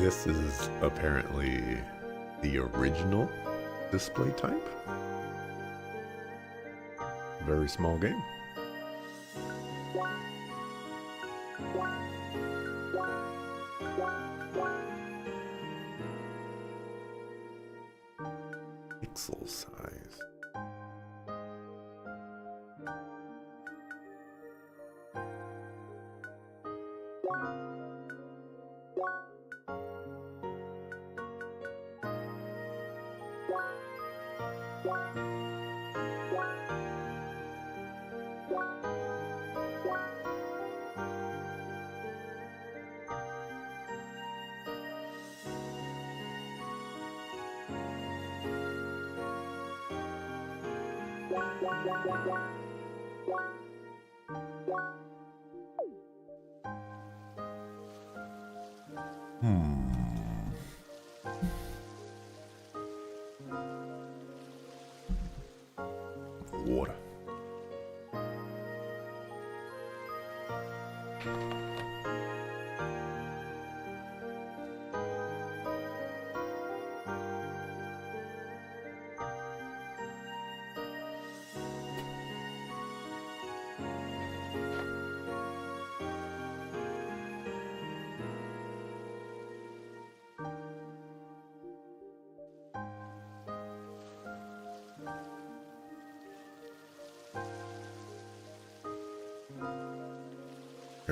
This is apparently the original display type. Very small game. Pixel size. Water.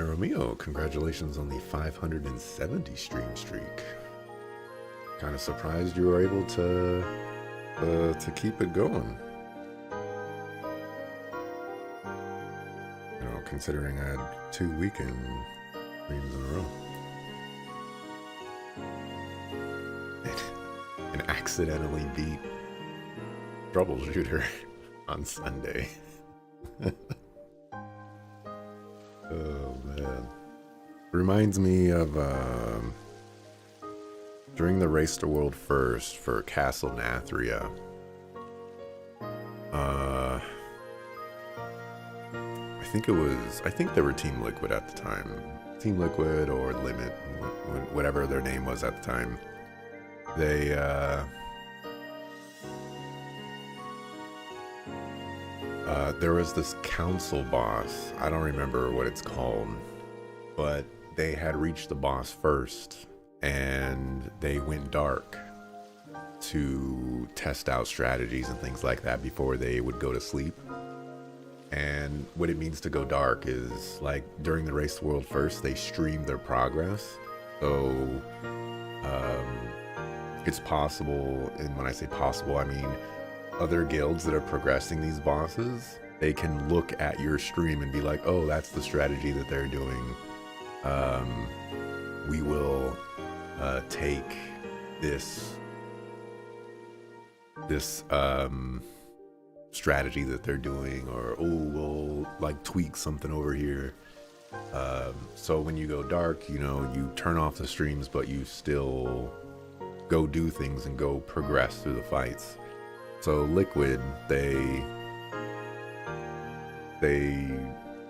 Romeo, congratulations on the 570 stream streak. Kind of surprised you were able to keep it going. You know, considering I had 2 weekend streams in a row. And accidentally beat Troubleshooter on Sunday. Oh man. Reminds me of during the Race to World First for Castle Nathria. I think they were Team Liquid at the time. Team Liquid or Limit, whatever their name was at the time. They there was this council boss. I don't remember what it's called, but they had reached the boss first and they went dark to test out strategies and things like that before they would go to sleep. And what it means to go dark is, like, during the Race to World First, they stream their progress. So it's possible, and when I say possible, I mean other guilds that are progressing these bosses, they can look at your stream and be like, oh, that's the strategy that they're doing. We will take this strategy that they're doing, or oh, we'll like tweak something over here. So when you go dark, you know, you turn off the streams, but you still go do things and go progress through the fights. So Liquid, they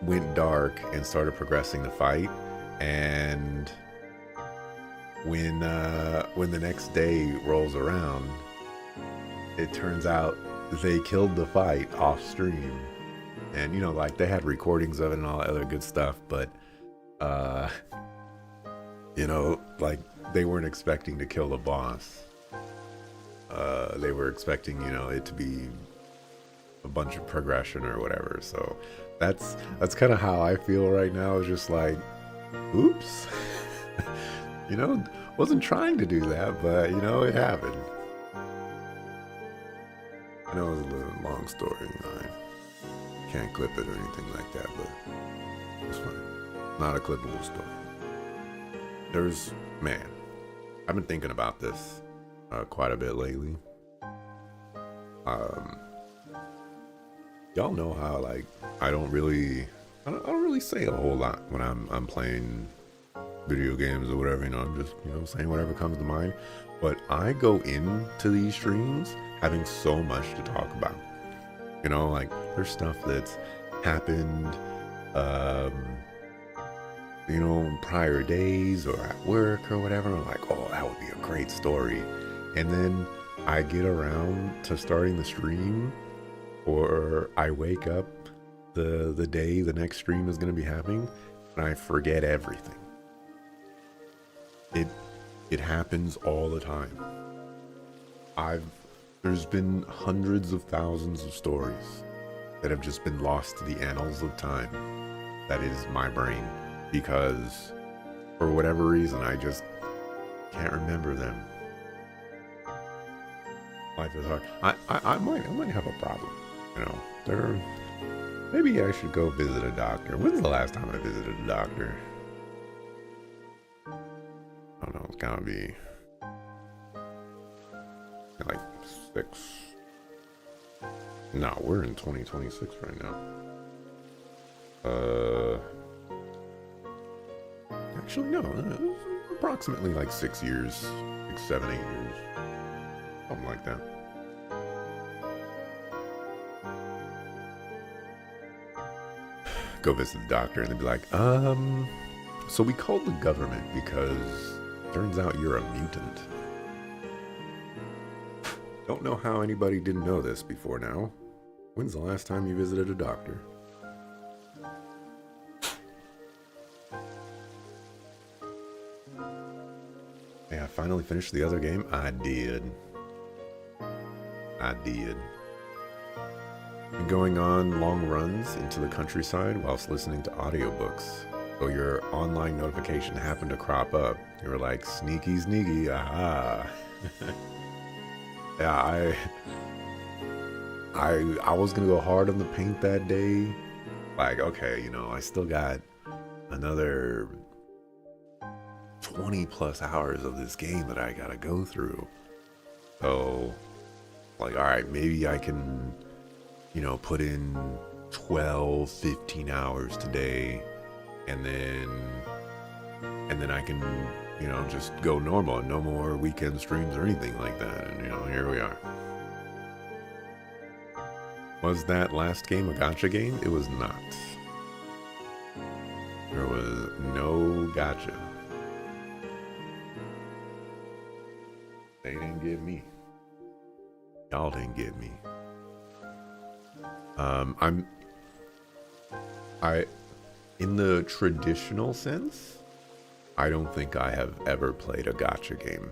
went dark and started progressing the fight, and when the next day rolls around, it turns out they killed the fight off stream. And you know, like, they had recordings of it and all that other good stuff, but you know, like, they weren't expecting to kill the boss. They were expecting, you know, it to be a bunch of progression or whatever. So that's kind of how I feel right now. It's just like, oops. You know, wasn't trying to do that, but you know, it happened. I know it was a little long story, you know, I can't clip it or anything like that, but it's fine. Not a clippable story. Man, I've been thinking about this quite a bit lately. Y'all know how, like, I don't really say a whole lot when I'm playing video games or whatever, you know. I'm just, you know, saying whatever comes to mind. But I go into these streams having so much to talk about. You know, like, there's stuff that's happened, you know, prior days or at work or whatever. I'm like, oh, that would be a great story. And then I get around to starting the stream, or I wake up the day the next stream is going to be happening, and I forget everything. It happens all the time. There's been hundreds of thousands of stories that have just been lost to the annals of time. That is my brain, because for whatever reason, I just can't remember them. Life is hard. I might have a problem, you know. Maybe I should go visit a doctor. When's the last time I visited a doctor? I don't know, it's gotta be like 6. No, we're in 2026 right now. Actually, no, approximately like 6 years, 6, 7, 8 years, something like that. Go visit the doctor and they'd be like, so we called the government because turns out you're a mutant. Don't know how anybody didn't know this before now. When's the last time you visited a doctor? Hey, I finally finished the other game. I did. Been going on long runs into the countryside whilst listening to audiobooks. So your online notification happened to crop up. You were like, sneaky, sneaky, aha. Yeah, I was gonna go hard on the paint that day. Like, okay, you know, I still got another 20 plus hours of this game that I gotta go through. So, like, all right, maybe I can, you know, put in 12, 15 hours today, and then I can, you know, just go normal, no more weekend streams or anything like that. And, you know, here we are. Was that last game a gacha game? It was not. There was no gacha. They didn't get me. Y'all didn't get me. In the traditional sense, I don't think I have ever played a gacha game.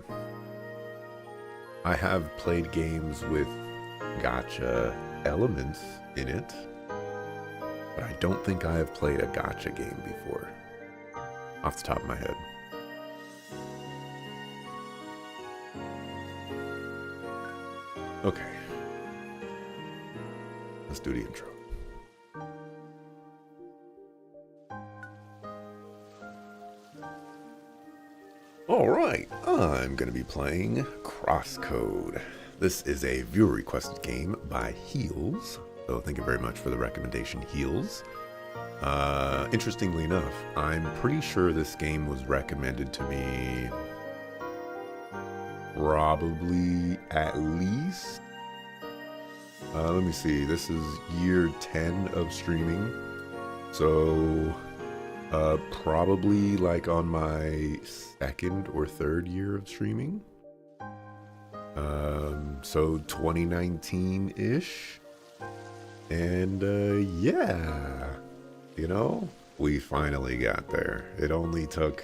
I have played games with gacha elements in it, but I don't think I have played a gacha game before, off the top of my head. Okay, let's do the intro. Alright, I'm going to be playing CrossCode. This is a viewer requested game by Heels, so thank you very much for the recommendation, Heels. Interestingly enough, I'm pretty sure this game was recommended to me probably at least, let me see, this is year 10 of streaming, so probably like on my second or third year of streaming. So 2019-ish. And yeah, you know, we finally got there. It only took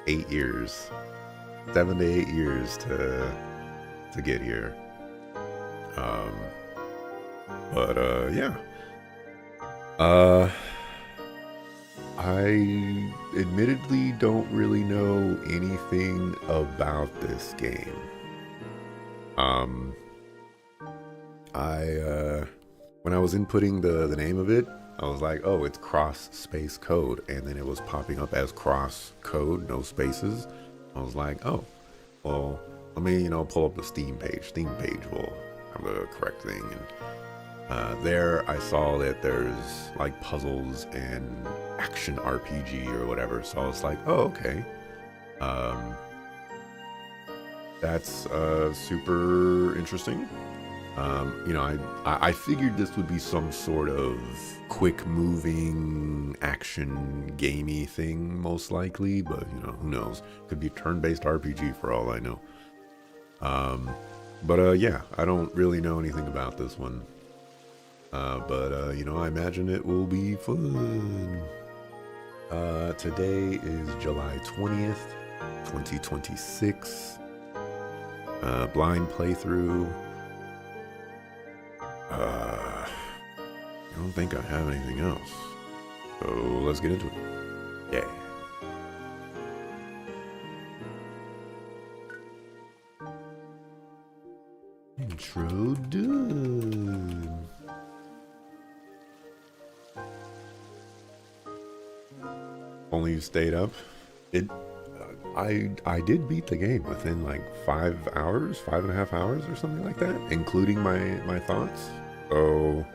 8 years, 7 to 8 years to get here. Yeah. I admittedly don't really know anything about this game. When I was inputting the name of it, I was like, oh, it's cross space code, and then it was popping up as CrossCode, no spaces. I was like, oh, well, let me, you know, pull up the Steam page. Steam page will have the correct thing. And there I saw that there's like puzzles and action RPG or whatever. So I was like, oh, okay. That's super interesting. You know, I figured this would be some sort of quick moving action gamey thing, most likely, but you know, who knows? Could be turn-based RPG for all I know. Yeah, I don't really know anything about this one. You know, I imagine it will be fun. Today is July 20th, 2026. Blind playthrough. I don't think I have anything else. So let's get into it. Yeah. Intro done. Only you stayed up. I did beat the game within like 5 hours, 5.5 hours or something like that, including my thoughts. So,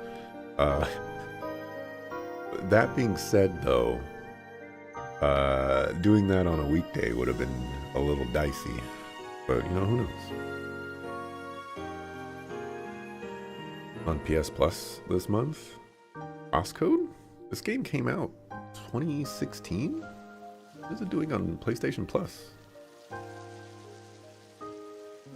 that being said though, doing that on a weekday would have been a little dicey, but you know, who knows? On PS Plus this month, CrossCode? This game came out 2016? What is it doing on PlayStation Plus?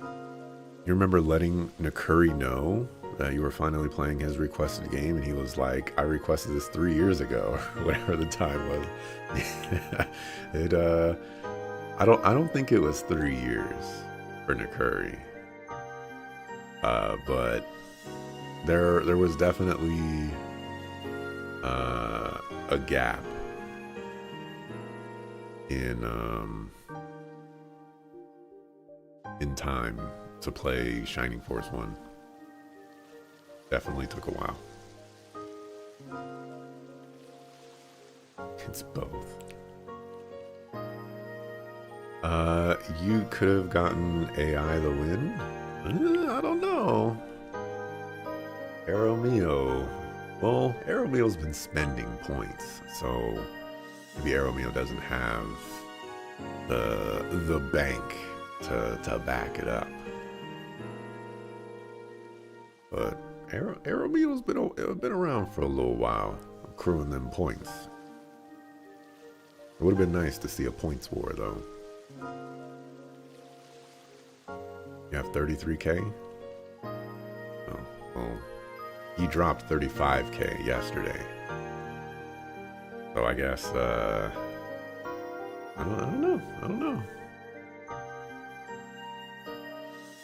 You remember letting Nakuri know that you were finally playing his requested game, and he was like, I requested this 3 years ago, or whatever the time was. I don't think it was 3 years for Nakuri. But there was definitely a gap in time to play Shining Force 1. Definitely took a while. It's both. You could have gotten AI the win? I don't know. Aeromio. Well, Aeromio's been spending points, so maybe Aeromio doesn't have the bank to back it up. But Aeromio's been around for a little while, accruing them points. It would have been nice to see a points war, though. You have 33K? Oh, well, he dropped 35K yesterday. So I guess, I don't know.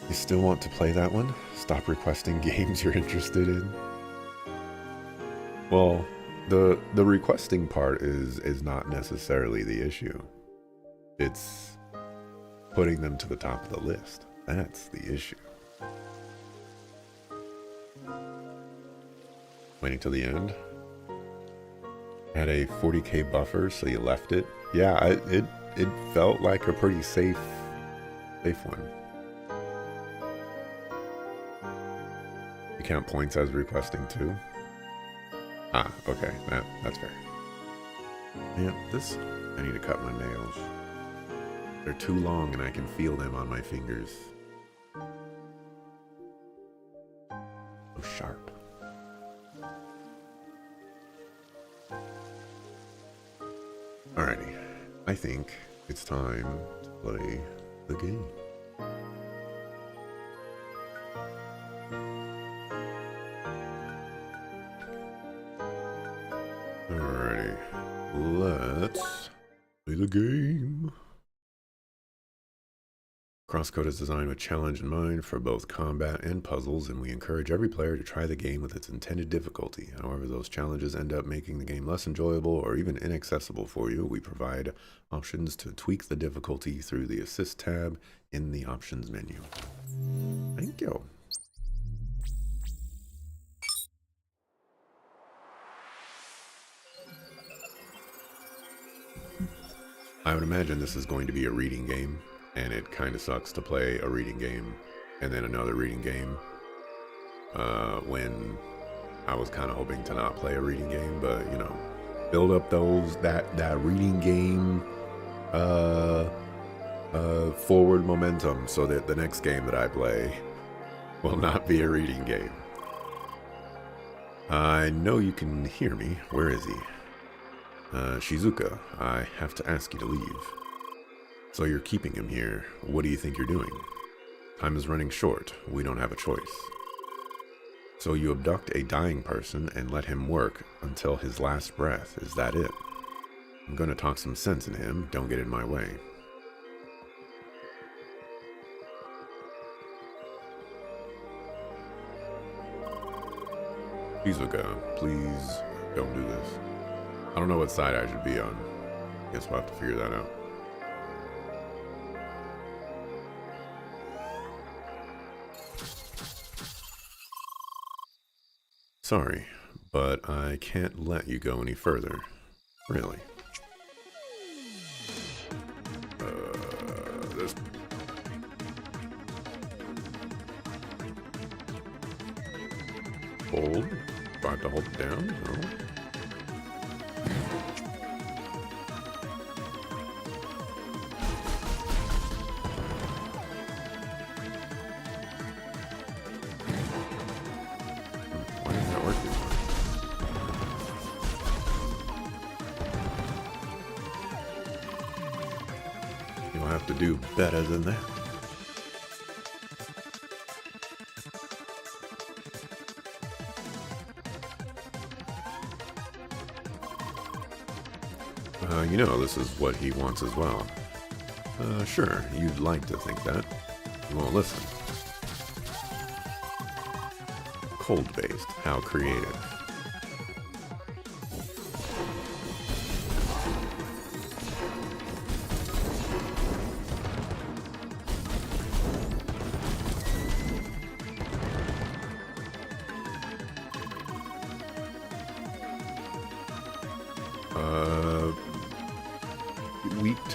You still want to play that one? Stop requesting games you're interested in? Well, the requesting part is not necessarily the issue. It's putting them to the top of the list. That's the issue. Waiting till the end. Had a 40K buffer, so you left it. Yeah, it felt like a pretty safe one. You count points as requesting too? Ah, okay, that's fair. Yeah, I need to cut my nails. They're too long and I can feel them on my fingers. So sharp. Alrighty, I think it's time to play the game. Alrighty, let's play the game. CrossCode is designed with challenge in mind for both combat and puzzles, and we encourage every player to try the game with its intended difficulty. However, those challenges end up making the game less enjoyable or even inaccessible for you. We provide options to tweak the difficulty through the Assist tab in the Options menu. Thank you. I would imagine this is going to be a reading game. And it kind of sucks to play a reading game and then another reading game when I was kind of hoping to not play a reading game, but you know, build up that reading game forward momentum so that the next game that I play will not be a reading game. I know you can hear me. Where is he? Shizuka, I have to ask you to leave. So you're keeping him here. What do you think you're doing? Time is running short. We don't have a choice. So you abduct a dying person and let him work until his last breath. Is that it? I'm going to talk some sense in him. Don't get in my way. Shizuka, please don't do this. I don't know what side I should be on. Guess we'll have to figure that out. Sorry, but I can't let you go any further. Really. This... Hold? Do I have to hold it down? No. To do better than that. You know, this is what he wants as well. Sure, you'd like to think that. You won't listen. Cold-based, how creative.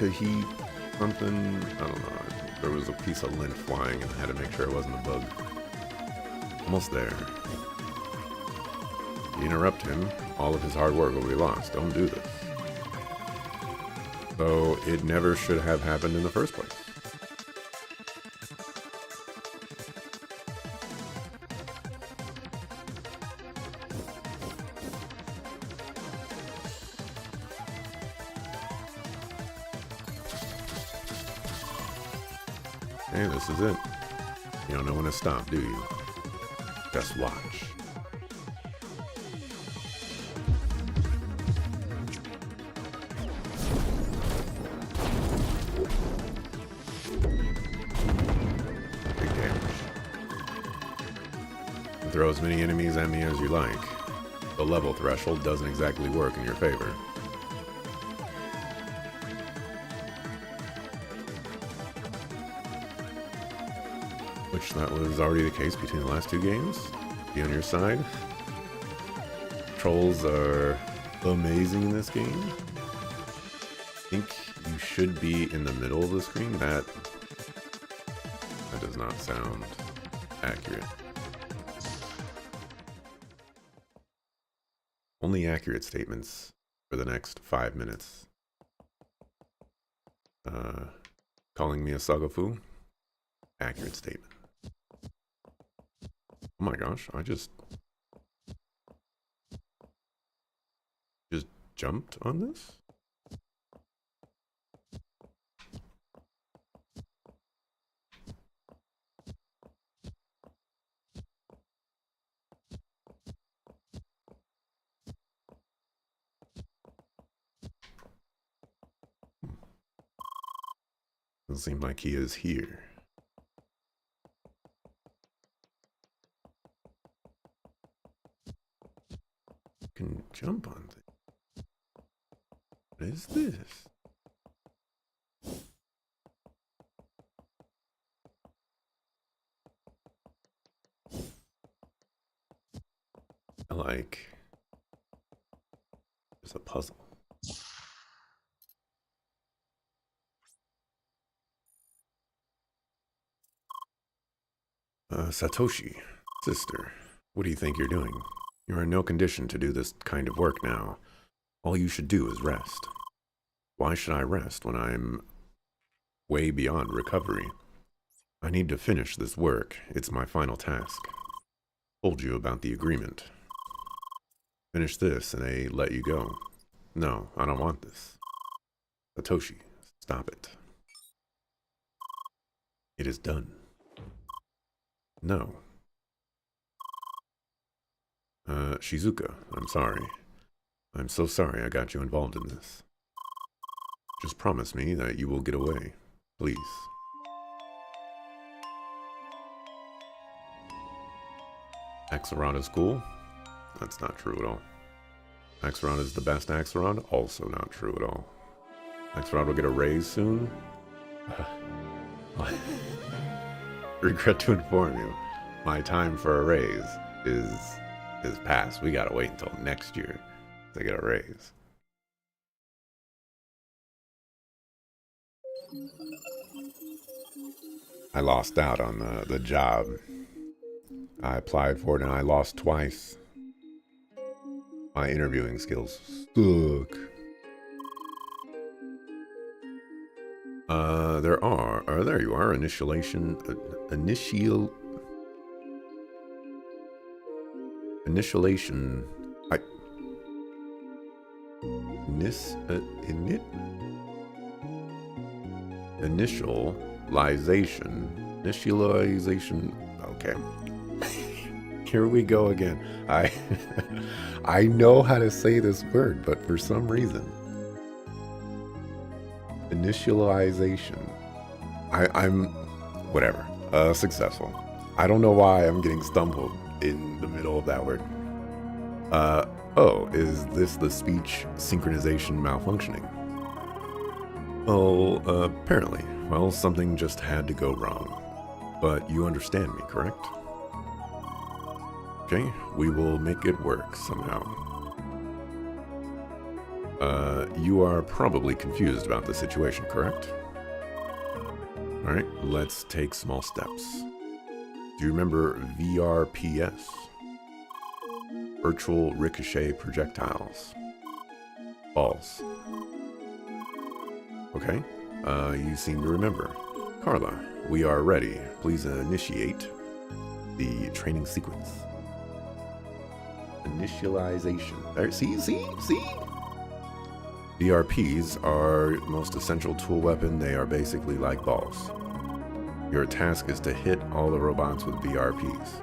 to heat something. I don't know. There was a piece of lint flying and I had to make sure it wasn't a bug. Almost there. If you interrupt him, all of his hard work will be lost. Don't do this. So it never should have happened in the first place. Hey, this is it. You don't know when to stop, do you? Just watch. Big damage. And throw as many enemies at me as you like. The level threshold doesn't exactly work in your favor. Which that was already the case between the last two games. Be on your side. Trolls are amazing in this game. I think you should be in the middle of the screen. That does not sound accurate. Only accurate statements for the next 5 minutes. Calling me a Sagafu? Accurate statement. Oh my gosh, I just jumped on this? Doesn't seem like he is here. Can jump on things. What is this? Like, it's a puzzle. Satoshi, sister, what do you think you're doing? You're in no condition to do this kind of work now. All you should do is rest. Why should I rest when I'm way beyond recovery? I need to finish this work. It's my final task. Told you about the agreement. Finish this and I let you go. No, I don't want this. Satoshi, stop it. It is done. No. Shizuka, I'm sorry. I'm so sorry I got you involved in this. Just promise me that you will get away, please. Axelrod is cool? That's not true at all. Axelrod is the best Axelrod? Also not true at all. Axelrod will get a raise soon? Regret to inform you, my time for a raise is past. We gotta wait until next year to get a raise. I lost out on the job. I applied for it and I lost twice. My interviewing skills suck. There you are, initiation, initiation, initialization, okay. Here we go again. I know how to say this word, but for some reason. Initialization. I'm whatever. Successful. I don't know why I'm getting stumbled in the middle of that word. Oh, is this the speech synchronization malfunctioning? Oh, apparently. Well, something just had to go wrong. But you understand me, correct? Okay, we will make it work somehow. You are probably confused about the situation, correct? Alright, let's take small steps. Do you remember VRPS? Virtual Ricochet Projectiles. Balls. Okay, you seem to remember. Carla, we are ready. Please initiate the training sequence. Initialization. There, see? VRPs are most essential tool weapon. They are basically like balls. Your task is to hit all the robots with VRPs.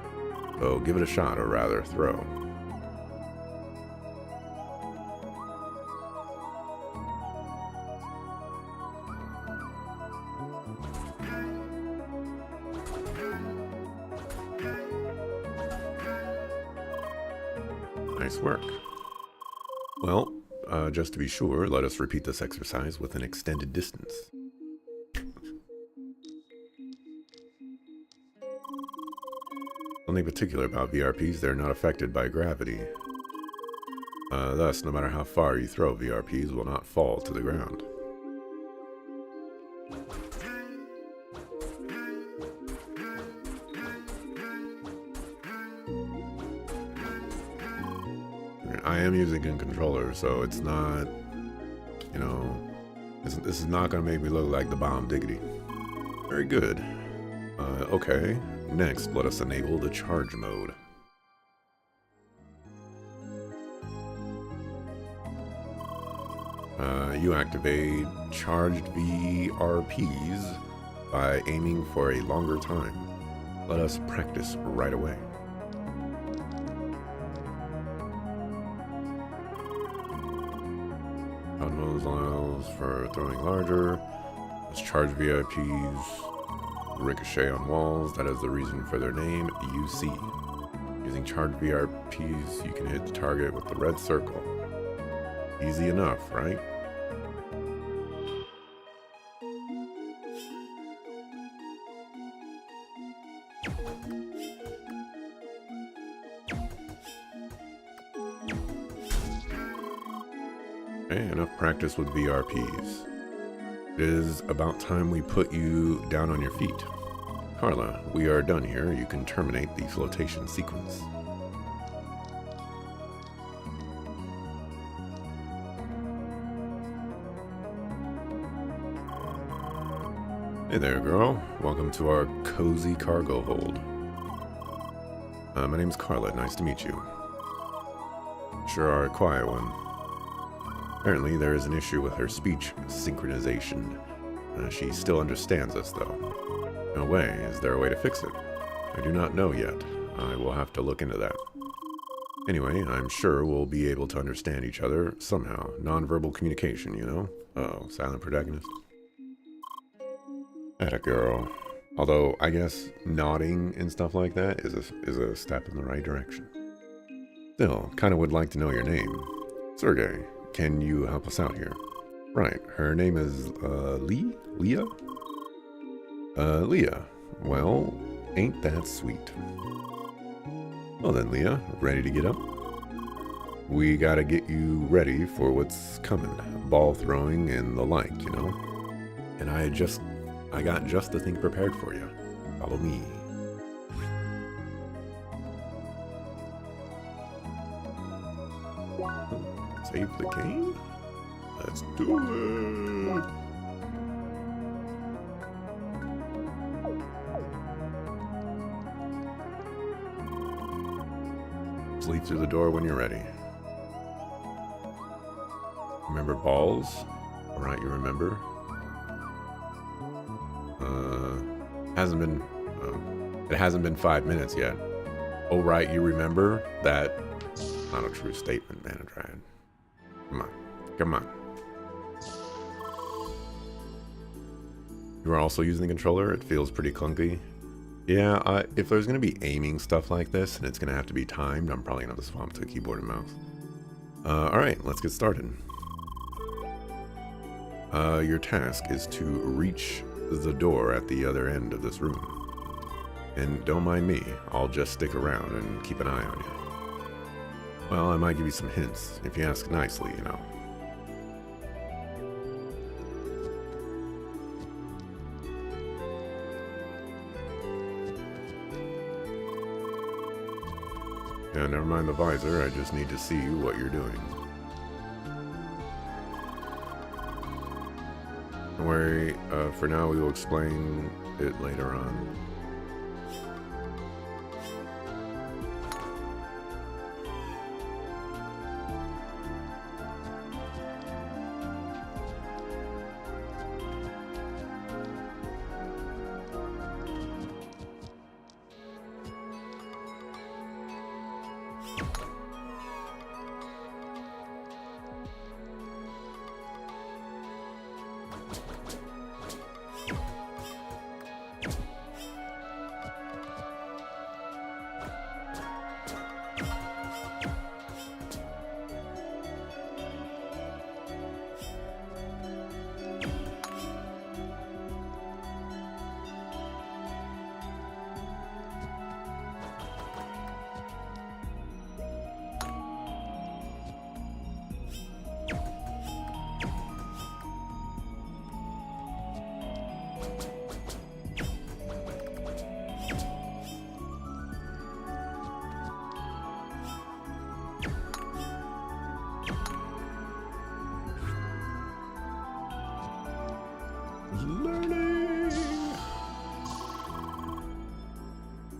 So give it a shot, or rather throw. Nice work. Well, just to be sure, let us repeat this exercise with an extended distance. Something particular about VRPs, they're not affected by gravity. Thus, no matter how far you throw, VRPs will not fall to the ground. I am using a controller, so it's not, you know, this is not going to make me look like the bomb diggity. Very good. Okay, next let us enable the charge mode. You activate charged VRPs by aiming for a longer time. Let us practice right away. Mode allows for throwing larger. Let's charge VRPs. Ricochet on walls. That is the reason for their name. UC. Using charged VRPs, you can hit the target with the red circle. Easy enough, right? Okay, enough practice with VRPs. It is about time we put you down on your feet. Carla, we are done here. You can terminate the flotation sequence. Hey there, girl. Welcome to our cozy cargo hold. My name's Carla. Nice to meet you. Sure are a quiet one. Apparently, there is an issue with her speech synchronization. She still understands us, though. No way. Is there a way to fix it? I do not know yet. I will have to look into that. Anyway, I'm sure we'll be able to understand each other somehow. Non-verbal communication, you know? Oh, silent protagonist. Atta girl. Although, I guess nodding and stuff like that is a step in the right direction. Still, kinda would like to know your name. Sergey. Can you help us out here? Right, her name is, Leah? Leah. Well, ain't that sweet. Well then, Leah, ready to get up? We gotta get you ready for what's coming. Ball throwing and the like, you know? And I got just the thing prepared for you. Follow me. Save the game? Let's do it! Just leave through the door when you're ready. Remember balls? Alright, you remember? It hasn't been 5 minutes yet. Oh right, you remember? That not a true statement, Manadrian. Come on. You are also using the controller. It feels pretty clunky. Yeah, if there's going to be aiming stuff like this, and it's going to have to be timed, I'm probably going to have to swap to a keyboard and mouse. Alright, let's get started. Your task is to reach the door at the other end of this room. And don't mind me, I'll just stick around and keep an eye on you. Well, I might give you some hints, if you ask nicely, you know. Yeah, never mind the visor, I just need to see what you're doing. Don't worry, for now we will explain it later on. Learning!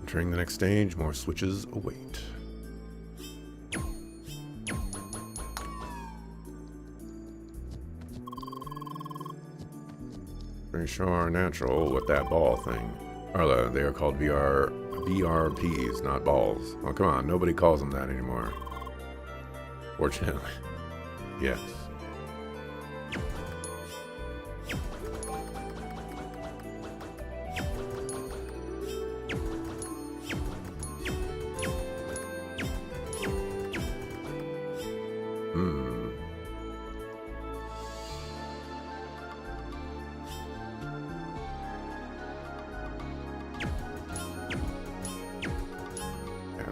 Entering the next stage, more switches await. Pretty sure natural with that ball thing. Arla, they are called VRPs, not balls. Oh, come on, nobody calls them that anymore. Fortunately. Yes.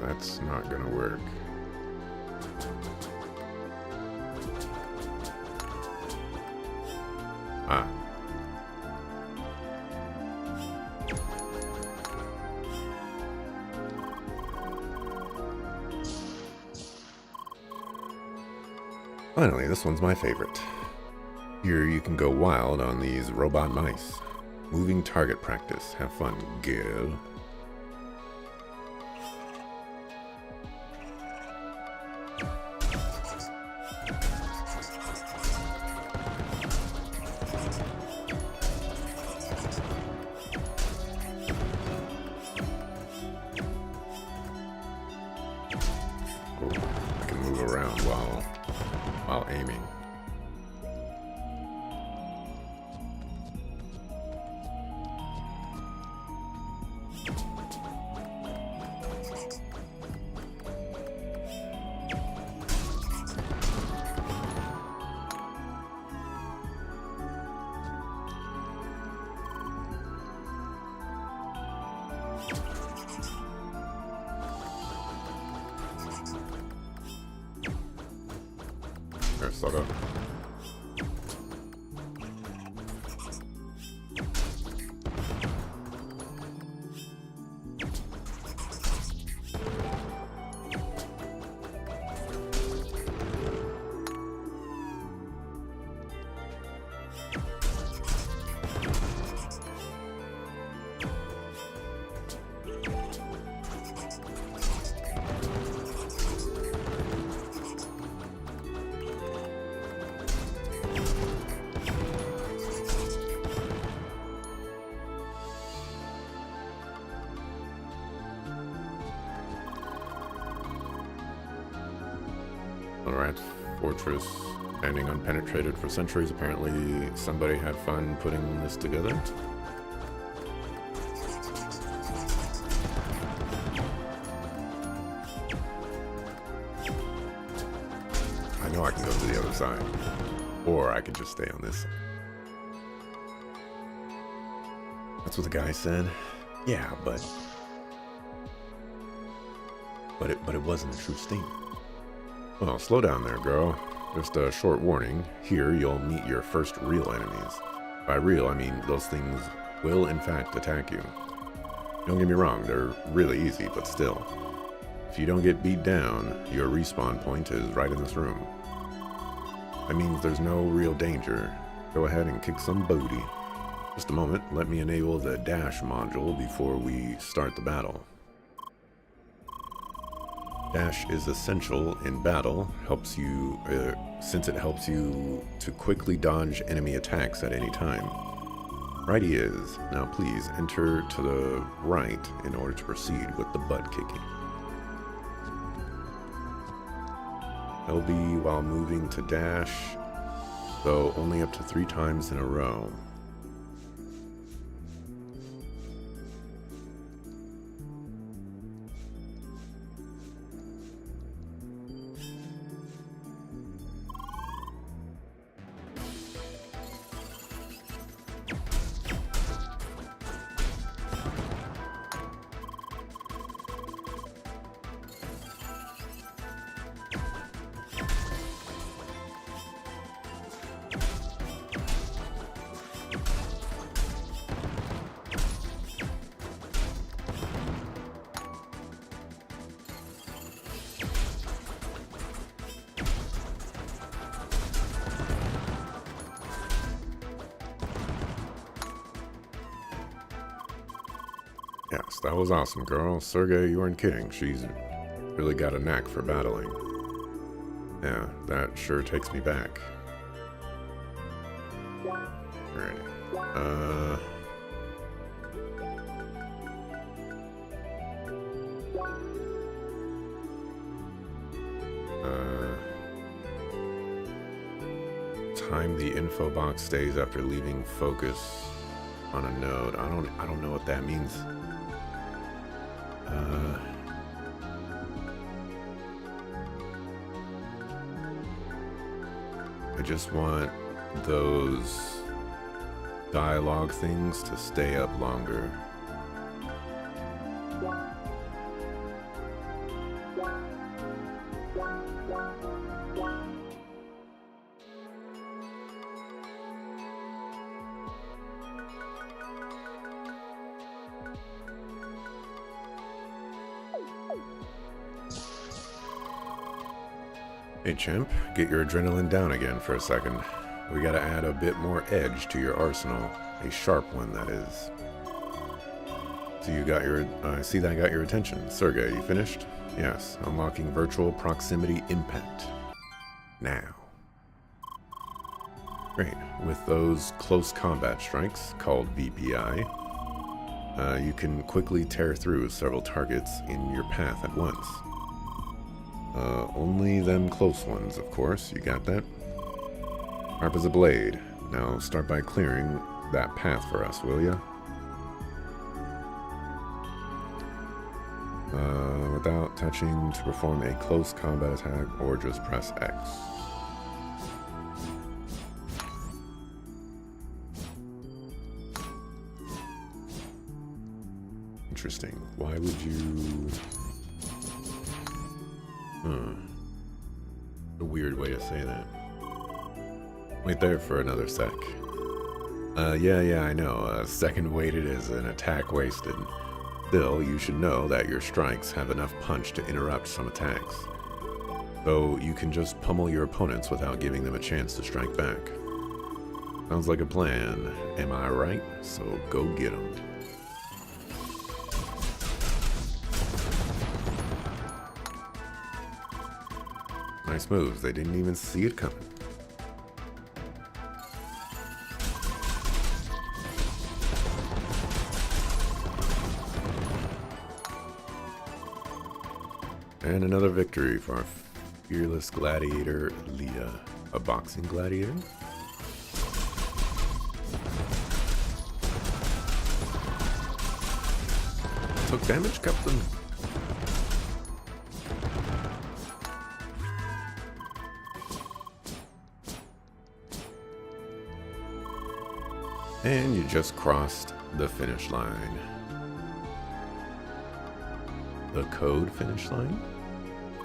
That's not gonna work. Ah. Finally, this one's my favorite. Here you can go wild on these robot mice. Moving target practice. Have fun, Gil. I can move around while aiming. Here, sort of. Alright, fortress standing unpenetrated for centuries. Apparently somebody had fun putting this together. I know I can go to the other side. Or I could just stay on this side. That's what the guy said. Yeah, but it wasn't a true statement. Well, slow down there, girl. Just a short warning. Here, you'll meet your first real enemies. By real, I mean those things will, in fact, attack you. Don't get me wrong, they're really easy, but still. If you don't get beat down, your respawn point is right in this room. That means there's no real danger. Go ahead and kick some booty. Just a moment, let me enable the dash module before we start the battle. Dash is essential in battle, since it helps you to quickly dodge enemy attacks at any time. Right he is. Now please enter to the right in order to proceed with the butt kicking. LB while moving to dash, though only up to 3 times in a row. Yes, that was awesome, girl. Sergey, you weren't kidding. She's really got a knack for battling. Yeah, that sure takes me back. Alright. Time the info box stays after leaving focus on a node. I don't know what that means. I just want those dialogue things to stay up longer. Hey champ, get your adrenaline down again for a second. We gotta add a bit more edge to your arsenal. A sharp one, that is. So you got your, I see that got your attention. Sergey, you finished? Yes, unlocking virtual proximity impact. Now. Great, with those close combat strikes, called VPI, you can quickly tear through several targets in your path at once. Only them close ones, of course. You got that? Sharp as a blade. Now start by clearing that path for us, will ya? Without touching to perform a close combat attack, or just press X. Interesting. Why would you... A weird way to say that. Wait there for another sec. Yeah, I know. Second weighted is an attack wasted. Still, you should know that your strikes have enough punch to interrupt some attacks. Though you can just pummel your opponents without giving them a chance to strike back. Sounds like a plan, am I right? So go get 'em. Nice moves, they didn't even see it coming. And another victory for our fearless gladiator, Leah. A boxing gladiator? Took damage, Captain. And you just crossed the finish line. The code finish line?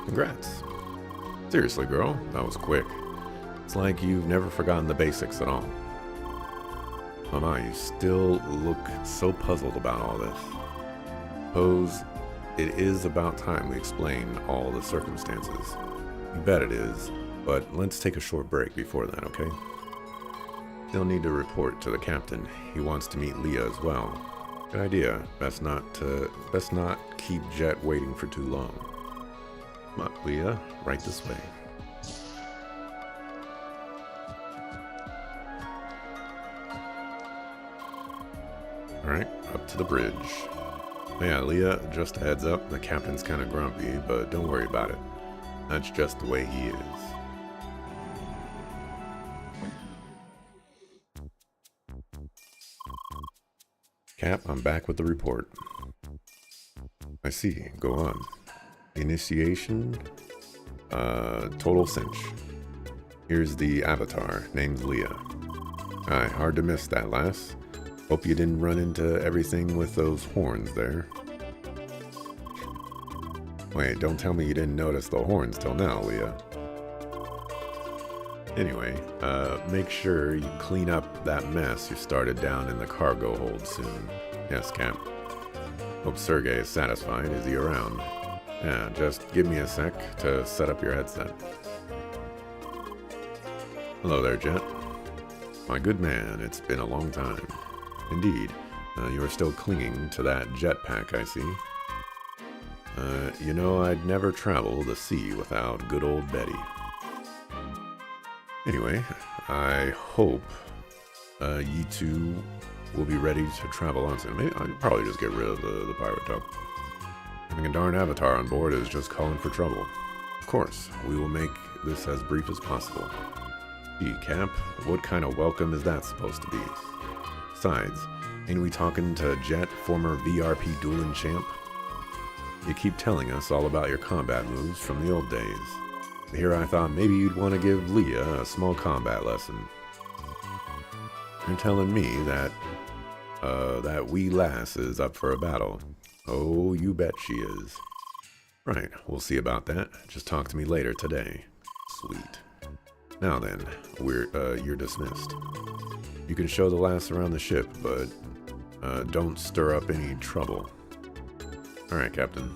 Congrats. Seriously, girl, that was quick. It's like you've never forgotten the basics at all. Mama, you still look so puzzled about all this. Suppose it is about time we explain all the circumstances. You bet it is, but let's take a short break before that, okay? They'll need to report to the captain. He wants to meet Leah as well. Good idea. Best not keep Jet waiting for too long. Come on, Leah, right this way. Alright, up to the bridge. Yeah, Leah, just a heads up, the captain's kind of grumpy, but don't worry about it. That's just the way he is. Cap, I'm back with the report. I see, go on. Initiation, total cinch. Here's the avatar, named Leah. Aye, hard to miss that, lass. Hope you didn't run into everything with those horns there. Wait, don't tell me you didn't notice the horns till now, Leah. Anyway, make sure you clean up that mess you started down in the cargo hold soon. Yes, Cap. Hope Sergey is satisfied. Is he around? Yeah, just give me a sec to set up your headset. Hello there, Jet. My good man, it's been a long time. Indeed, you are still clinging to that jetpack, I see. You know, I'd never travel the sea without good old Betty. Anyway, I hope you two will be ready to travel on soon. Maybe I'll probably just get rid of the pirate tug. Having a darn avatar on board is just calling for trouble. Of course, we will make this as brief as possible. Gee, Cap, what kind of welcome is that supposed to be? Besides, ain't we talking to Jet, former VRP dueling champ? You keep telling us all about your combat moves from the old days. Here I thought maybe you'd want to give Leah a small combat lesson. You're telling me that, that wee lass is up for a battle. Oh, you bet she is. Right, we'll see about that. Just talk to me later today. Sweet. Now then, you're dismissed. You can show the lass around the ship, but don't stir up any trouble. Alright, Captain.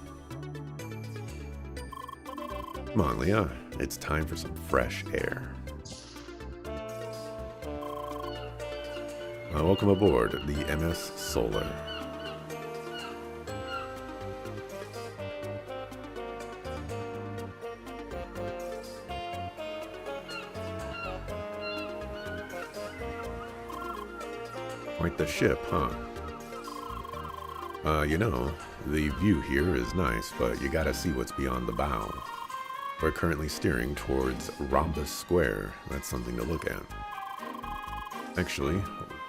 Come on, Leah. It's time for some fresh air. Welcome aboard the MS Solar. Quite the ship, huh? You know, the view here is nice, but you gotta see what's beyond the bow. We're currently steering towards Rhombus Square. That's something to look at. Actually,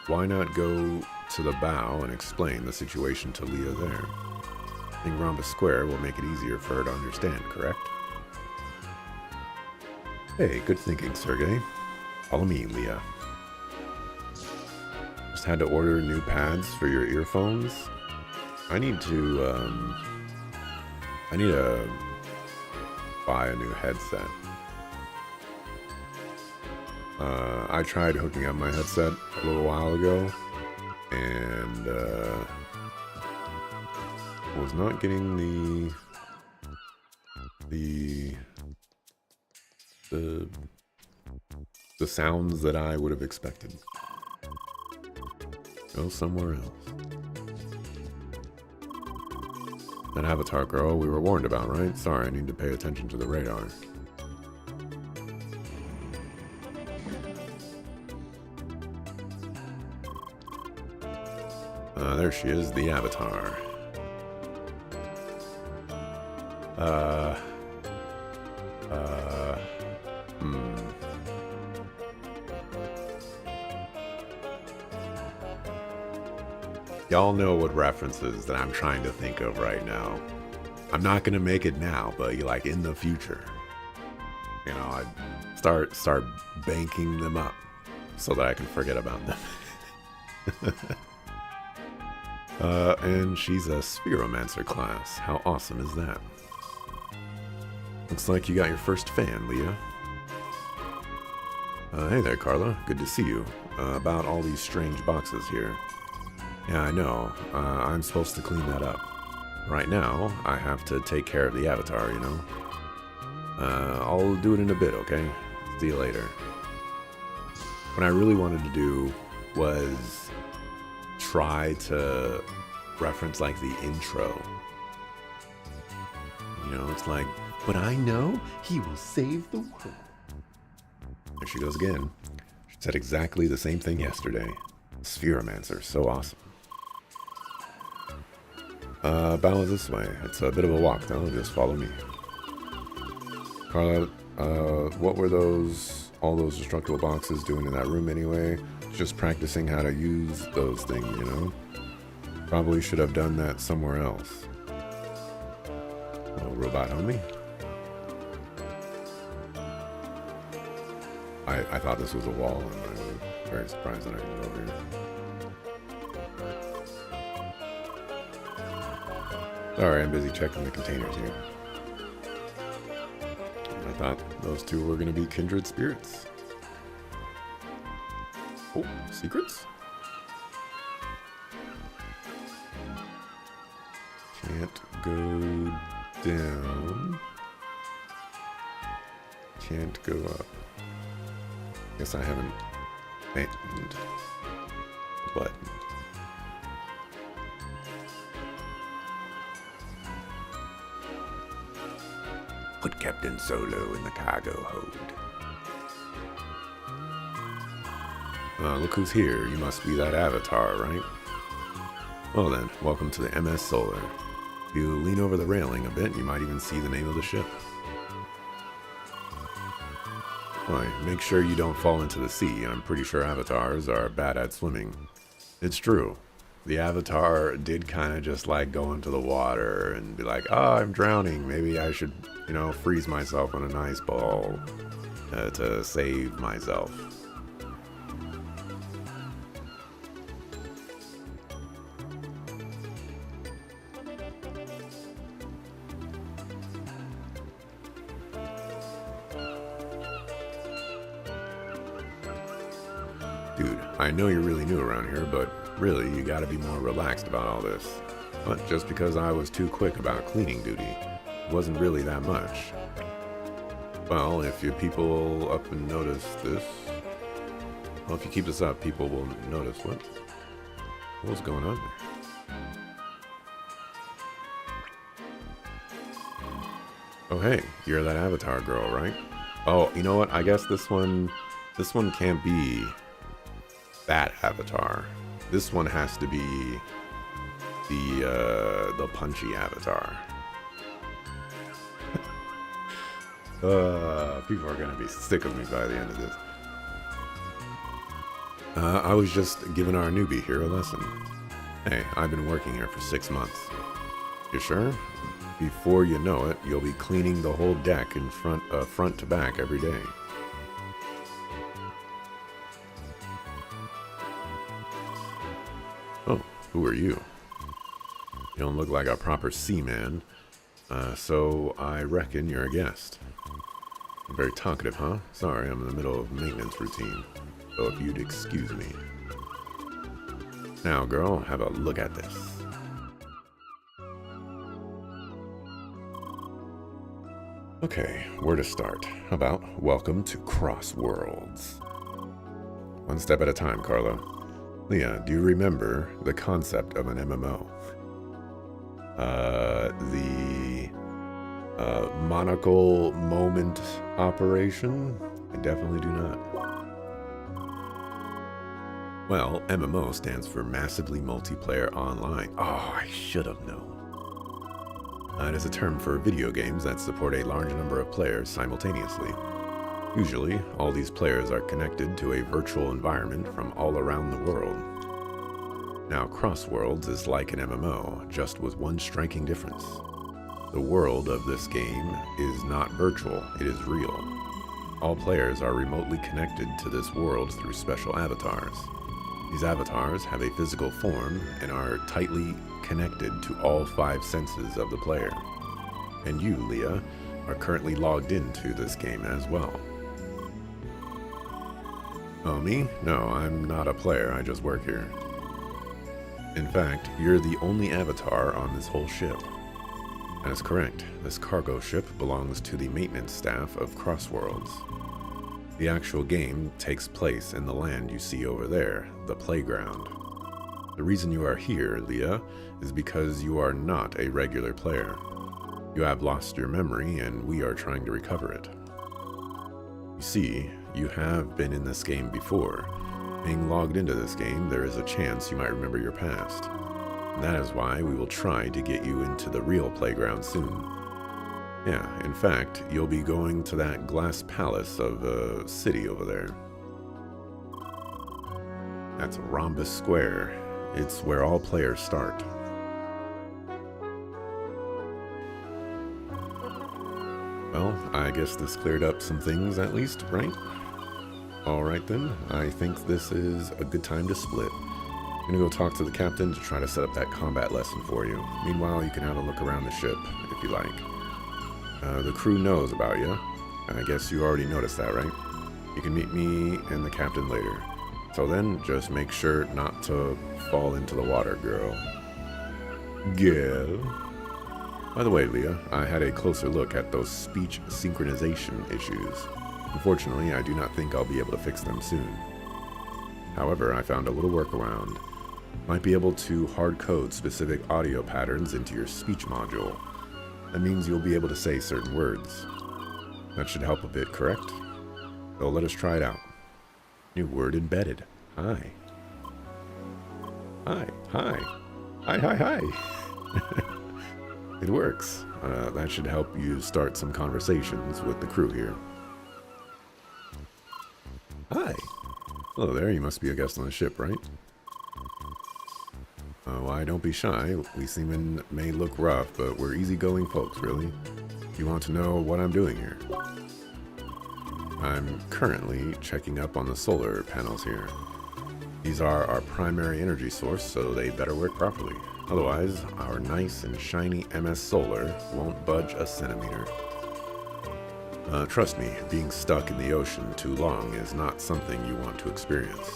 why not go to the bow and explain the situation to Leah there? I think Rhombus Square will make it easier for her to understand, correct? Hey, good thinking, Sergey. Follow me, Leah. Just had to order new pads for your earphones. I need to buy a new headset. I tried hooking up my headset a little while ago, and was not getting the sounds that I would have expected. Go somewhere else. That avatar girl we were warned about, right? Sorry, I need to pay attention to the radar. There she is, the avatar. Y'all know what references that I'm trying to think of right now. I'm not gonna make it now, but like in the future. You know, I'd start banking them up so that I can forget about them. And she's a Spheromancer class. How awesome is that? Looks like you got your first fan, Leah. Hey there, Carla. Good to see you. About all these strange boxes here. Yeah, I know. I'm supposed to clean that up. Right now, I have to take care of the avatar, you know? I'll do it in a bit, okay? See you later. What I really wanted to do was try to reference, like, the intro. You know, it's like, but I know he will save the world. There she goes again. She said exactly the same thing yesterday. Spheromancer, so awesome. Bow this way. It's a bit of a walk, though. Just follow me. Carla, what were all those destructible boxes doing in that room anyway? Just practicing how to use those things, you know? Probably should have done that somewhere else. Oh, robot homie. I thought this was a wall, and I was very surprised that I could go over here. Sorry, I'm busy checking the containers here. I thought those two were going to be kindred spirits. Oh, secrets? Can't go down. Can't go up. Guess I haven't abandoned the button. Put Captain Solo in the cargo hold. Look who's here. You must be that avatar, right? Well then, welcome to the MS Solar. If you lean over the railing a bit, you might even see the name of the ship. Why, make sure you don't fall into the sea. I'm pretty sure avatars are bad at swimming. It's true. The avatar did kind of just like go into the water and be like, oh, I'm drowning. Maybe I should, you know, freeze myself in an ice ball to save myself. Dude, I know you're really new around here, but really, you gotta be more relaxed about all this. But just because I was too quick about cleaning duty, it wasn't really that much. Well, if you people up and notice this, well, if you keep this up, people will notice what's going on there. Oh, hey, you're that avatar girl, right? Oh, you know what? I guess this one can't be that avatar. This one has to be the punchy avatar. People are gonna be sick of me by the end of this. I was just giving our newbie here a lesson. Hey, I've been working here for 6 months. You sure? Before you know it, you'll be cleaning the whole deck in front to back every day. Oh, who are you? You don't look like a proper seaman, so I reckon you're a guest. Very talkative, huh? Sorry, I'm in the middle of maintenance routine, so if you'd excuse me. Now, girl, have a look at this. Okay, where to start? How about welcome to Crossworlds? One step at a time, Carlo. Leah, do you remember the concept of an MMO? The monocle moment operation? I definitely do not. Well, MMO stands for Massively Multiplayer Online. Oh, I should have known. It is a term for video games that support a large number of players simultaneously. Usually, all these players are connected to a virtual environment from all around the world. Now, Crossworlds is like an MMO, just with one striking difference. The world of this game is not virtual, it is real. All players are remotely connected to this world through special avatars. These avatars have a physical form and are tightly connected to all 5 senses of the player. And you, Leah, are currently logged into this game as well. Oh, me? No, I'm not a player, I just work here. In fact, you're the only avatar on this whole ship. That is correct. This cargo ship belongs to the maintenance staff of Crossworlds. The actual game takes place in the land you see over there, the playground. The reason you are here, Leah, is because you are not a regular player. You have lost your memory and we are trying to recover it. You see, you have been in this game before. Being logged into this game, there is a chance you might remember your past. And that is why we will try to get you into the real playground soon. Yeah, in fact, you'll be going to that glass palace of a city over there. That's Rhombus Square. It's where all players start. Well, I guess this cleared up some things at least, right? Alright then, I think this is a good time to split. I'm gonna go talk to the captain to try to set up that combat lesson for you. Meanwhile, you can have a look around the ship, if you like. The crew knows about you. I guess you already noticed that, right? You can meet me and the captain later. So then, just make sure not to fall into the water, girl. Girl. By the way, Leah, I had a closer look at those speech synchronization issues. Unfortunately, I do not think I'll be able to fix them soon. However, I found a little workaround. Might be able to hard code specific audio patterns into your speech module. That means you'll be able to say certain words. That should help a bit, correct? So let us try it out. New word embedded. Hi. Hi. Hi. Hi, hi, hi. It works. That should help you start some conversations with the crew here. Hi. Hello there, you must be a guest on the ship, right? Why, don't be shy. We seamen may look rough, but we're easygoing folks, really. You want to know what I'm doing here? I'm currently checking up on the solar panels here. These are our primary energy source, so they better work properly. Otherwise, our nice and shiny MS Solar won't budge a centimeter. Trust me, being stuck in the ocean too long is not something you want to experience.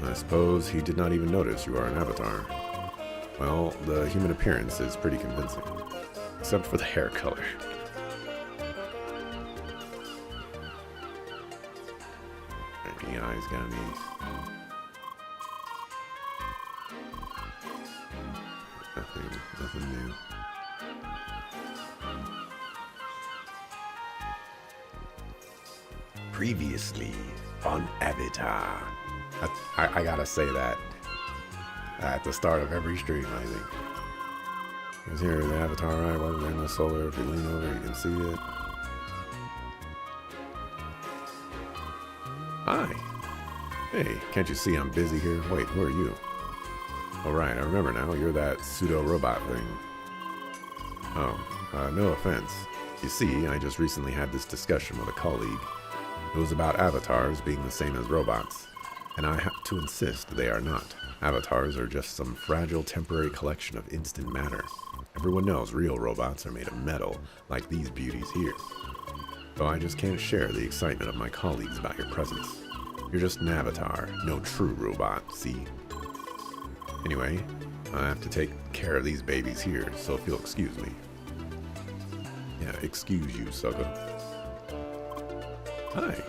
I suppose he did not even notice you are an avatar. Well, the human appearance is pretty convincing. Except for the hair color. Any eyes got these? Nothing new. Previously on Avatar. I gotta say that at the start of every stream, I think. Because here is the Avatar, right? Welcome in the solar. If you lean over, you can see it. Hi. Hey, can't you see I'm busy here? Wait, who are you? Alright, I remember now. You're that pseudo-robot thing. Oh, no offense. You see, I just recently had this discussion with a colleague. It was about avatars being the same as robots. And I have to insist they are not. Avatars are just some fragile temporary collection of instant matter. Everyone knows real robots are made of metal, like these beauties here. So I just can't share the excitement of my colleagues about your presence. You're just an avatar, no true robot, see? Anyway, I have to take care of these babies here, so if you'll excuse me. Yeah, excuse you, sucker. Hi.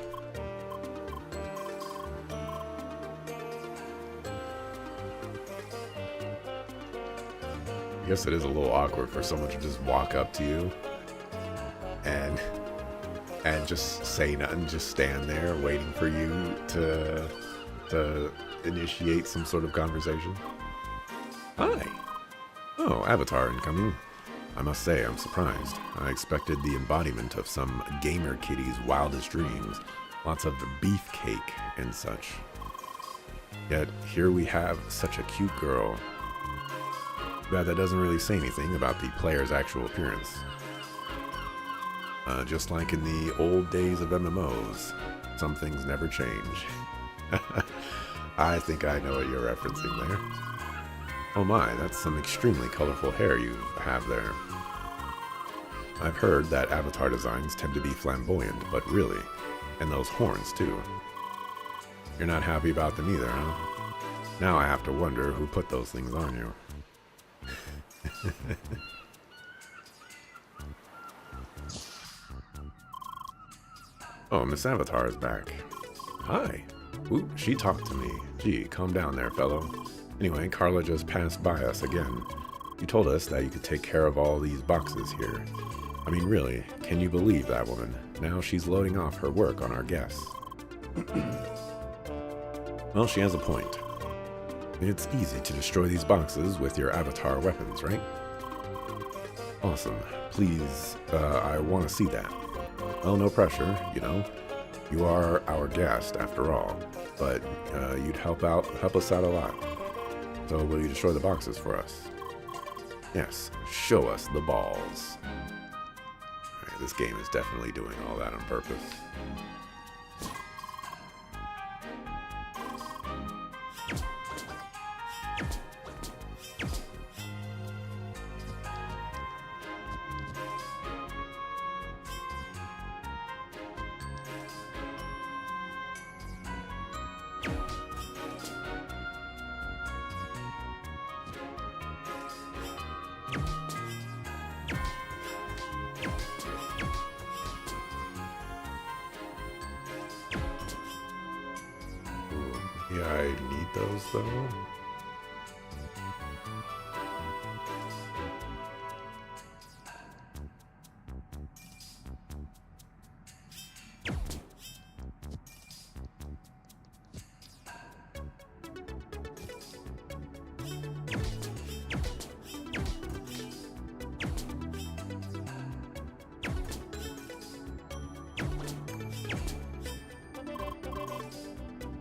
I guess it is a little awkward for someone to just walk up to you and just say nothing, just stand there waiting for you to initiate some sort of conversation. Hi. Oh, Avatar incoming. I must say, I'm surprised. I expected the embodiment of some gamer kiddie's wildest dreams. Lots of beefcake and such. Yet, here we have such a cute girl. That doesn't really say anything about the player's actual appearance. Just like in the old days of MMOs, some things never change. I think I know what you're referencing there. Oh my, that's some extremely colorful hair you have there. I've heard that avatar designs tend to be flamboyant, but really, and those horns too. You're not happy about them either, huh? Now I have to wonder who put those things on you. Oh, Miss Avatar is back. Hi. Ooh, she talked to me. Gee, calm down there, fellow. Anyway, Carla just passed by us again. You told us that you could take care of all these boxes here. I mean, really, can you believe that woman? Now she's loading off her work on our guests. Well, she has a point. It's easy to destroy these boxes with your avatar weapons, right? Awesome. Please, I want to see that. Well, no pressure, you know. You are our guest, after all. But you'd help us out a lot. So will you destroy the boxes for us? Yes, show us the balls. Alright, this game is definitely doing all that on purpose. Yeah, I need those though.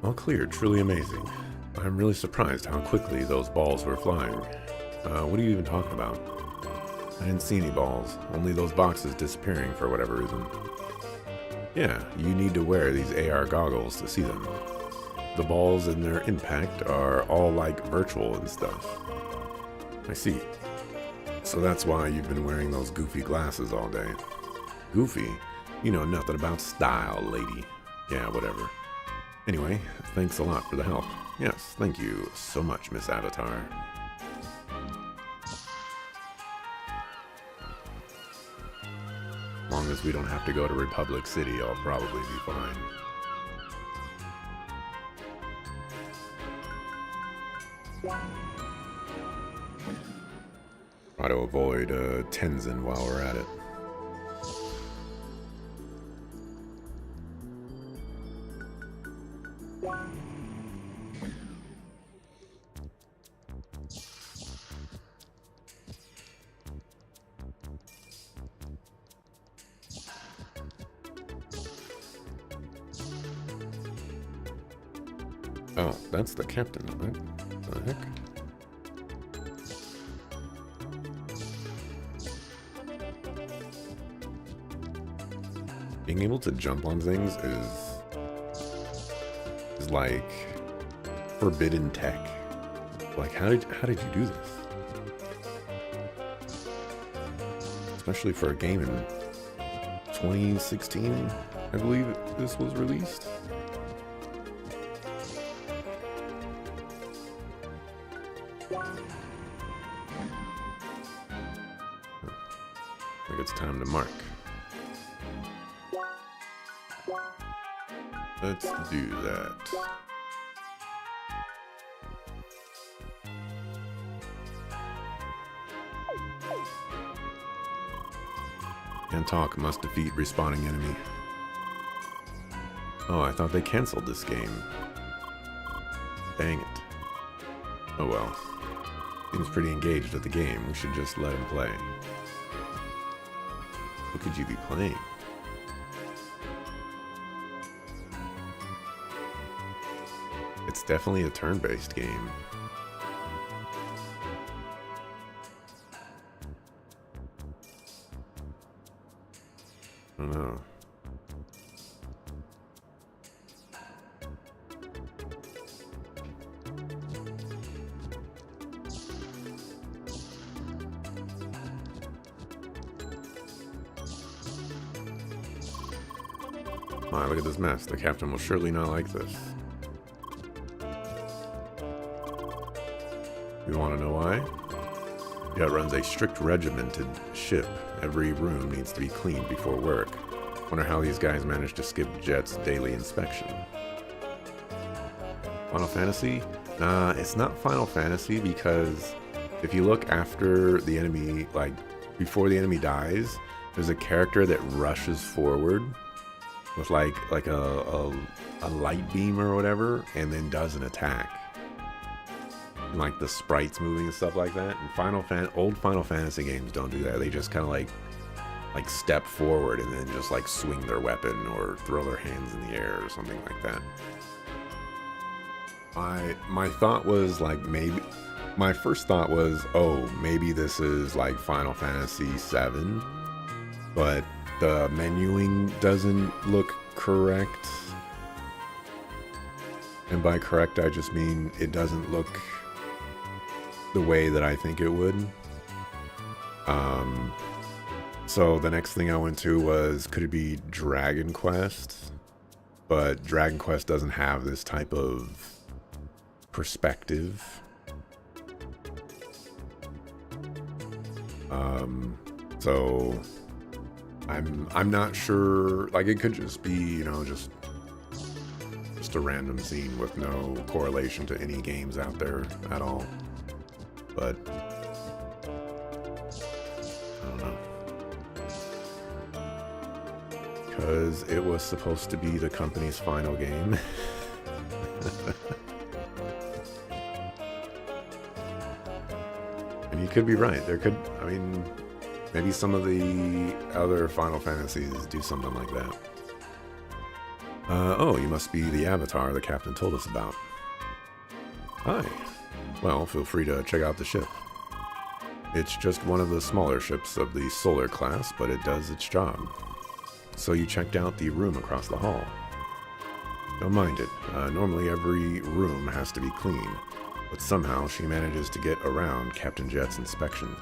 All clear, truly amazing. I'm really surprised how quickly those balls were flying. What are you even talking about? I didn't see any balls, only those boxes disappearing for whatever reason. Yeah, you need to wear these AR goggles to see them. The balls and their impact are all like virtual and stuff. I see. So that's why you've been wearing those goofy glasses all day. Goofy? You know nothing about style, lady. Yeah, whatever. Anyway, thanks a lot for the help. Yes, thank you so much, Miss Avatar. As long as we don't have to go to Republic City, I'll probably be fine. Try to avoid Tenzin while we're at it. Oh, that's the captain, right? What the heck? Being able to jump on things is like forbidden tech. Like, how did you do this? Especially for a game in 2016, I believe this was released. I think it's time to mark. Let's do that. Talk must defeat respawning enemy. Oh, I thought they canceled this game. Dang it. Oh well. Seems pretty engaged at the game. We should just let him play. What could you be playing? It's definitely a turn-based game. I don't know. My, look at this mess. The captain will surely not like this. You want to know why? Jet runs a strict regimented ship. Every room needs to be cleaned before work. Wonder how these guys managed to skip Jet's daily inspection. Final Fantasy? Nah, it's not Final Fantasy because if you look after the enemy, like before the enemy dies, there's a character that rushes forward with like a light beam or whatever, and then does an attack. And like the sprites moving and stuff like that. And old Final Fantasy games don't do that. They just kind of like step forward and then just like swing their weapon or throw their hands in the air or something like that. My thought was like my first thought was, oh, maybe this is like Final Fantasy VII, but the menuing doesn't look correct. And by correct, I just mean it doesn't look the way that I think it would. So the next thing I went to was, could it be Dragon Quest? But Dragon Quest doesn't have this type of perspective. So I'm not sure. Like, it could just be, you know, just a random scene with no correlation to any games out there at all. But I don't know. Because it was supposed to be the company's final game. And you could be right. There could, I mean, maybe some of the other Final Fantasies do something like that. Oh, you must be the avatar the captain told us about. Hi. Well, feel free to check out the ship. It's just one of the smaller ships of the solar class, but it does its job. So you checked out the room across the hall. Don't mind it. Normally every room has to be clean, but somehow she manages to get around Captain Jet's inspections.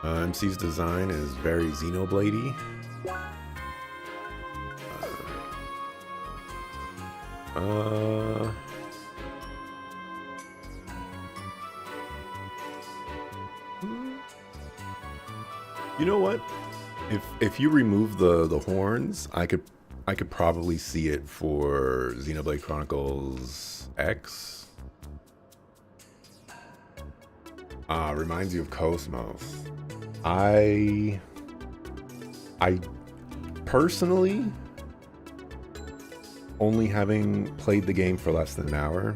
MC's design is very Xenoblade-y. You know what? If you remove the horns, I could probably see it for Xenoblade Chronicles X. Reminds you of Cosmos. I personally, only having played the game for less than an hour,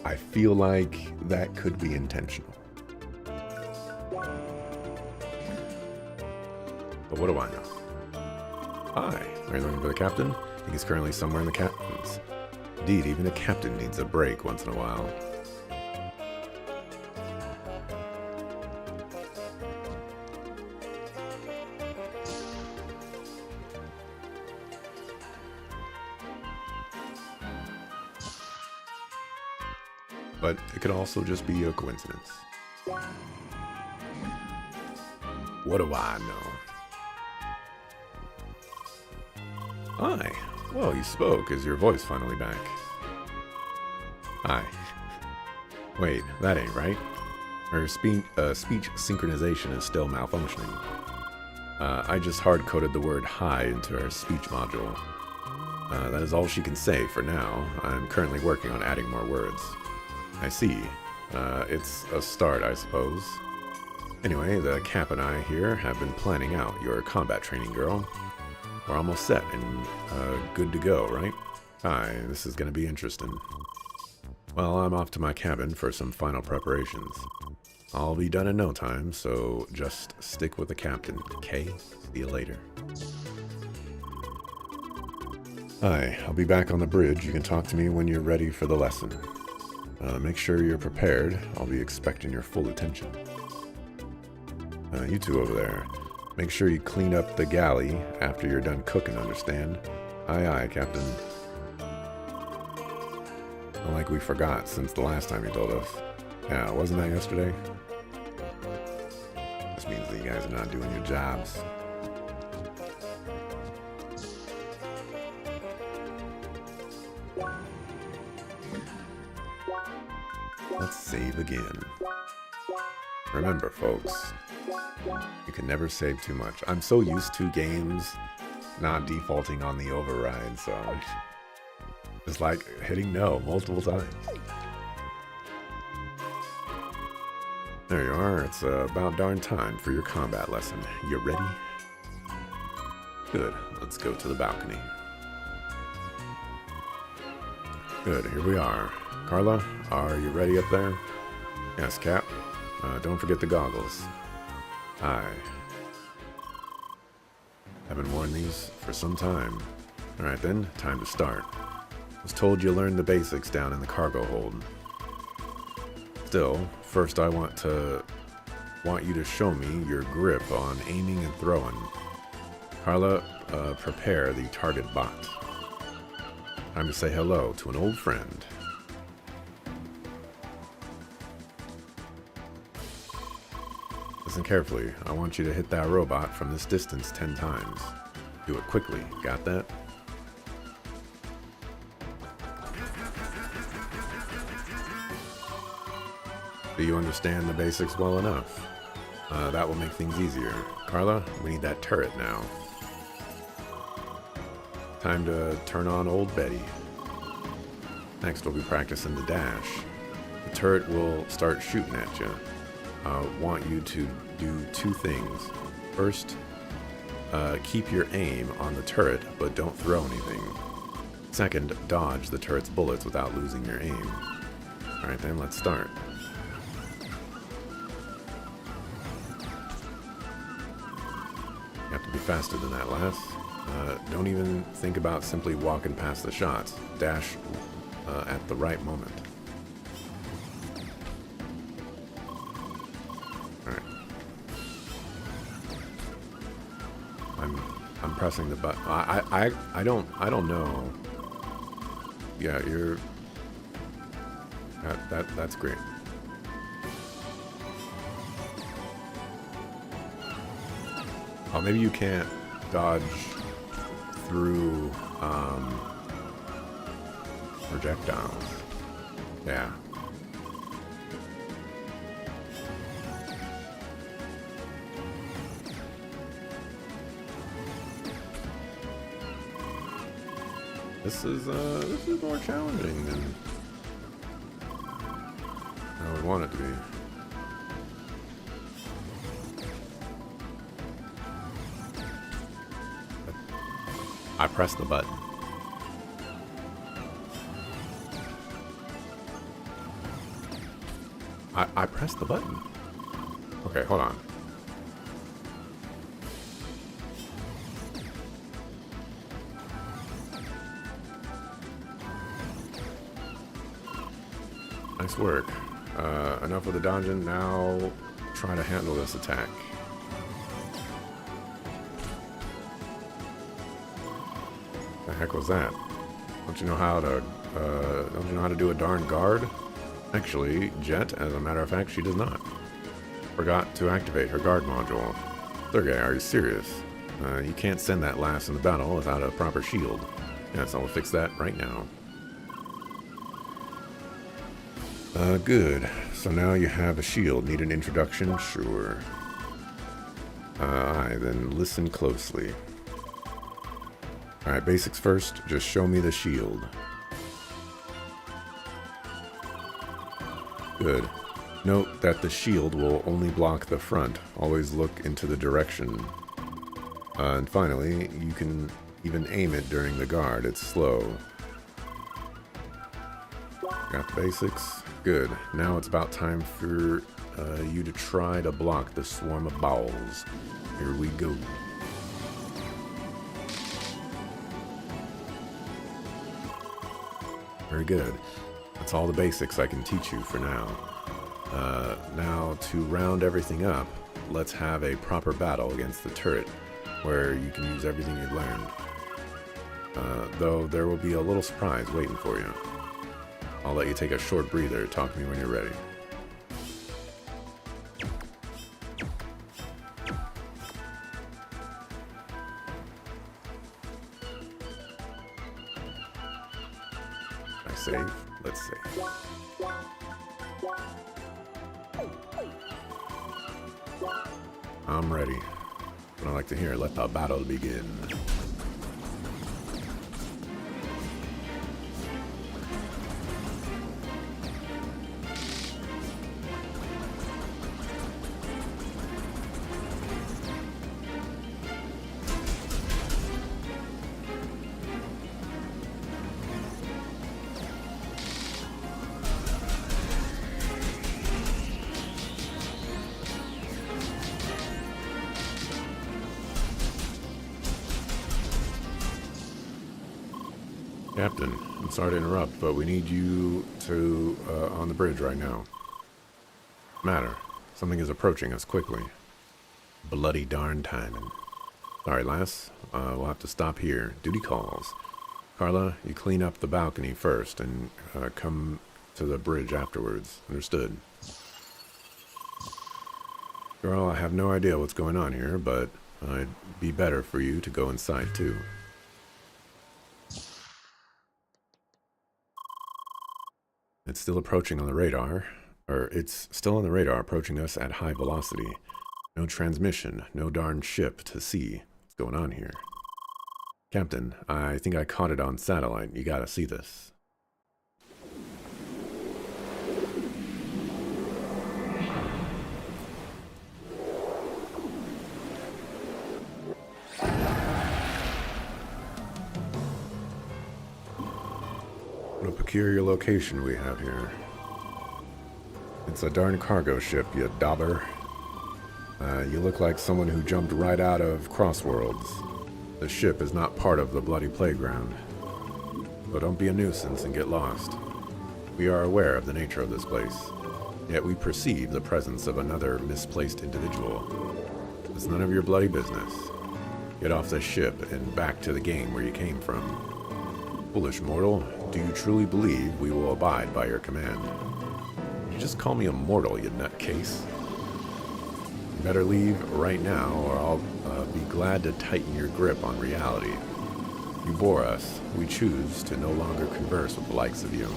I feel like that could be intentional. But what do I know? Hi, are you looking for the captain? I think he's currently somewhere in the captain's. Indeed, even a captain needs a break once in a while. But it could also just be a coincidence. What do I know? Hi. Well, you spoke. Is your voice finally back? Hi. Wait, that ain't right. Her speech synchronization is still malfunctioning. I just hard-coded the word hi into her speech module. That is all she can say for now. I'm currently working on adding more words. I see. It's a start, I suppose. Anyway, the Cap and I here have been planning out your combat training, girl. We're almost set and good to go, right? Hi, this is going to be interesting. Well, I'm off to my cabin for some final preparations. I'll be done in no time, so just stick with the captain, okay? See you later. Hi, I'll be back on the bridge. You can talk to me when you're ready for the lesson. Make sure you're prepared. I'll be expecting your full attention. You two over there. Make sure you clean up the galley after you're done cooking, understand? Aye, aye, Captain. Not like we forgot since the last time you told us. Yeah, wasn't that yesterday? This means that you guys are not doing your jobs. Let's save again. Remember, folks, you can never save too much. I'm so used to games not defaulting on the override, so it's like hitting no multiple times. There you are. It's about darn time for your combat lesson. You ready? Good. Let's go to the balcony. Good. Here we are. Carla, are you ready up there? Yes, Cap. Don't forget the goggles. Aye. Haven't worn these for some time. Alright then, time to start. Was told you learned the basics down in the cargo hold. Still, first I want you to show me your grip on aiming and throwing. Carla, prepare the target bot. Time to say hello to an old friend. Listen carefully. I want you to hit that robot from this distance 10 times. Do it quickly. Got that? Do you understand the basics well enough? That will make things easier. Carla, we need that turret now. Time to turn on old Betty. Next we'll be practicing the dash. The turret will start shooting at you. I want you to do two things. First, keep your aim on the turret, but don't throw anything. Second, dodge the turret's bullets without losing your aim. Alright then, let's start. You have to be faster than that, lass. Don't even think about simply walking past the shots. Dash at the right moment. Alright. I'm pressing the button. I don't know. Yeah, you're... That's great. Oh, maybe you can't dodge through projectiles. Yeah. This is more challenging than I would want it to be. I pressed the button. I pressed the button. Okay, hold on. Nice work. Enough with the dodging. Now try to handle this attack. The heck was that? Don't you know how to do a darn guard? Actually, Jet, as a matter of fact, she does not. Forgot to activate her guard module. Sergey, are you serious? You can't send that lass in the battle without a proper shield. Yes, I'll fix that right now. Good. So now you have a shield. Need an introduction? Sure. Aye, then listen closely. Alright, basics first. Just show me the shield. Good. Note that the shield will only block the front. Always look into the direction. And finally, you can even aim it during the guard. It's slow. Got the basics? Good. Now it's about time for you to try to block the swarm of balls. Here we go. Very good. That's all the basics I can teach you for now. Now, to round everything up, let's have a proper battle against the turret, where you can use everything you've learned. Though there will be a little surprise waiting for you. I'll let you take a short breather. Talk to me when you're ready. Save. Let's save. I'm ready. What I like to hear, let the battle begin. Captain, I'm sorry to interrupt, but we need you to on the bridge right now. Matter. Something is approaching us quickly. Bloody darn timing. Sorry, lass. We'll have to stop here. Duty calls. Carla, you clean up the balcony first and come to the bridge afterwards. Understood? Girl, I have no idea what's going on here, but it'd be better for you to go inside too. It's still approaching on the radar, it's still on the radar approaching us at high velocity. No transmission, no darn ship to see what's going on here. Captain, I think I caught it on satellite. You gotta see this. What a peculiar location we have here. It's a darn cargo ship, you dauber. You look like someone who jumped right out of Crossworlds. The ship is not part of the bloody playground. So don't be a nuisance and get lost. We are aware of the nature of this place, yet we perceive the presence of another misplaced individual. It's none of your bloody business. Get off this ship and back to the game where you came from. Foolish mortal, do you truly believe we will abide by your command? You just call me a mortal, you nutcase. You better leave right now, or I'll be glad to tighten your grip on reality. You bore us. We choose to no longer converse with the likes of you.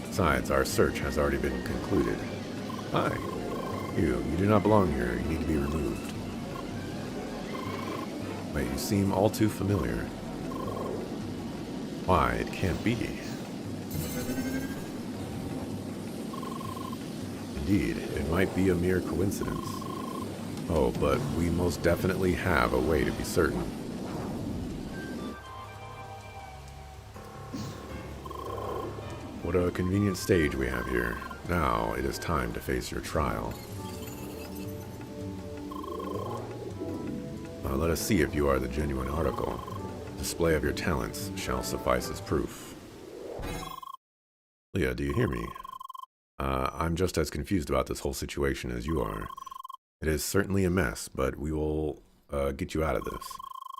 Besides, our search has already been concluded. Hi. You do not belong here. You need to be removed. Wait, you seem all too familiar. Why, it can't be. Indeed, it might be a mere coincidence. Oh, but we most definitely have a way to be certain. What a convenient stage we have here. Now it is time to face your trial. Let us see if you are the genuine article. Display of your talents shall suffice as proof. Leah, do you hear me? I'm just as confused about this whole situation as you are. It is certainly a mess, but we will get you out of this.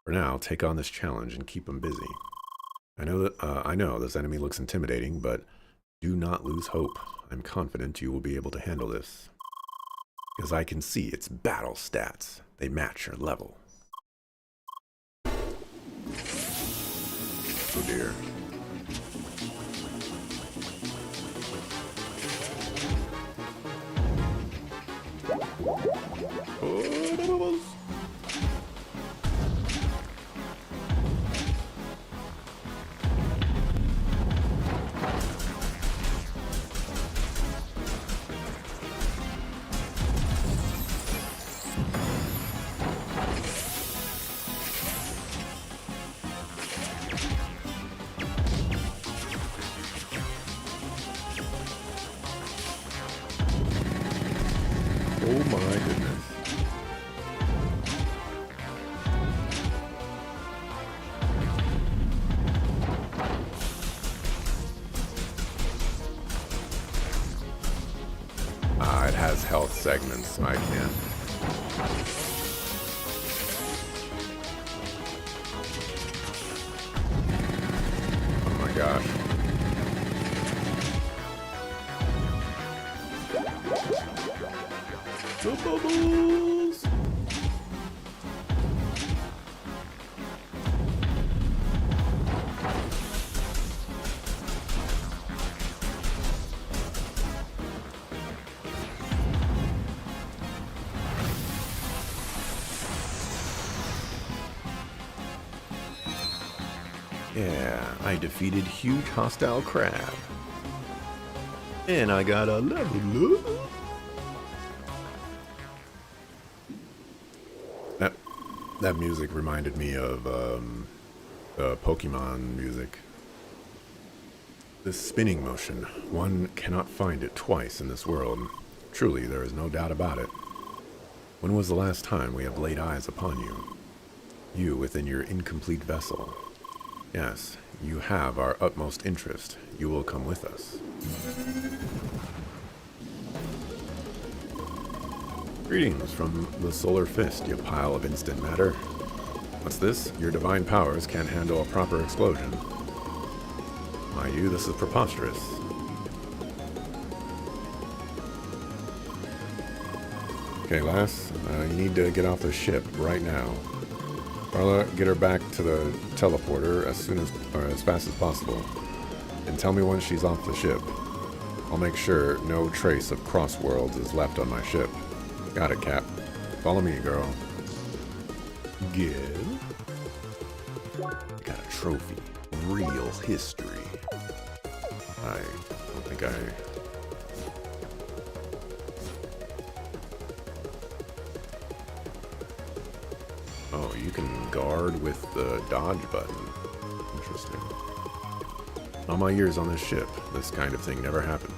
For now, take on this challenge and keep them busy. I know this enemy looks intimidating, but do not lose hope. I'm confident you will be able to handle this. Because I can see its battle stats. They match your level. Oh dear. Oh, oh my goodness. It has health segments, so I can't. Oh my gosh. The bubbles! Yeah, I defeated huge hostile crab. And I got a level up. That music reminded me of Pokemon music. This spinning motion, one cannot find it twice in this world. Truly, there is no doubt about it. When was the last time we have laid eyes upon you? You within your incomplete vessel. Yes, you have our utmost interest. You will come with us. Greetings from the Solar Fist, you pile of instant matter. What's this? Your divine powers can't handle a proper explosion. My you, this is preposterous. Okay, lass, you need to get off the ship right now. Carla, get her back to the teleporter as fast as possible. And tell me when she's off the ship. I'll make sure no trace of Crossworlds is left on my ship. Got it, Cap. Follow me, girl. Give. Got a trophy. Real history. I don't think Oh, you can guard with the dodge button. Interesting. All my years on this ship, this kind of thing never happened.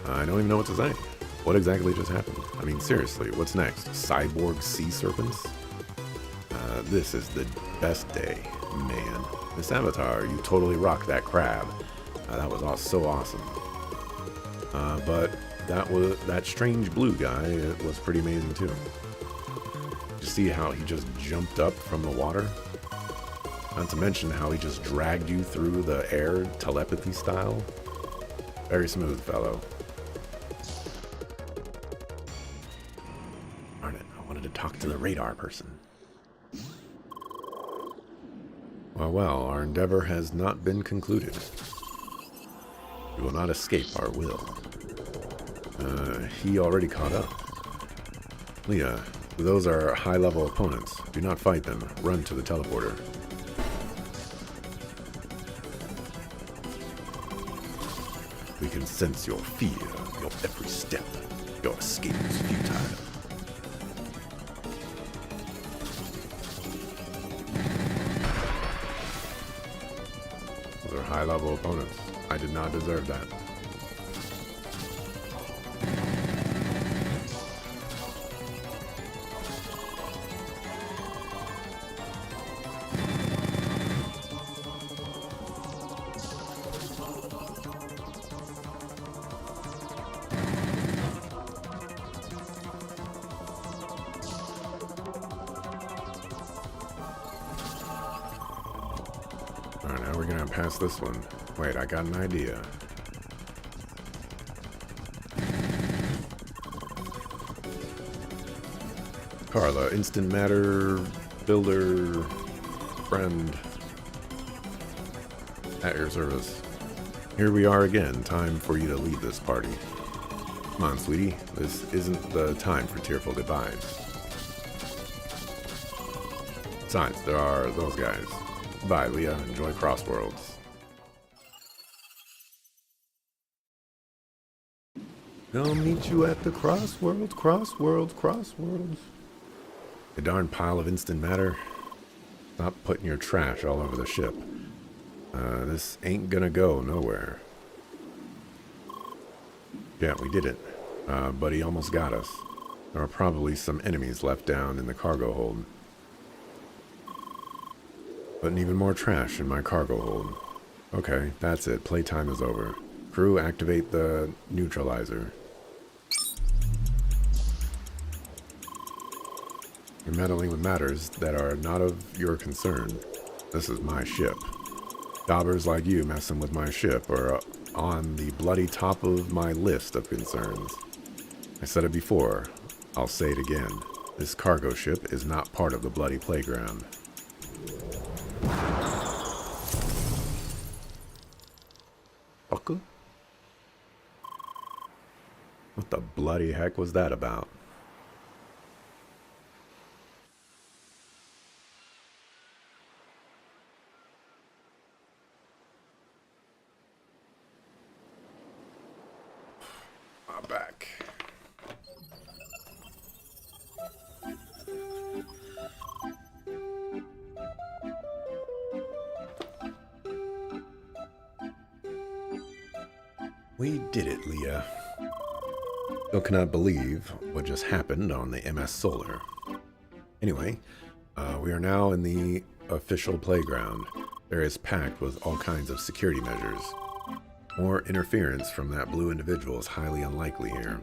I don't even know what to say. What exactly just happened? I mean, seriously, what's next? Cyborg sea serpents? This is the best day, man. Miss Avatar, you totally rocked that crab. That was so awesome. But that strange blue guy, it was pretty amazing too. Did you see how he just jumped up from the water? Not to mention how he just dragged you through the air telepathy style. Very smooth, fellow. Darn it, I wanted to talk to the radar person. Well, our endeavor has not been concluded. We will not escape our will. He already caught up. Leah, those are high-level opponents. Do not fight them. Run to the teleporter. We can sense your fear, your every step. Your escape is futile. Those are high-level opponents. I did not deserve that. Alright, now we're gonna pass this one. Wait, I got an idea. Carla, instant matter builder friend at your service. Here we are again. Time for you to lead this party. Come on, sweetie. This isn't the time for tearful goodbyes. Besides, there are those guys. Bye, Leah. Enjoy Crossworlds. I'll meet you at the Crossworlds. A darn pile of instant matter. Stop putting your trash all over the ship. This ain't gonna go nowhere. Yeah, we did it. But he almost got us. There are probably some enemies left down in the cargo hold. Putting even more trash in my cargo hold. Okay, that's it. Playtime is over. Crew, activate the neutralizer. You're meddling with matters that are not of your concern. This is my ship. Jobbers like you messing with my ship are on the bloody top of my list of concerns. I said it before. I'll say it again. This cargo ship is not part of the bloody playground. Fucker? What the bloody heck was that about? I'm back. We did it, Leah. Still cannot believe what just happened on the MS Solar. Anyway, we are now in the official playground. There is packed with all kinds of security measures. More interference from that blue individual is highly unlikely here.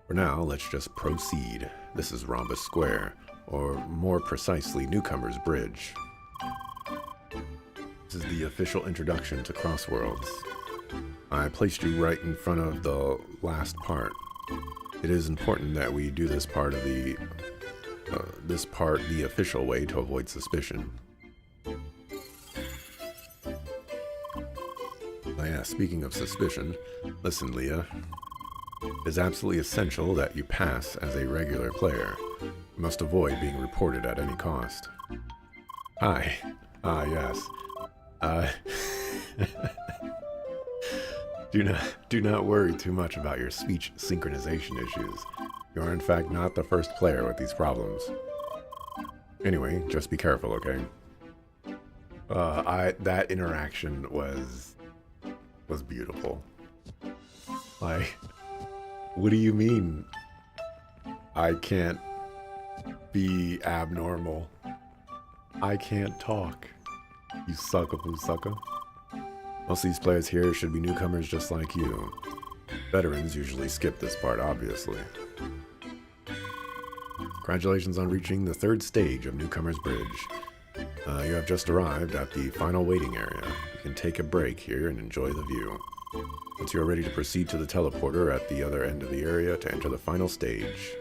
For now, let's just proceed. This is Rhombus Square, or more precisely, Newcomer's Bridge. This is the official introduction to Crossworlds. I placed you right in front of the last part. It is important that we do this part of the official way to avoid suspicion. Oh yeah, speaking of suspicion, listen, Leah. It is absolutely essential that you pass as a regular player. You must avoid being reported at any cost. Hi. Ah, yes. Do not worry too much about your speech synchronization issues. You are in fact not the first player with these problems. Anyway, just be careful, okay? That interaction was beautiful. Like, what do you mean I can't be abnormal? I can't talk. You suckapoo sucker. Most of these players here should be newcomers just like you. Veterans usually skip this part, obviously. Congratulations on reaching the 3rd stage of Newcomer's Bridge. You have just arrived at the final waiting area. You can take a break here and enjoy the view. Once you are ready to proceed to the teleporter at the other end of the area to enter the final stage.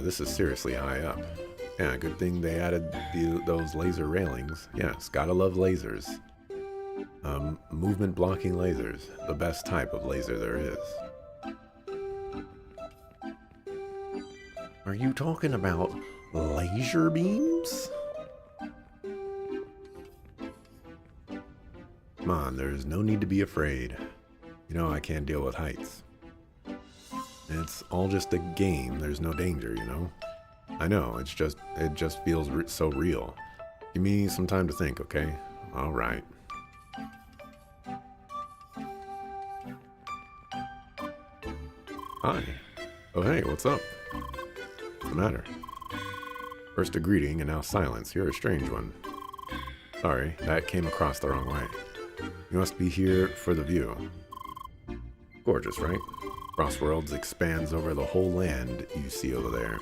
This is seriously high up. Yeah, good thing they added those laser railings. Yes, gotta love lasers. Movement blocking lasers. The best type of laser there is. Are you talking about laser beams? Come on, there's no need to be afraid. You know I can't deal with heights. It's all just a game. There's no danger, you know? I know, it just feels so real. Give me some time to think, okay? Alright. Hi. Oh hey, what's up? What's the matter? First a greeting and now silence. You're a strange one. Sorry, that came across the wrong way. You must be here for the view. Gorgeous, right? Crossworlds expands over the whole land you see over there.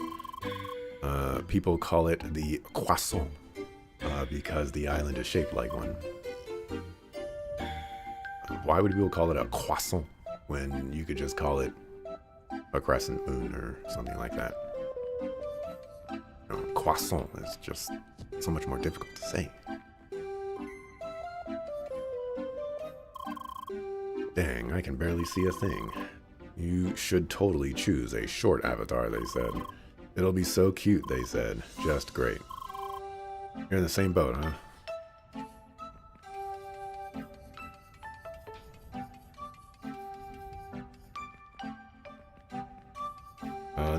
People call it the croissant because the island is shaped like one. Why would people call it a croissant when you could just call it a crescent moon or something like that? You know, croissant is just so much more difficult to say. Dang, I can barely see a thing. You should totally choose a short avatar, they said. It'll be so cute, they said. Just great. You're in the same boat, huh?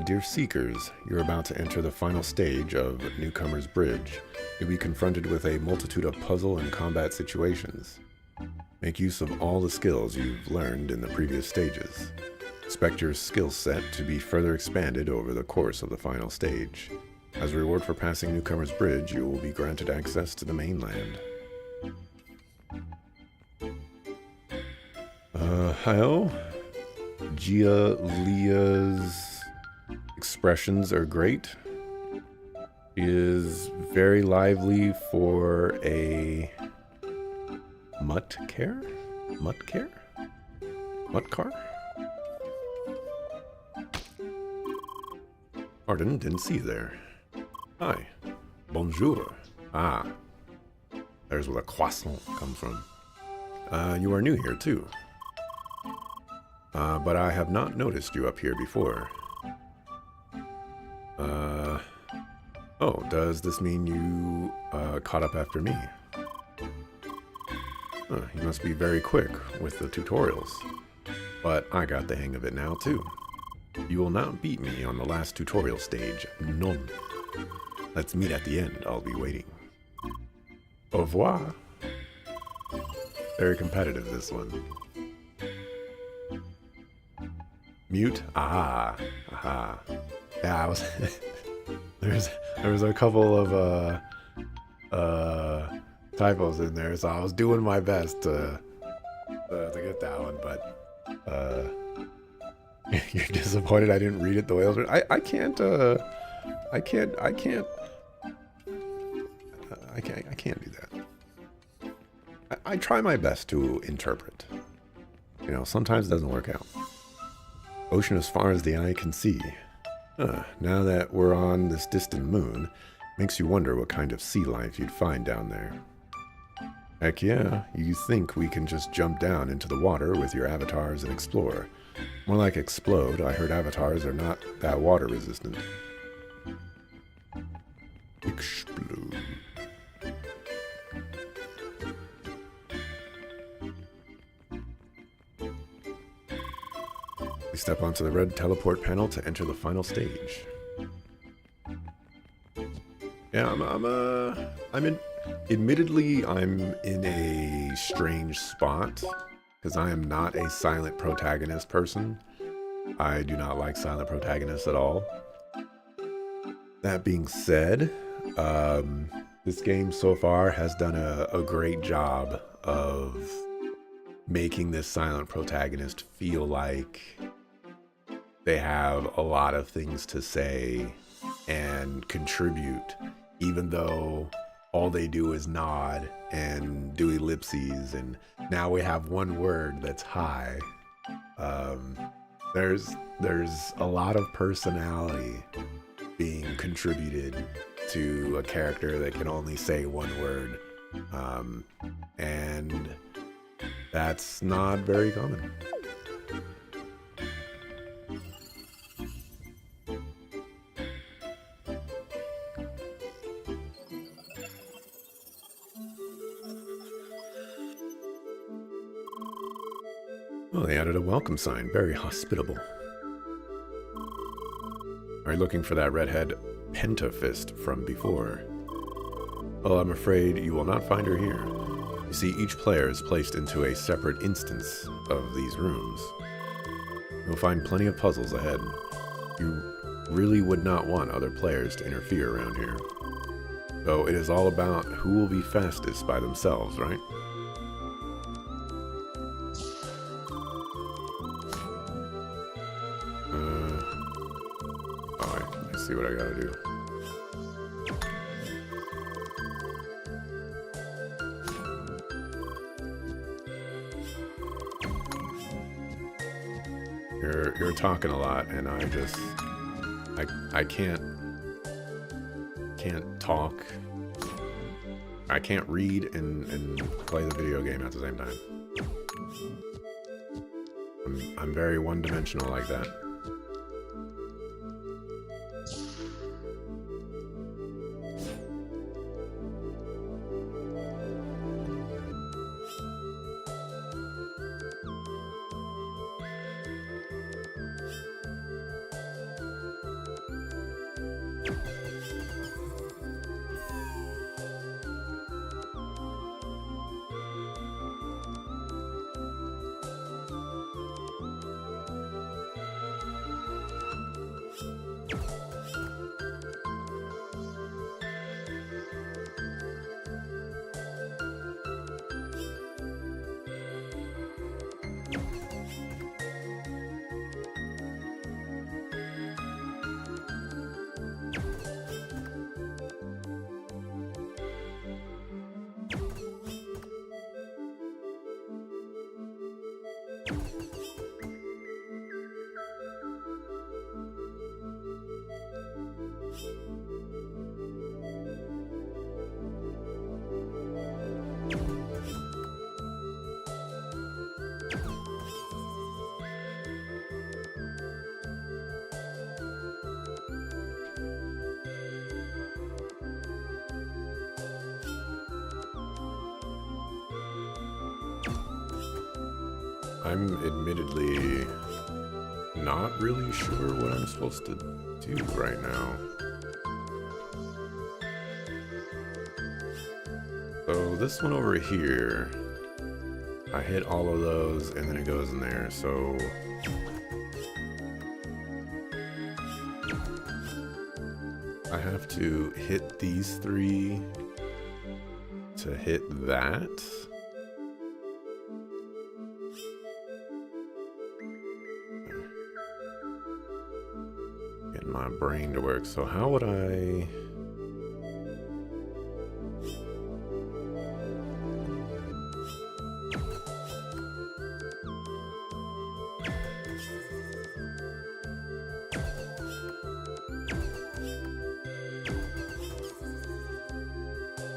Dear Seekers, you're about to enter the final stage of Newcomer's Bridge. You'll be confronted with a multitude of puzzle and combat situations. Make use of all the skills you've learned in the previous stages. Expect your skill set to be further expanded over the course of the final stage. As a reward for passing Newcomer's Bridge, you will be granted access to the mainland. Hello? Leah's expressions are great. She is very lively for a Mutkar? Pardon, didn't see you there. Hi. Bonjour. Ah. There's where the croissant comes from. You are new here, too. But I have not noticed you up here before. Oh, does this mean you caught up after me? You must be very quick with the tutorials. But I got the hang of it now, too. You will not beat me on the last tutorial stage. None. Let's meet at the end. I'll be waiting. Au revoir. Very competitive, this one. Mute? Aha. Aha. Yeah, I was... there was a couple of typos in there, so I was doing my best to get that one, but you're disappointed I didn't read it the way I was. I can't do that. I try my best to interpret. You know, sometimes it doesn't work out. Ocean as far as the eye can see. Now that we're on this distant moon, makes you wonder what kind of sea life you'd find down there. Heck yeah, you think we can just jump down into the water with your avatars and explore. More like explode. I heard avatars are not that water resistant. Explode. We step onto the red teleport panel to enter the final stage. Yeah, admittedly, I'm in a strange spot because I am not a silent protagonist person. I do not like silent protagonists at all. That being said, this game so far has done a great job of making this silent protagonist feel like they have a lot of things to say and contribute, even though all they do is nod and do ellipses, and now we have one word that's hi. There's a lot of personality being contributed to a character that can only say one word, and that's not very common. Oh, they added a welcome sign. Very hospitable. Are you looking for that redhead Pentafist from before? Oh, I'm afraid you will not find her here. You see, each player is placed into a separate instance of these rooms. You'll find plenty of puzzles ahead. You really would not want other players to interfere around here. So it is all about who will be fastest by themselves, right? See what I gotta do. You're talking a lot, and I can't talk. I can't read and play the video game at the same time. I'm very one-dimensional like that. I'm admittedly not really sure what I'm supposed to do right now. So this one over here, I hit all of those and then it goes in there, so I have to hit these 3 to hit that. Get my brain to work. So how would I...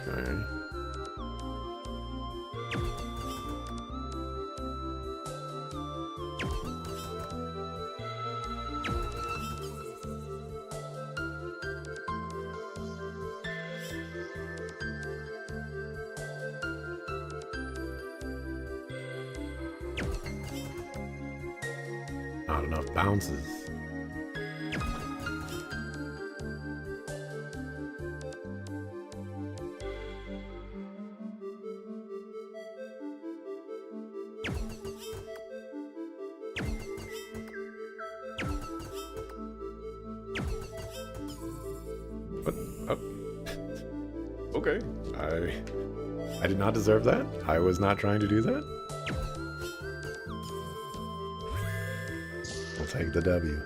Okay. Not enough bounces. What? Oh. Okay. I did not deserve that. I was not trying to do that. We'll take the W.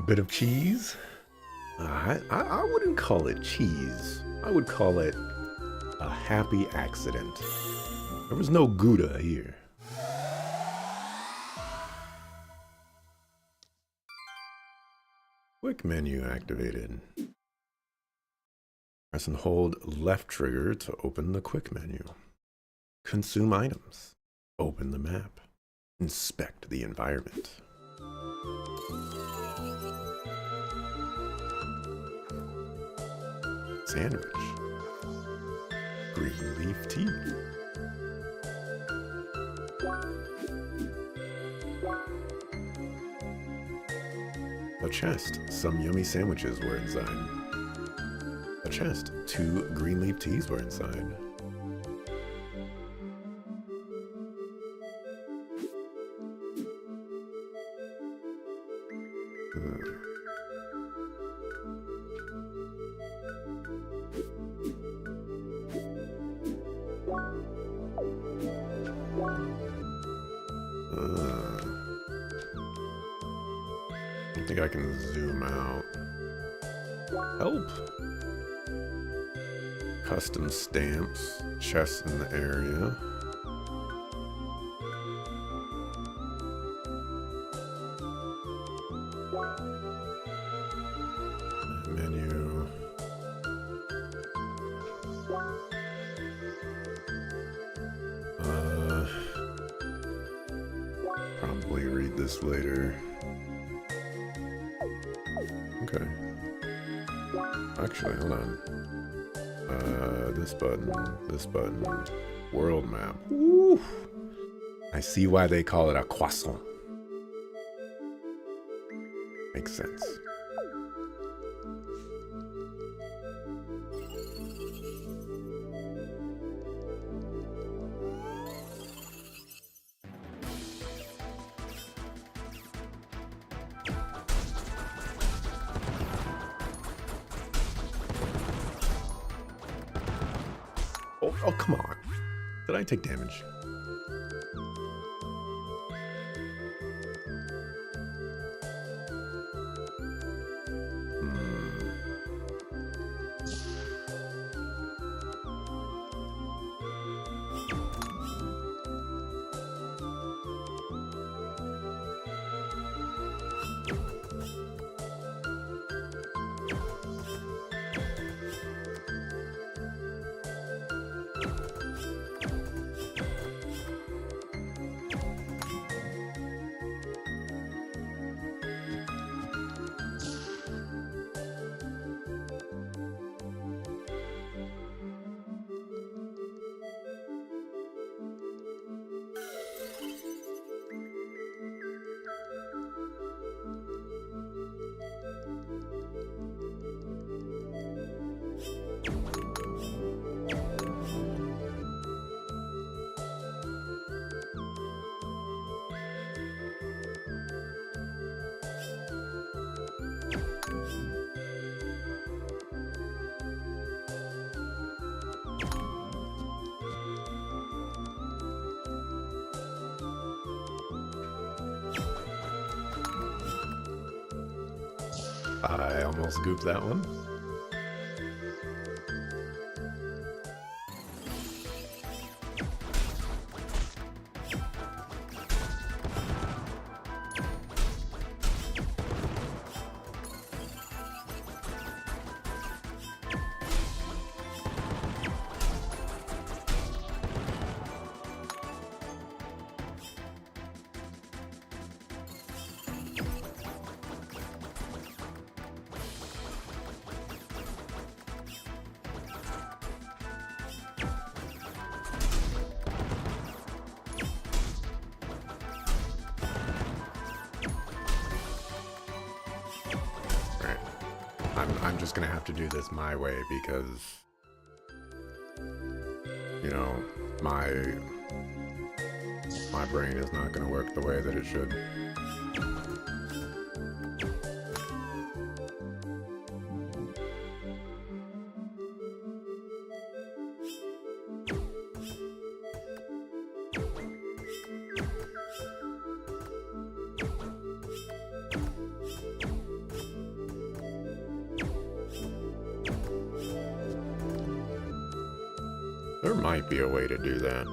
Bit of cheese. I wouldn't call it cheese. I would call it a happy accident. There was no Gouda here. Quick menu activated. Press and hold left trigger to open the quick menu. Consume items. Open the map. Inspect the environment. Sandwich. Green leaf tea. A chest. Some yummy sandwiches were inside. A chest. 2 green leaf teas were inside. I think I can zoom out. Help! Custom stamps, chests in the area. Menu. Probably read this later. Okay. Actually, hold on. This button. World map. Woo! I see why they call it a croissant. Makes sense. Oh, come on. Did I take damage? I almost goofed that one. I'm just gonna have to do this my way because, you know, my brain is not gonna work the way that it should. There might be a way to do that.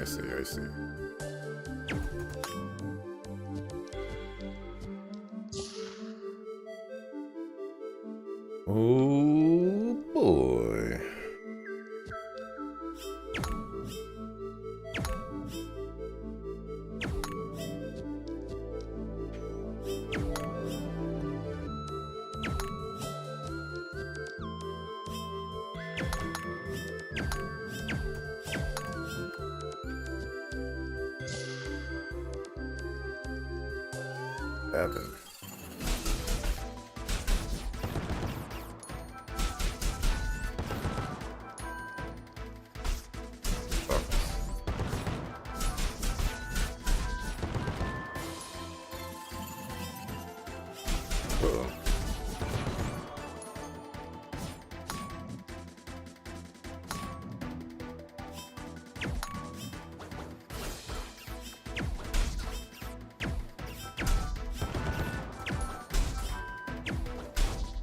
I see. Oh boy. Evan.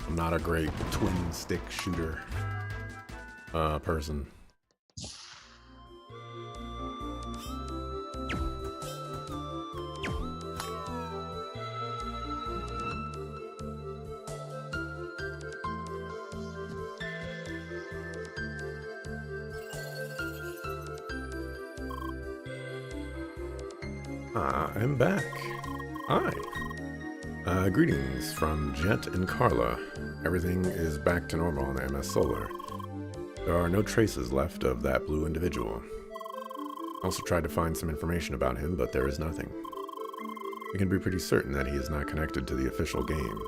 I'm not a great twin stick shooter person. I'm back. Hi. Greetings from Jet and Carla. Everything is back to normal on the MS Solar. There are no traces left of that blue individual. I also tried to find some information about him, but there is nothing. We can be pretty certain that he is not connected to the official game.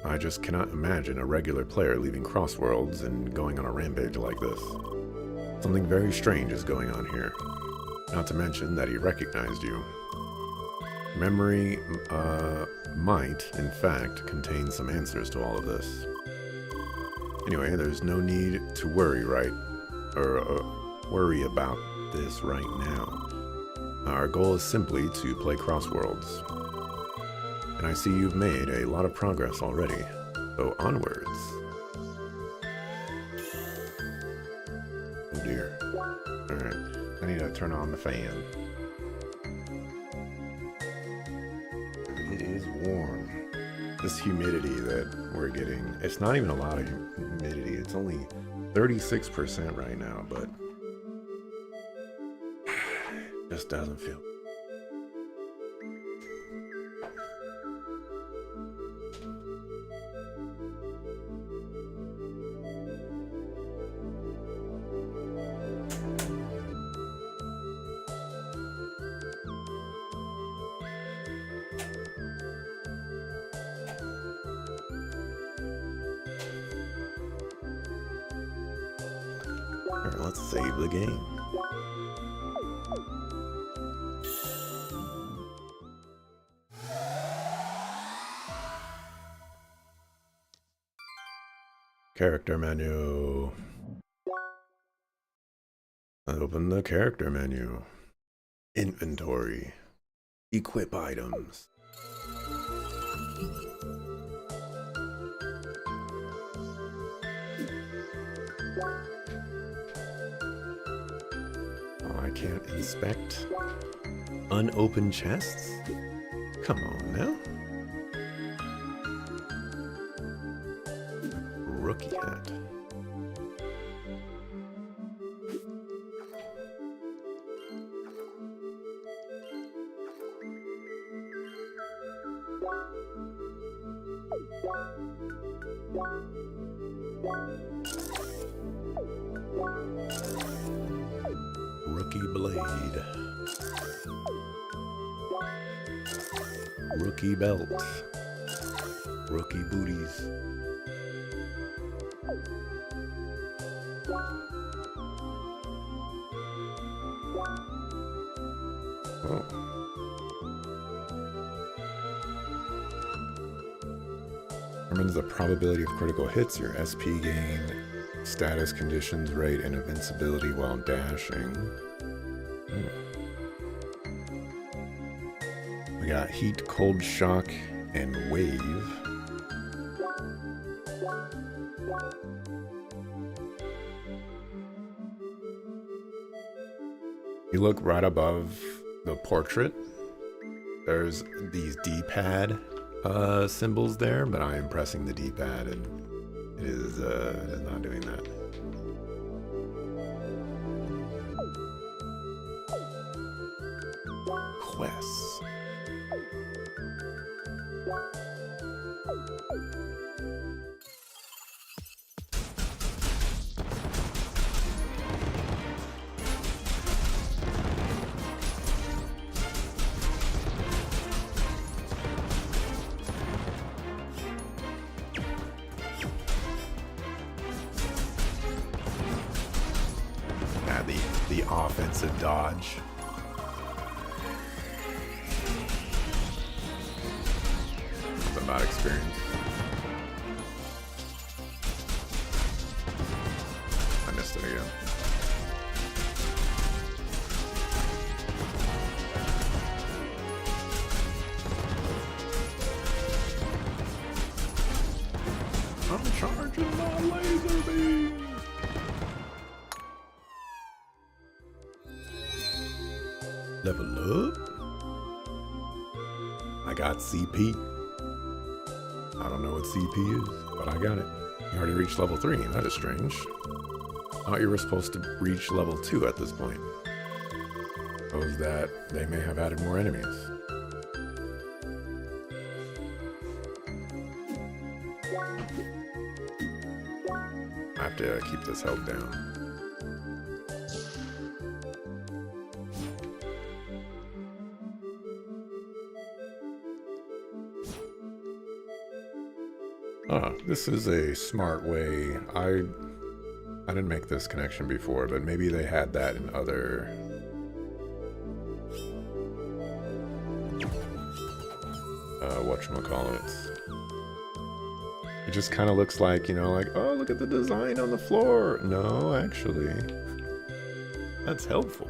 I just cannot imagine a regular player leaving Crossworlds and going on a rampage like this. Something very strange is going on here. Not to mention that he recognized you. Memory might, in fact, contain some answers to all of this. Anyway, there's no need to worry worry about this right now. Our goal is simply to play Crossworlds. And I see you've made a lot of progress already, so onwards. Oh dear. Alright, I need to turn on the fan. It is warm. This humidity that we're getting, it's not even a lot of humidity, it's only 36% right now, but it just doesn't feel. Here, let's save the game. Character menu. Open the character menu. Inventory. Equip items. Oh, I can't inspect unopened chests? Come on now. Rookie hat. Rookie blade. Rookie belt. Rookie booties. Oh. Determines the probability of critical hits, your SP gain, status, conditions, rate, and invincibility while dashing. We got heat, cold shock, and wave. You look right above the portrait. There's these D-pad symbols there, but I am pressing the D-pad and it is not doing that. Quests. The offensive dodge. It's about experience. I missed it again. I'm charging my laser beam. Level up. I got CP. I don't know what CP is, but I got it. You already reached level 3. That is strange. I thought you were supposed to reach level 2 at this point. Shows that they may have added more enemies. I have to keep this held down. This is a smart way. I didn't make this connection before, but maybe they had that in other whatchamacallits. It just kind of looks like, you know, like, oh, look at the design on the floor. No, actually, that's helpful.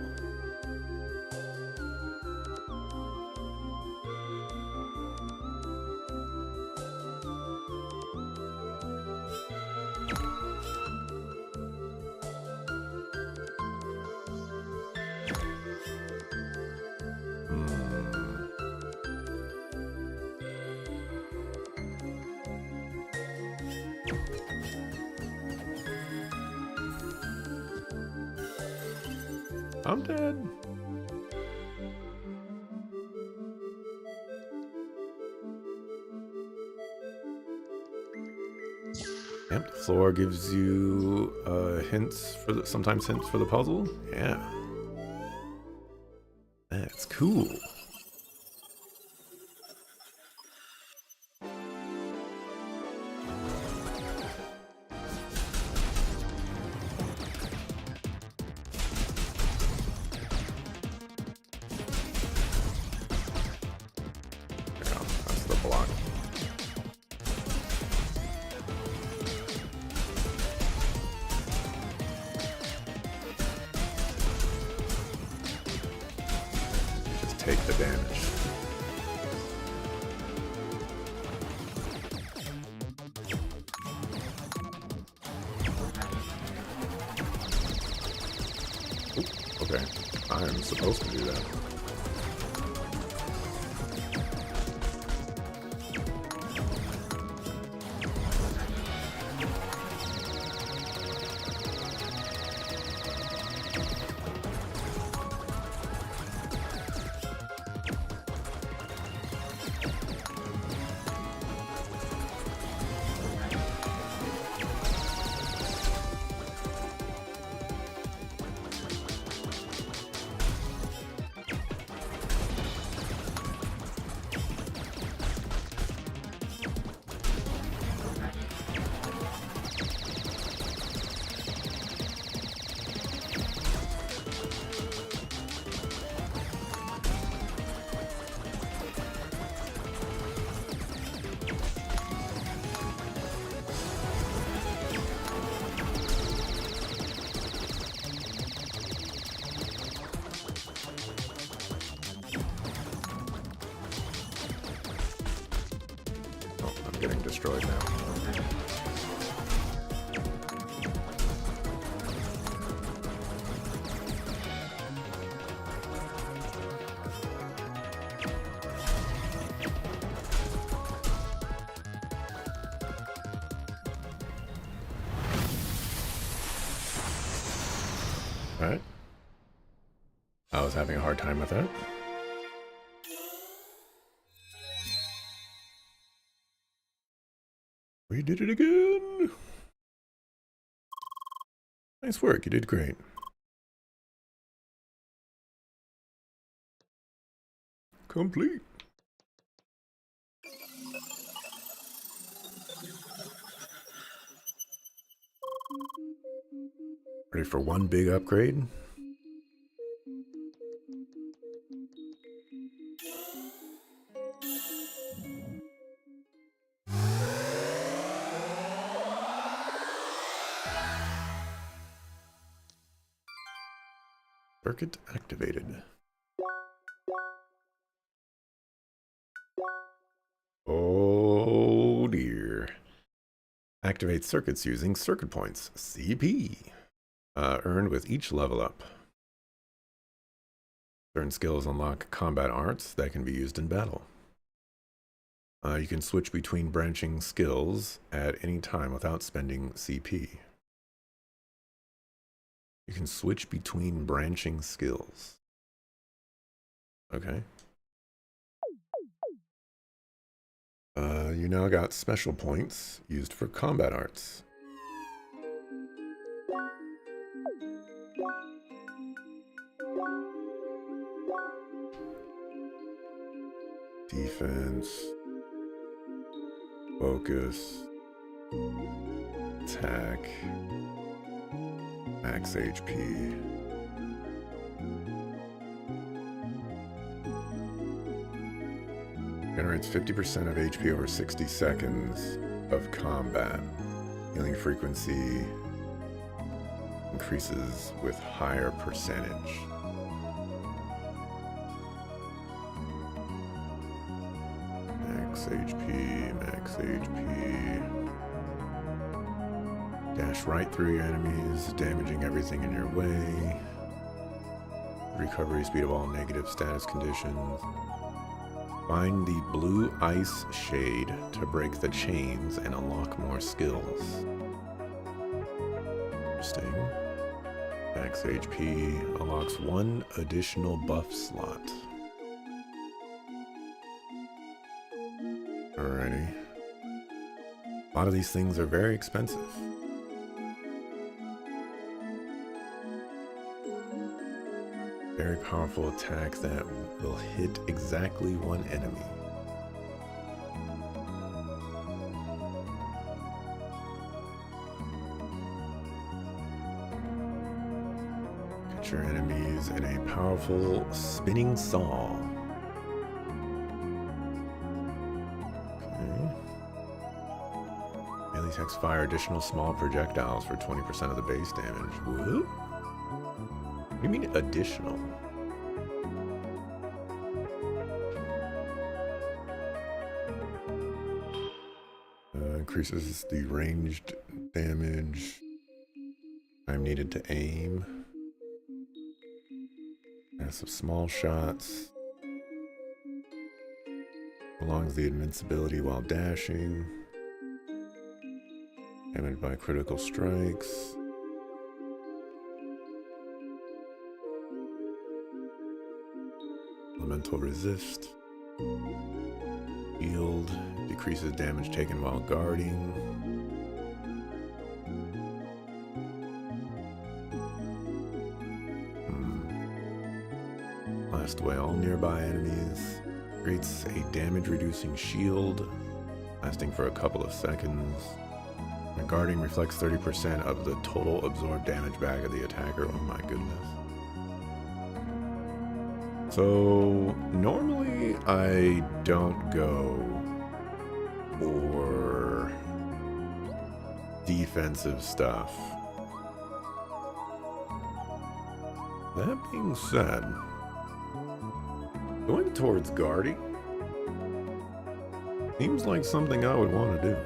I'm dead. Yep, the floor gives you hints for the, sometimes hints for the puzzle. Yeah, that's cool. block. Just take the damage. Okay, I am supposed to do that. Getting destroyed now. All right. I was having a hard time with that. We did it again. Nice work. You did great. Complete. Ready for one big upgrade? Circuit activated. Oh dear. Activate circuits using circuit points. CP. Earned with each level up. Certain skills unlock combat arts that can be used in battle. You can switch between branching skills at any time without spending CP. You can switch between branching skills. Okay. You now got special points used for combat arts. Defense. Focus. Attack. Max HP. Generates 50% of HP over 60 seconds of combat. Healing frequency increases with higher percentage. Max HP, max HP. Dash right through your enemies, damaging everything in your way. Recovery speed of all negative status conditions. Find the blue ice shade to break the chains and unlock more skills. Interesting. Max HP unlocks one additional buff slot. Alrighty. A lot of these things are very expensive. Very powerful attack that will hit exactly one enemy. Get your enemies in a powerful spinning saw. Architects fire additional small projectiles for 20% of the base damage. What? What do you mean additional? Increases the ranged damage. Time needed to aim. Has some small shots. Prolongs the invincibility while dashing. Damaged by critical strikes. Elemental resist. Shield. Decreases damage taken while guarding. Blast away all nearby enemies. Creates a damage reducing shield. Lasting for a couple of seconds. And guarding reflects 30% of the total absorbed damage back of the attacker. Oh my goodness. So normally I don't go for defensive stuff. That being said, going towards guarding seems like something I would want to do.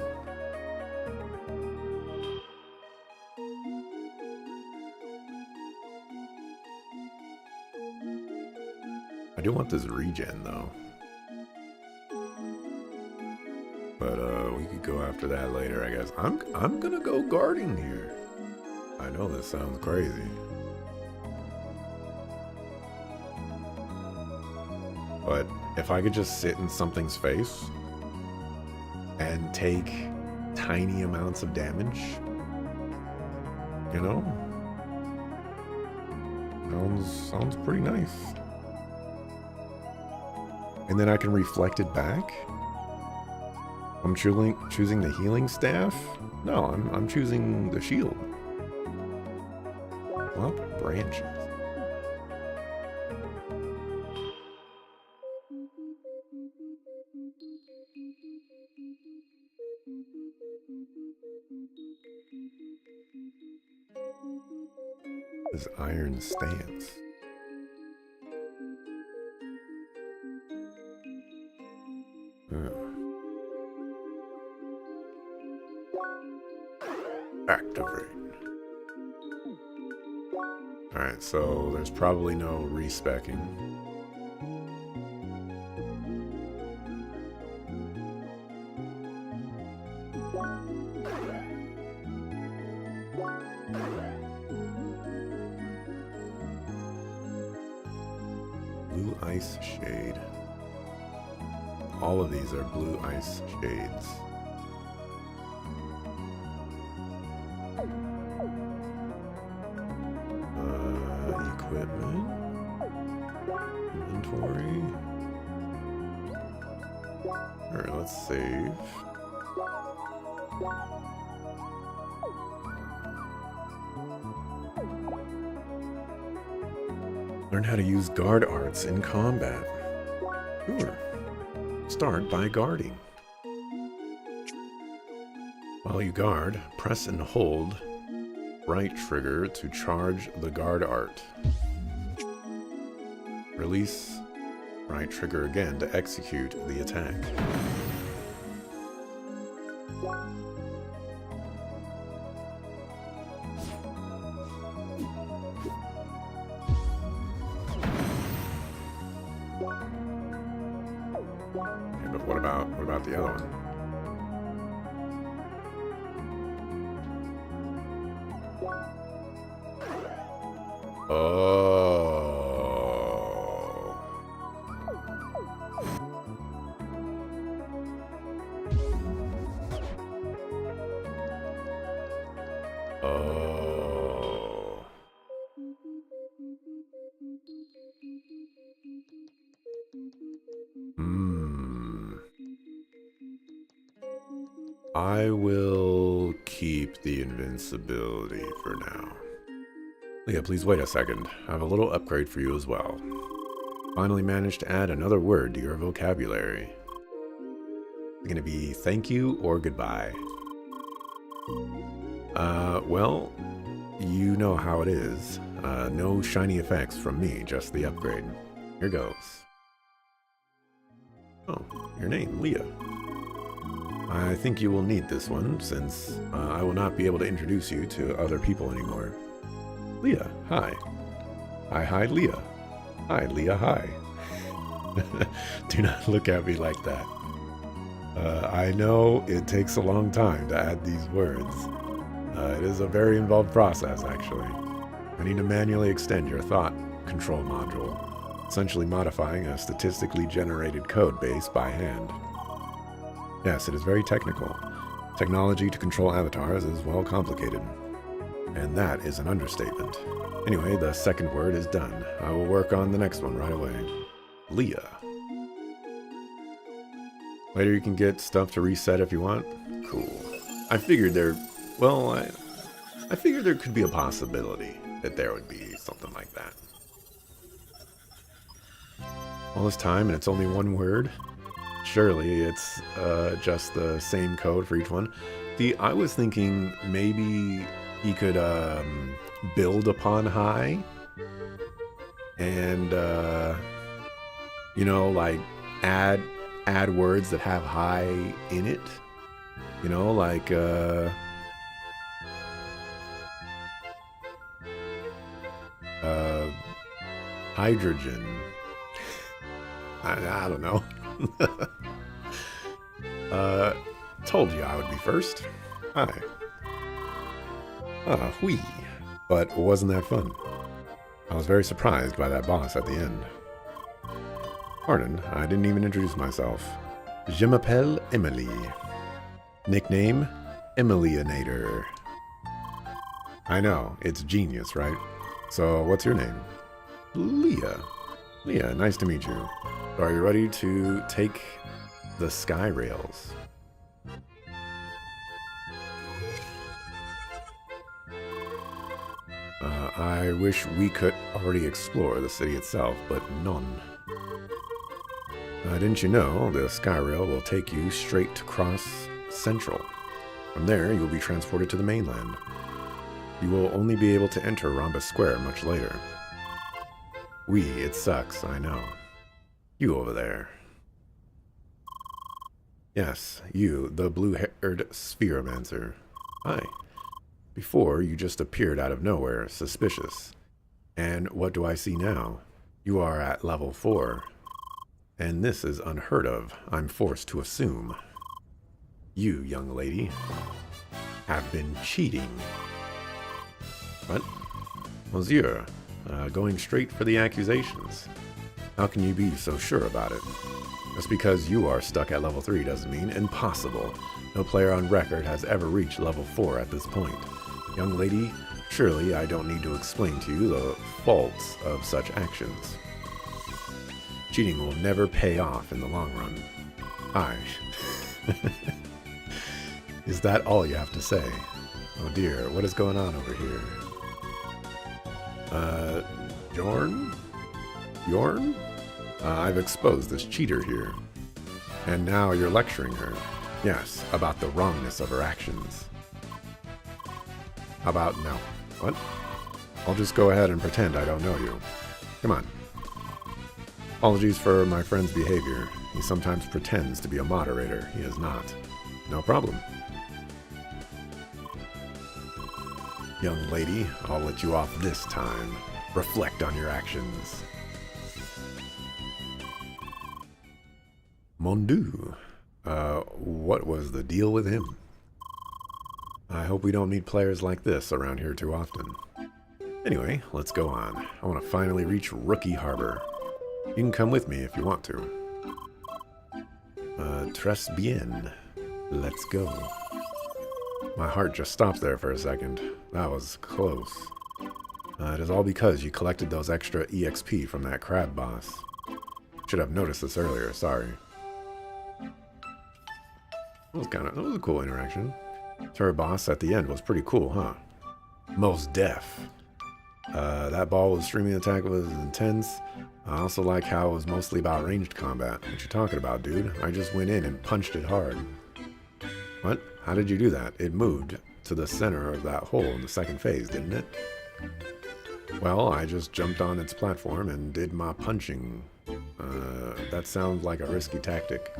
I do want this regen though. But we could go after that later, I guess. I'm gonna go guarding here. I know this sounds crazy. But if I could just sit in something's face and take tiny amounts of damage, you know? Sounds pretty nice. And then I can reflect it back. I'm choosing the healing staff. No, I'm choosing the shield. Well, branches. This iron stance. Activate. Alright, so there's probably no respecking. Blue ice shade. All of these are blue ice shades. Equipment. Inventory. Alright, let's save. Learn how to use guard arts in combat. Sure. Start by guarding. While you guard, press and hold right trigger to charge the guard art. Release right trigger again to execute the attack. Okay, but what about the other one? I will keep the invincibility for now. Leah, please wait a second. I have a little upgrade for you as well. Finally managed to add another word to your vocabulary. It's going to be thank you or goodbye. Well, you know how it is. No shiny effects from me, just the upgrade. Here goes. Oh, your name, Leah. I think you will need this one, since I will not be able to introduce you to other people anymore. Leah, hi. Hi, Leah. Hi, Leah, hi. Do not look at me like that. I know it takes a long time to add these words. It is a very involved process, actually. I need to manually extend your thought control module, essentially modifying a statistically generated code base by hand. Yes, it is very technical. Technology to control avatars is well complicated. And that is an understatement. Anyway, the second word is done. I will work on the next one right away. Leah. Later you can get stuff to reset if you want. Cool. I figured there... Well, I figured there could be a possibility that there would be something like that. All this time and it's only one word? Surely it's just the same code for each one. I was thinking maybe he could build upon high and you know, like add words that have high in it. You know, like hydrogen. I don't know. Told you I would be first. Hi. Whee. But wasn't that fun? I was very surprised by that boss at the end. Pardon, I didn't even introduce myself. Je m'appelle Emily. Nickname, Emilyanator. I know, it's genius, right? So, what's your name? Leah. Leah, nice to meet you. Are you ready to take the sky rails? I wish we could already explore the city itself, but none. Didn't you know the sky rail will take you straight to Cross Central? From there, you will be transported to the mainland. You will only be able to enter Rhombus Square much later. It sucks, I know. You over there. Yes, you, the blue-haired spheromancer. Hi. Before, you just appeared out of nowhere, suspicious. And what do I see now? You are at level 4. And this is unheard of, I'm forced to assume. You, young lady, have been cheating. What? Monsieur, going straight for the accusations. How can you be so sure about it? Just because you are stuck at level 3 doesn't mean impossible. No player on record has ever reached level 4 at this point. Young lady, surely I don't need to explain to you the faults of such actions. Cheating will never pay off in the long run. Hi. Is that all you have to say? Oh dear, what is going on over here? Yorn? I've exposed this cheater here. And now you're lecturing her. Yes, about the wrongness of her actions. How about no? What? I'll just go ahead and pretend I don't know you. Come on. Apologies for my friend's behavior. He sometimes pretends to be a moderator. He is not. No problem. Young lady, I'll let you off this time. Reflect on your actions. Mon Dieu. What was the deal with him? I hope we don't meet players like this around here too often. Anyway, let's go on. I want to finally reach Rookie Harbor. You can come with me if you want to. Très bien. Let's go. My heart just stopped there for a second. That was close. It is all because you collected those extra EXP from that crab boss. Should have noticed this earlier, sorry. That was a cool interaction. Her boss at the end was pretty cool, huh? Most deaf. That ball with streaming attack was intense. I also like how it was mostly about ranged combat. What you talking about, dude? I just went in and punched it hard. What? How did you do that? It moved. to the center of that hole in the second phase, didn't it? Well, I just jumped on its platform and did my punching. That sounds like a risky tactic.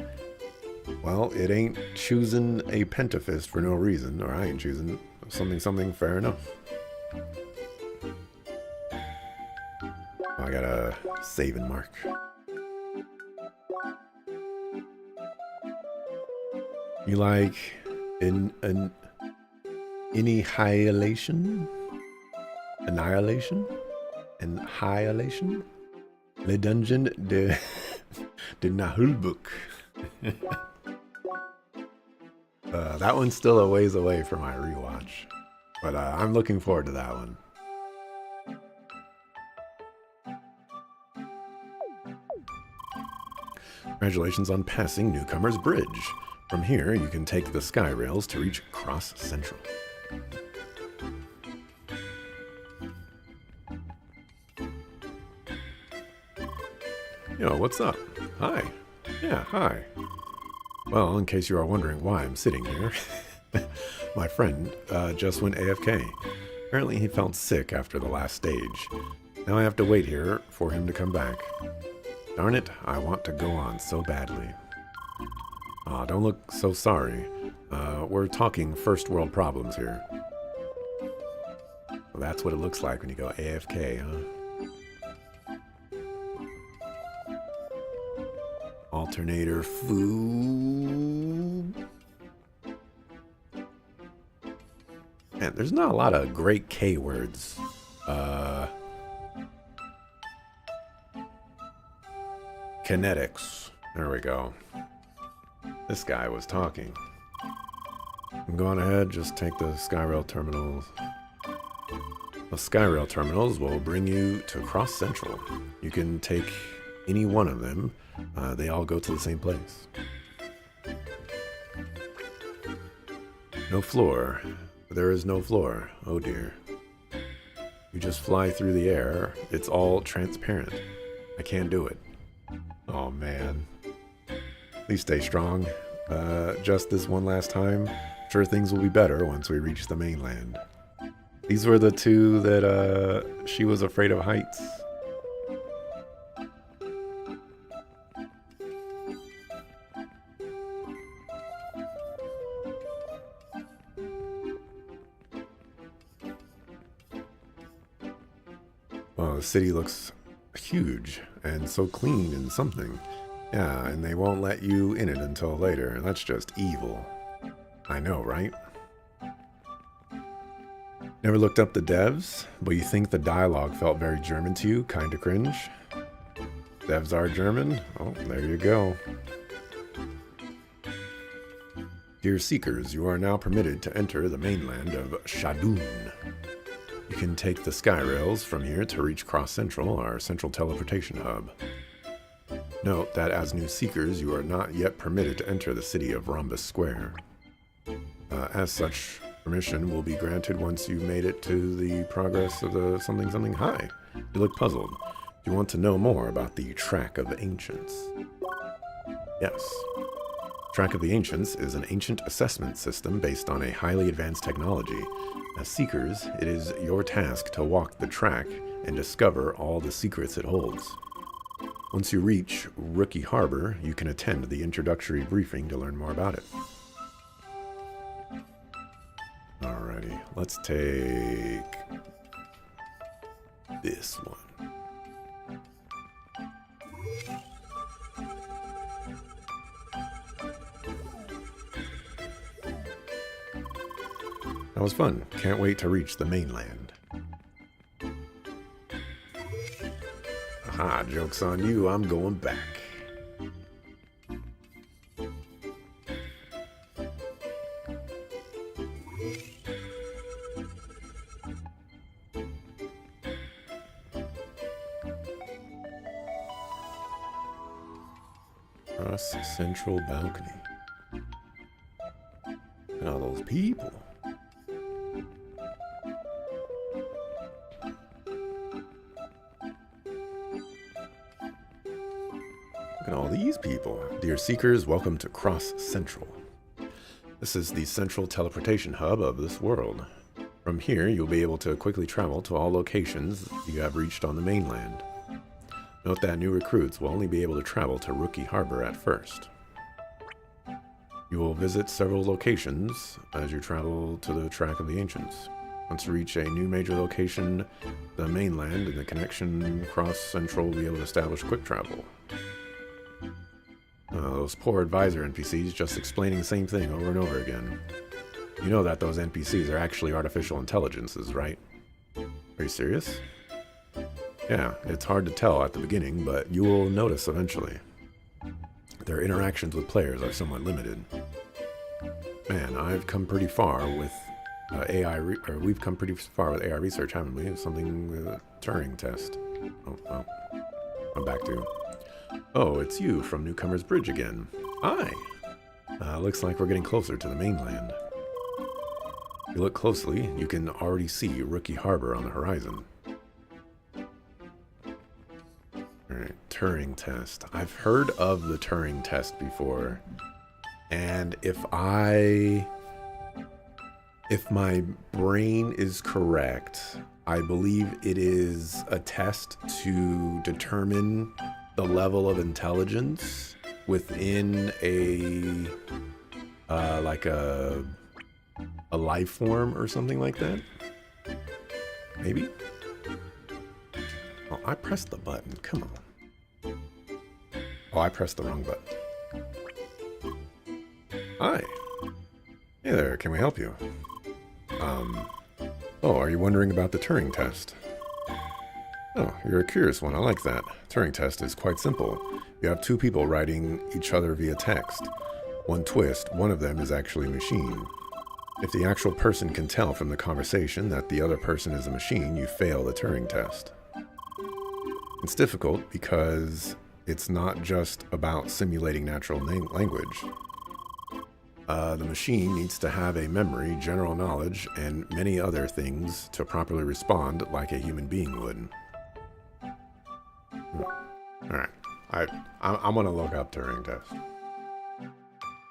Well, it ain't choosing a pentafist for no reason, or I ain't choosing something, fair enough. I got a save and mark. You like an annihilation? Annihilation? Annihilation? Le Dungeon de Nahulbuk. That one's still a ways away for my rewatch, but I'm looking forward to that one. Congratulations on passing Newcomer's Bridge. From here, you can take the sky rails to reach Cross Central. Yo, what's up? Hi. Yeah, hi. Well, in case you are wondering why I'm sitting here, my friend just went AFK. Apparently he felt sick after the last stage. Now I have to wait here for him to come back. Darn it, I want to go on so badly. Aw, don't look so sorry. We're talking first world problems here. Well, that's what it looks like when you go AFK, huh? Alternator food. Man, there's not a lot of great K words. Kinetics. There we go. This guy was talking. I'm going ahead, just take the Skyrail terminals. The Skyrail terminals will bring you to Cross Central. You can take any one of them. They all go to the same place. No floor. There is no floor. Oh dear. You just fly through the air. It's all transparent. I can't do it. Oh man. Please stay strong. Just this one last time. Sure, things will be better once we reach the mainland. These were the two that she was afraid of heights. Well, the city looks huge and so clean and something. Yeah, and they won't let you in it until later. That's just evil. I know, right? Never looked up the devs, but you think the dialogue felt very German to you? Kinda cringe? Devs are German? Oh, there you go. Dear Seekers, you are now permitted to enter the mainland of Shadun. You can take the sky rails from here to reach Cross Central, our central teleportation hub. Note that as new Seekers, you are not yet permitted to enter the city of Rhombus Square. As such, permission will be granted once you've made it to the progress of the something. Hi, you look puzzled. Do you want to know more about the Track of Ancients? Yes. Track of the Ancients is an ancient assessment system based on a highly advanced technology. As Seekers, it is your task to walk the track and discover all the secrets it holds. Once you reach Rookie Harbor, you can attend the introductory briefing to learn more about it. Alrighty, let's take this one. That was fun. Can't wait to reach the mainland. Aha, joke's on you. I'm going back. Cross Central balcony. Look at all those people. Look at all these people. Dear Seekers, welcome to Cross Central. This is the central teleportation hub of this world. From here, you'll be able to quickly travel to all locations you have reached on the mainland. Note that new recruits will only be able to travel to Rookie Harbor at first. You will visit several locations as you travel to the Track of the Ancients. Once you reach a new major location, the mainland and the connection across Central will be able to establish quick travel. Those poor advisor NPCs just explaining the same thing over and over again. You know that those NPCs are actually artificial intelligences, right? Are you serious? Yeah, it's hard to tell at the beginning, but you will notice eventually. Their interactions with players are somewhat limited. Man, I've come pretty far with we've come pretty far with AI research, haven't we? Something with a Turing test. Oh, well, I'm back to. Oh, it's you from Newcomer's Bridge again. Hi! Looks like we're getting closer to the mainland. If you look closely, you can already see Rookie Harbor on the horizon. Alright, Turing test. I've heard of the Turing test before. And if my brain is correct, I believe it is a test to determine the level of intelligence within a life form or something like that. Maybe? Oh, I pressed the button. Come on. Oh, I pressed the wrong button. Hi. Hey there, can we help you? Oh, are you wondering about the Turing test? Oh, you're a curious one. I like that. Turing test is quite simple. You have two people writing each other via text. One twist, one of them is actually a machine. If the actual person can tell from the conversation that the other person is a machine, you fail the Turing test. It's difficult because it's not just about simulating natural language. The machine needs to have a memory, general knowledge, and many other things to properly respond like a human being would. Alright, I'm gonna look up Turing test.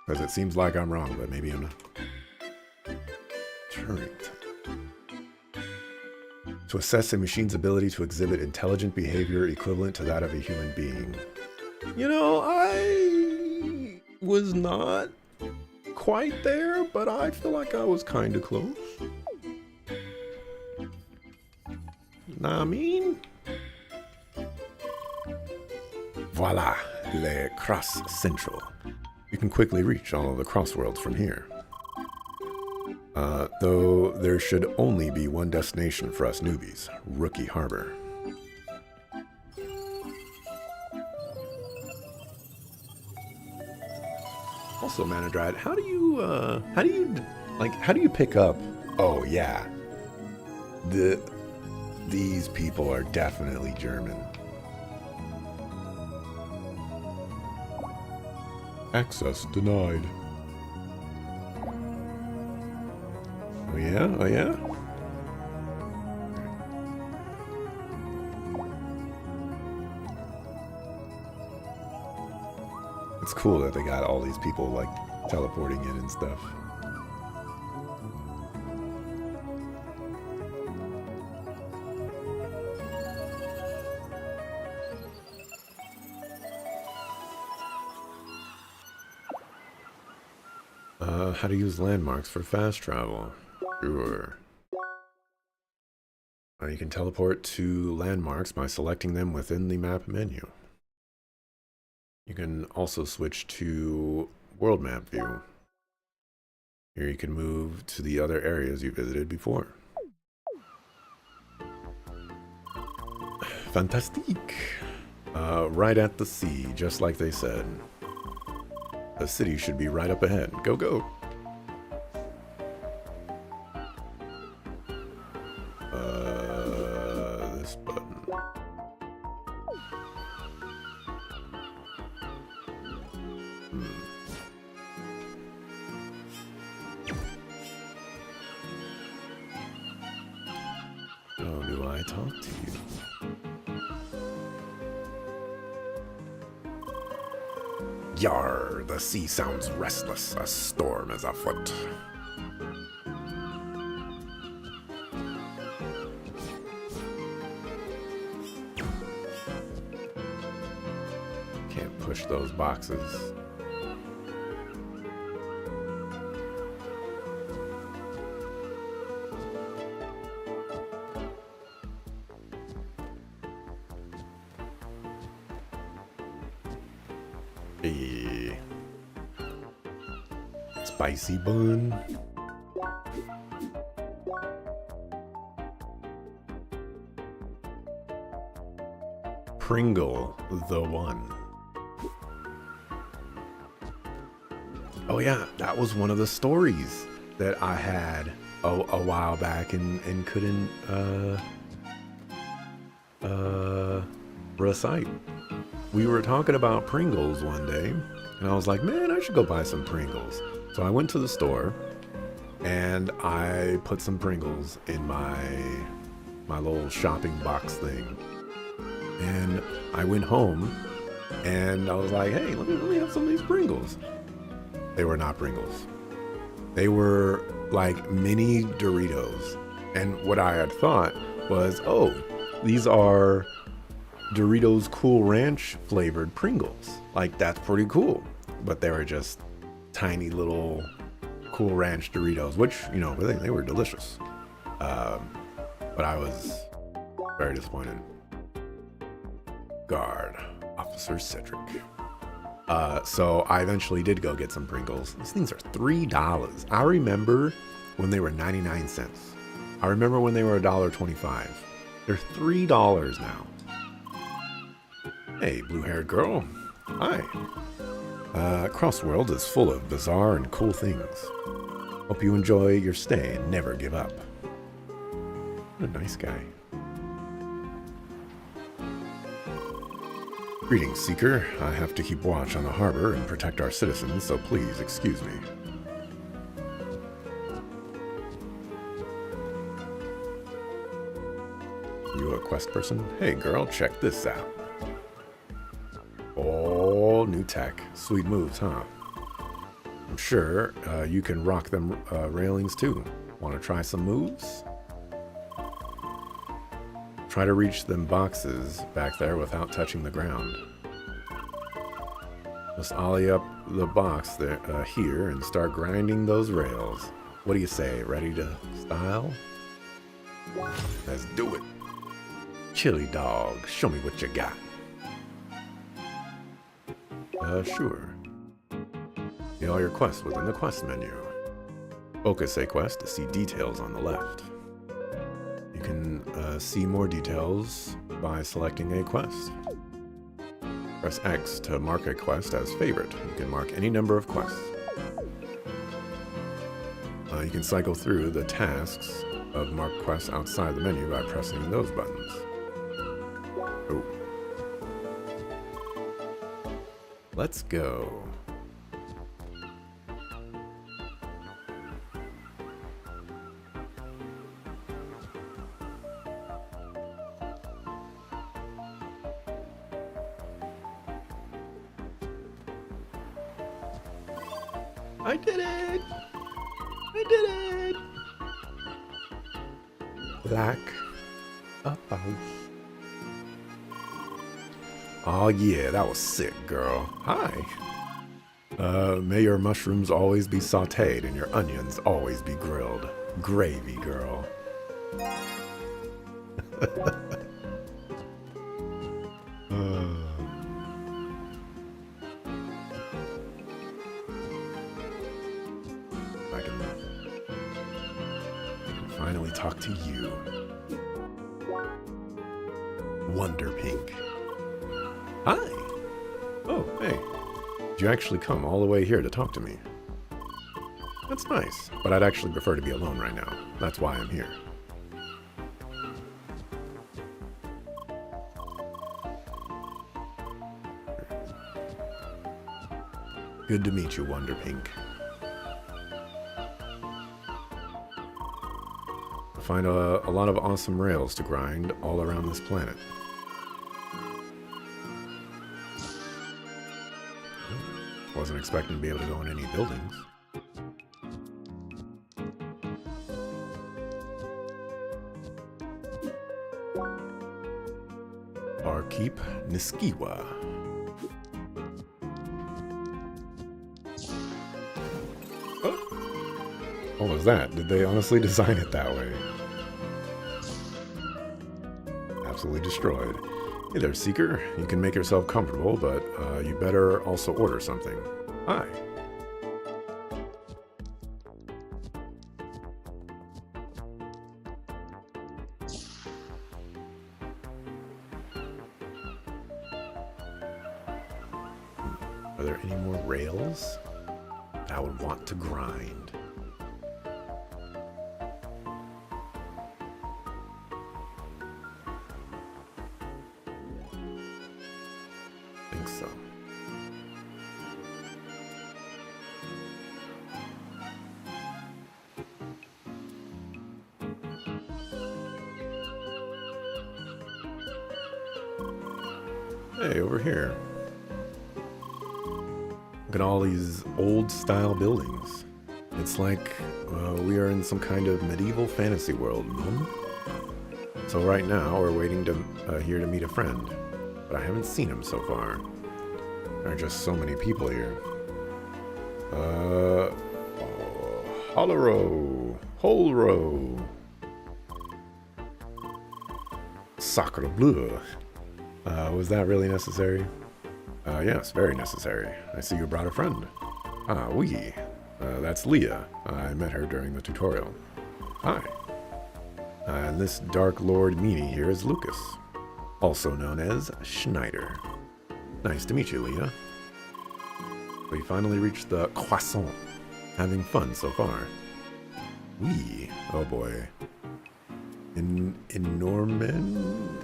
Because it seems like I'm wrong, but maybe I'm not. Turing test. To assess a machine's ability to exhibit intelligent behavior equivalent to that of a human being. You know, I was not quite there, but I feel like I was kind of close. Know I mean? Voila, le Cross Central. You can quickly reach all of the crossworlds from here. Though there should only be one destination for us newbies, Rookie Harbor. Also, Manadride, how do you pick up? Oh yeah, these people are definitely German. Access denied. Oh yeah? Oh yeah? It's cool that they got all these people like teleporting in and stuff. How to use landmarks for fast travel. Sure. You can teleport to landmarks by selecting them within the map menu. You can also switch to world map view. Here you can move to the other areas you visited before. Fantastique! Right at the sea, just like they said. The city should be right up ahead. Go, go! This button. How do I talk to you? Yar, the sea sounds restless. A storm is afoot. Can't push those boxes. Hey. Spicy bun. Pringle, the one. Oh yeah, that was one of the stories that I had a while back and couldn't recite. We were talking about Pringles one day, and I was like, man, I should go buy some Pringles. So I went to the store, and I put some Pringles in my little shopping box thing. And I went home, and I was like, hey, let me have some of these Pringles. They were not Pringles. They were like mini Doritos. And what I had thought was, oh, these are Doritos Cool Ranch flavored Pringles. Like, that's pretty cool. But they were just tiny little Cool Ranch Doritos, which, you know, they were delicious. But I was very disappointed. Guard, Officer Cedric. So I eventually did go get some Pringles. These things are $3. I remember when they were 99 cents. I remember when they were $1.25. They're $3 now. Hey, blue-haired girl. Hi. Crossworld is full of bizarre and cool things. Hope you enjoy your stay and never give up. What a nice guy. Greetings, Seeker. I have to keep watch on the harbor and protect our citizens, so please excuse me. You a quest person? Hey girl, check this out. Oh, new tech. Sweet moves, huh? I'm sure you can rock them railings too. Want to try some moves? Try to reach them boxes back there without touching the ground. Just ollie up the box there, here and start grinding those rails. What do you say? Ready to style? Let's do it. Chili dog, show me what you got. Sure. Get all your quests within the quest menu. Focus a quest to see details on the left. You can see more details by selecting a quest. Press X to mark a quest as favorite. You can mark any number of quests. You can cycle through the tasks of marked quests outside the menu by pressing those buttons. Oh. Let's go. I did it! I did it! Black a house. Oh yeah, that was sick, girl. Hi. May your mushrooms always be sauteed and your onions always be grilled. Gravy, girl. I can finally talk to you. Wonder Pink. Hi! Oh, hey. Did you actually come all the way here to talk to me? That's nice, but I'd actually prefer to be alone right now. That's why I'm here. Good to meet you, Wonder Pink. I find a lot of awesome rails to grind all around this planet. Wasn't expecting to be able to go in any buildings. Barkeep Niskiwa. What was that? Did they honestly design it that way? Absolutely destroyed. Hey there, Seeker. You can make yourself comfortable, but you better also order something. Hi. Are there any more rails I would want to grind? So. Hey, over here. Look at all these old style buildings. It's like we are in some kind of medieval fantasy world. So right now we're waiting to here to meet a friend, but I haven't seen him so far. There are just so many people here. Holorow, Holrow, Sacre Bleu. Was that really necessary? Yes, very necessary. I see you brought a friend. Ah, oui. That's Leah. I met her during the tutorial. Hi. And this Dark Lord meanie here is Lucas, also known as Schneider. Nice to meet you, Leah. We finally reached the croissant. Having fun so far. Oui. Oh boy. In Norman?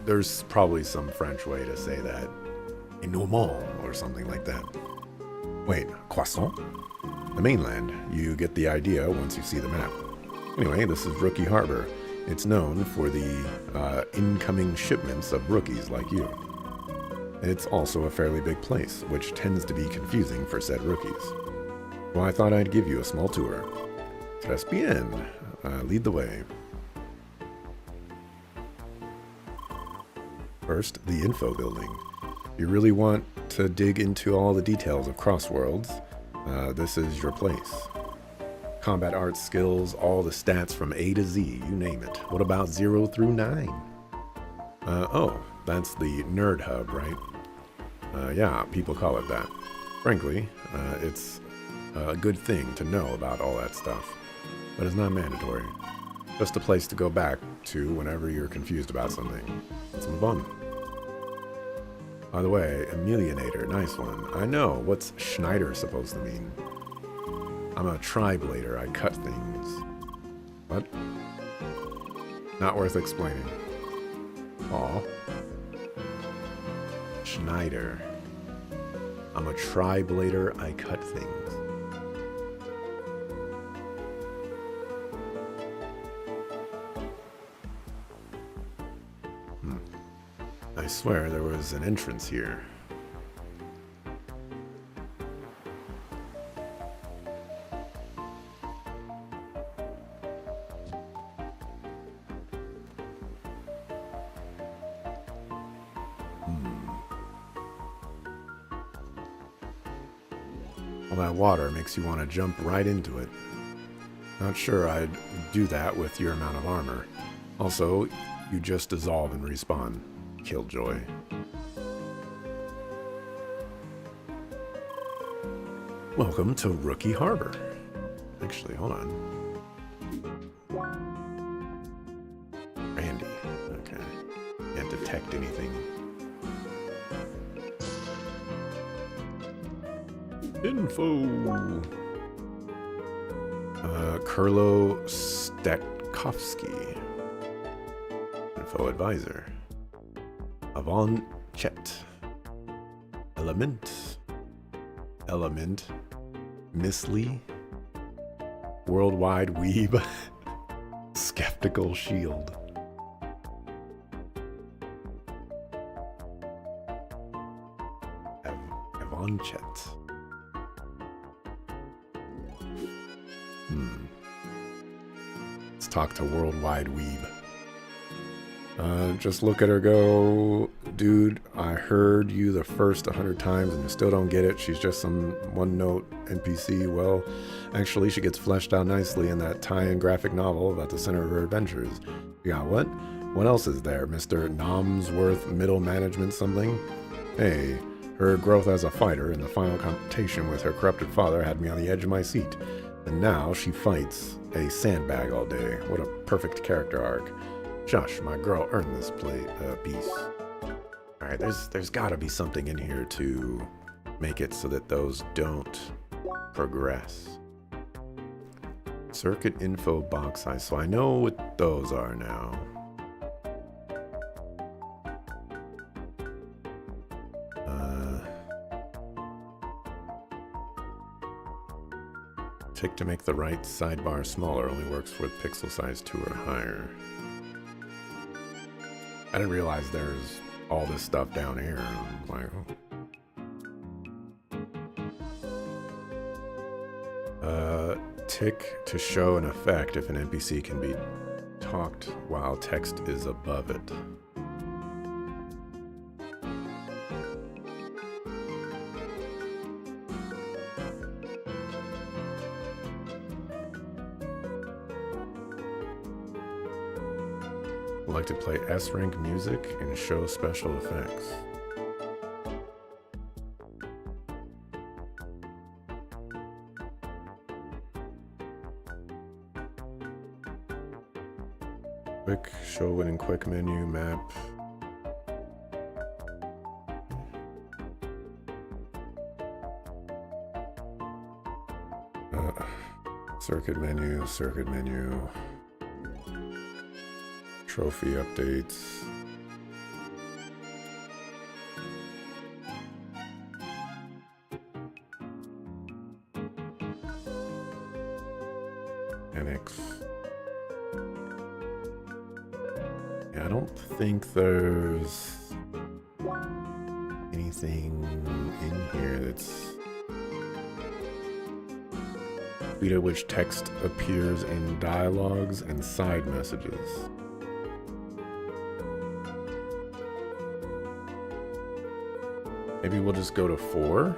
There's probably some French way to say that. In Normand or something like that. Wait, croissant? The mainland. You get the idea once you see the map. Anyway, this is Rookie Harbor. It's known for the incoming shipments of rookies like you. It's also a fairly big place, which tends to be confusing for said rookies. Well, I thought I'd give you a small tour. Tres bien. Lead the way. First, the info building. If you really want to dig into all the details of Crossworlds, this is your place. Combat arts skills, all the stats from A to Z, you name it. What about 0 through 9? Oh, that's the nerd hub, right? Yeah, people call it that. Frankly, it's a good thing to know about all that stuff, but it's not mandatory. Just a place to go back to whenever you're confused about something. Let's move on. By the way, Emilionator, nice one. I know, what's Schneider supposed to mean? I'm a tri-blader, I cut things. What? Not worth explaining. Aw. Schneider. I'm a tri-blader, I cut things. I swear there was an entrance here. All that water makes you want to jump right into it. Not sure I'd do that with your amount of armor. Also, you just dissolve and respawn. Killjoy. Welcome to Rookie Harbor. Actually, hold on. Randy. Okay. Can't detect anything. Info. Kurlo Stetkovsky. Info advisor. Avon Chet. Element. Miss Lee. Worldwide Weeb. Skeptical Shield. Blanchet. Let's talk to Worldwide Weeb. Just look at her go, dude, I heard you the first 100 times and you still don't get it. She's just some one-note NPC. Well, actually, she gets fleshed out nicely in that tie-in graphic novel about the center of her adventures. You got what? What else is there, Mr. Nomsworth Middle Management something? Hey, her growth as a fighter in the final confrontation with her corrupted father had me on the edge of my seat. And now she fights a sandbag all day. What a perfect character arc. Shush, my girl earned this piece. Alright, there's gotta be something in here to make it so that those don't progress. Circuit info box size, so I know what those are now. Tick to make the right sidebar smaller only works with pixel size 2 or higher. I didn't realize there's all this stuff down here. I'm like, oh. Tick to show an effect if an NPC can be talked while text is above it. Like to play S-rank music and show special effects. Quick show winning quick menu map. Circuit menu, circuit menu. Trophy updates. Annex. Yeah, I don't think there's anything in here that's speed at which text appears in dialogues and side messages. Maybe we'll just go to 4.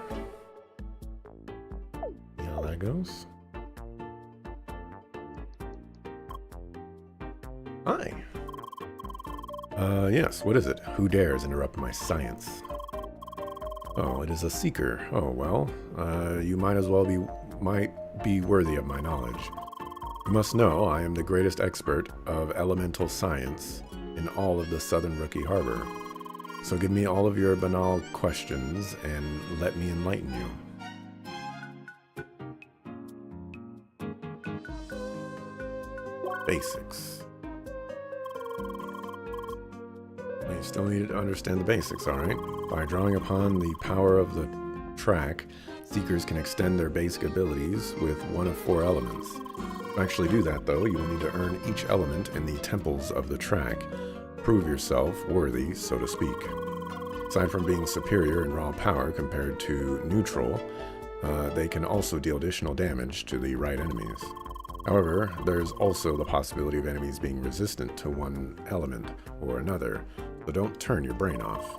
See how that goes. Hi. Yes, what is it? Who dares interrupt my science? Oh, it is a seeker. Oh, well, you might be worthy of my knowledge. You must know I am the greatest expert of elemental science in all of the Southern Rookie Harbor. So give me all of your banal questions and let me enlighten you. Basics. You still need to understand the basics, alright? By drawing upon the power of the track, seekers can extend their basic abilities with one of 4 elements. To actually do that, though, you will need to earn each element in the temples of the track. Prove yourself worthy, so to speak. Aside from being superior in raw power compared to neutral, they can also deal additional damage to the right enemies. However, there's also the possibility of enemies being resistant to one element or another, so don't turn your brain off.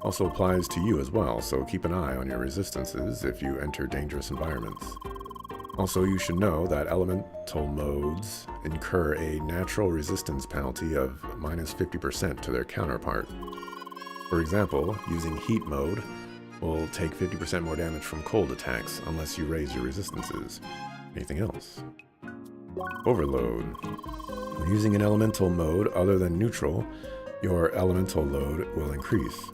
Also applies to you as well, so keep an eye on your resistances if you enter dangerous environments. Also, you should know that elemental modes incur a natural resistance penalty of -50% to their counterpart. For example, using heat mode will take 50% more damage from cold attacks unless you raise your resistances. Anything else? Overload. When using an elemental mode other than neutral, your elemental load will increase.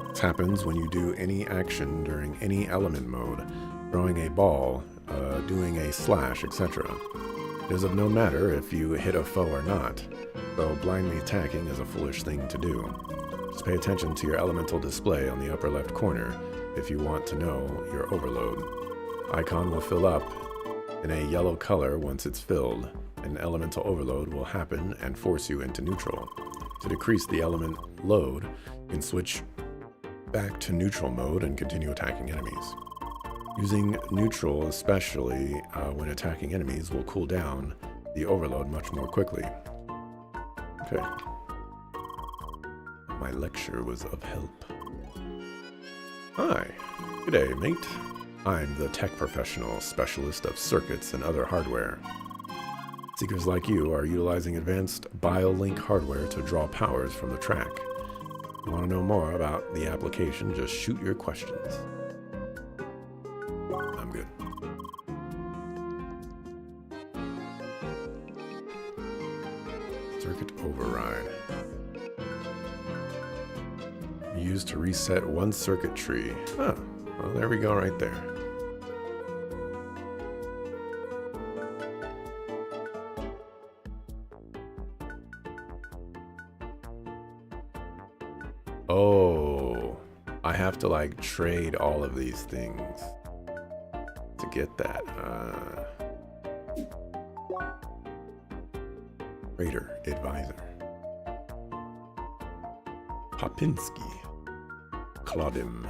This happens when you do any action during any element mode, throwing a ball, doing a slash, etc. It is of no matter if you hit a foe or not, though blindly attacking is a foolish thing to do. Just pay attention to your elemental display on the upper left corner if you want to know your overload. Icon will fill up in a yellow color once it's filled. An elemental overload will happen and force you into neutral. To decrease the element load, you can switch back to neutral mode and continue attacking enemies. Using neutral, especially when attacking enemies, will cool down the overload much more quickly. Okay. My lecture was of help. Hi. G'day, mate. I'm the tech professional, specialist of circuits and other hardware. Seekers like you are utilizing advanced BioLink hardware to draw powers from the track. If you want to know more about the application, just shoot your questions. I'm good. Circuit override. Used to reset one circuit tree. Huh. Well, there we go right there. Oh, I have to like trade all of these things to get that. Trader, advisor. Popinski. Claudim.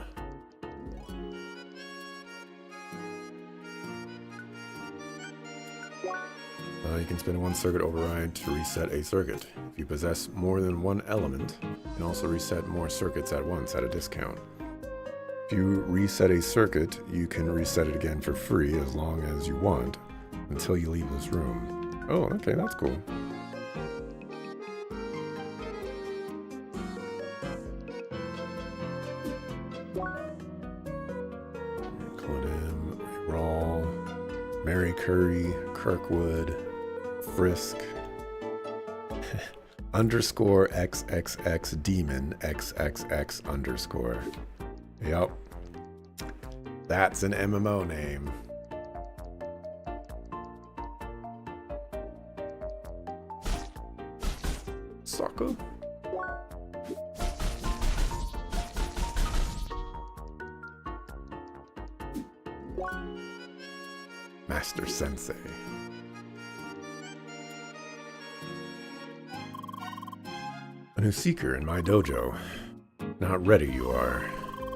You can spin one circuit override to reset a circuit. If you possess more than one element, you can also reset more circuits at once at a discount. If you reset a circuit, you can reset it again for free as long as you want until you leave this room. Oh, okay, that's cool. Claudim, Rawl, Mary Curry, Kirkwood, Frisk, underscore XXX demon XXX underscore. Yep. That's an MMO name. Soccer? Master Sensei. A new seeker in my dojo. Not ready you are.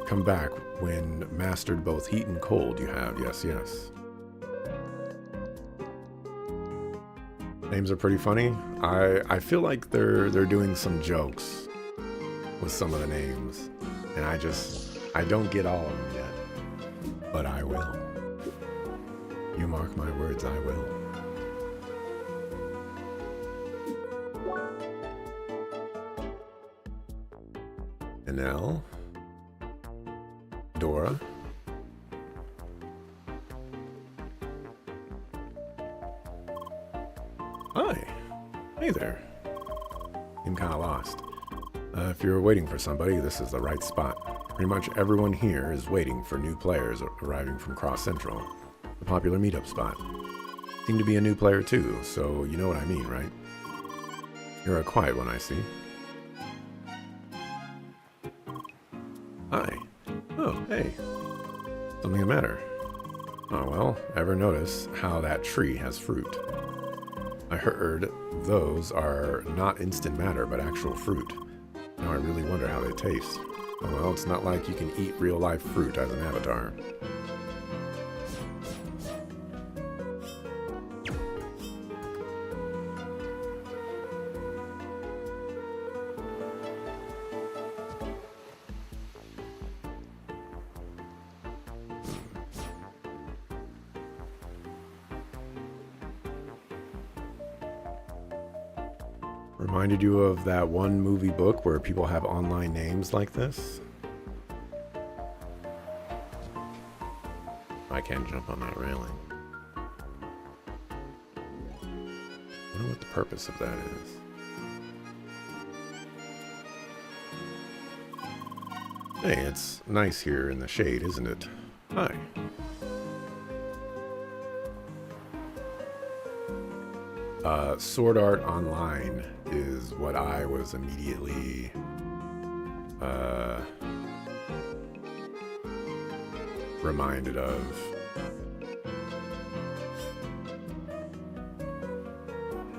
Come back when mastered both heat and cold you have. Yes, yes. Names are pretty funny. I feel like they're doing some jokes with some of the names. And I don't get all of them yet. But I will. You mark my words, I will. Enel. Dora. Hi. Hey there. I'm kind of lost. If you're waiting for somebody, this is the right spot. Pretty much everyone here is waiting for new players arriving from Cross Central, the popular meetup spot. Seem to be a new player too, so you know what I mean, right? You're a quiet one, I see. Hi. Oh, hey. Something the matter? Oh, well, ever notice how that tree has fruit? I heard those are not instant matter, but actual fruit. Now I really wonder how they taste. Oh, well, it's not like you can eat real-life fruit as an avatar. Reminded you of that one movie book where people have online names like this? I can't jump on that railing. I wonder what the purpose of that is. Hey, it's nice here in the shade, isn't it? Hi. Sword Art Online is what I was immediately reminded of.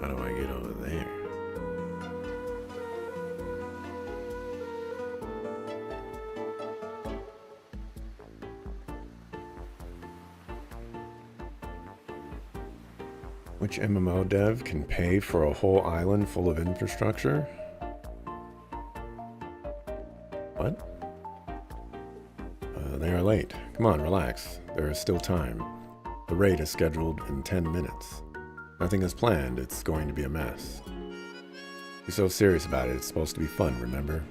How do I get over there? Which MMO dev can pay for a whole island full of infrastructure? What? They are late. Come on, relax. There is still time. The raid is scheduled in 10 minutes. Nothing is planned. It's going to be a mess. You're so serious about it. It's supposed to be fun, remember?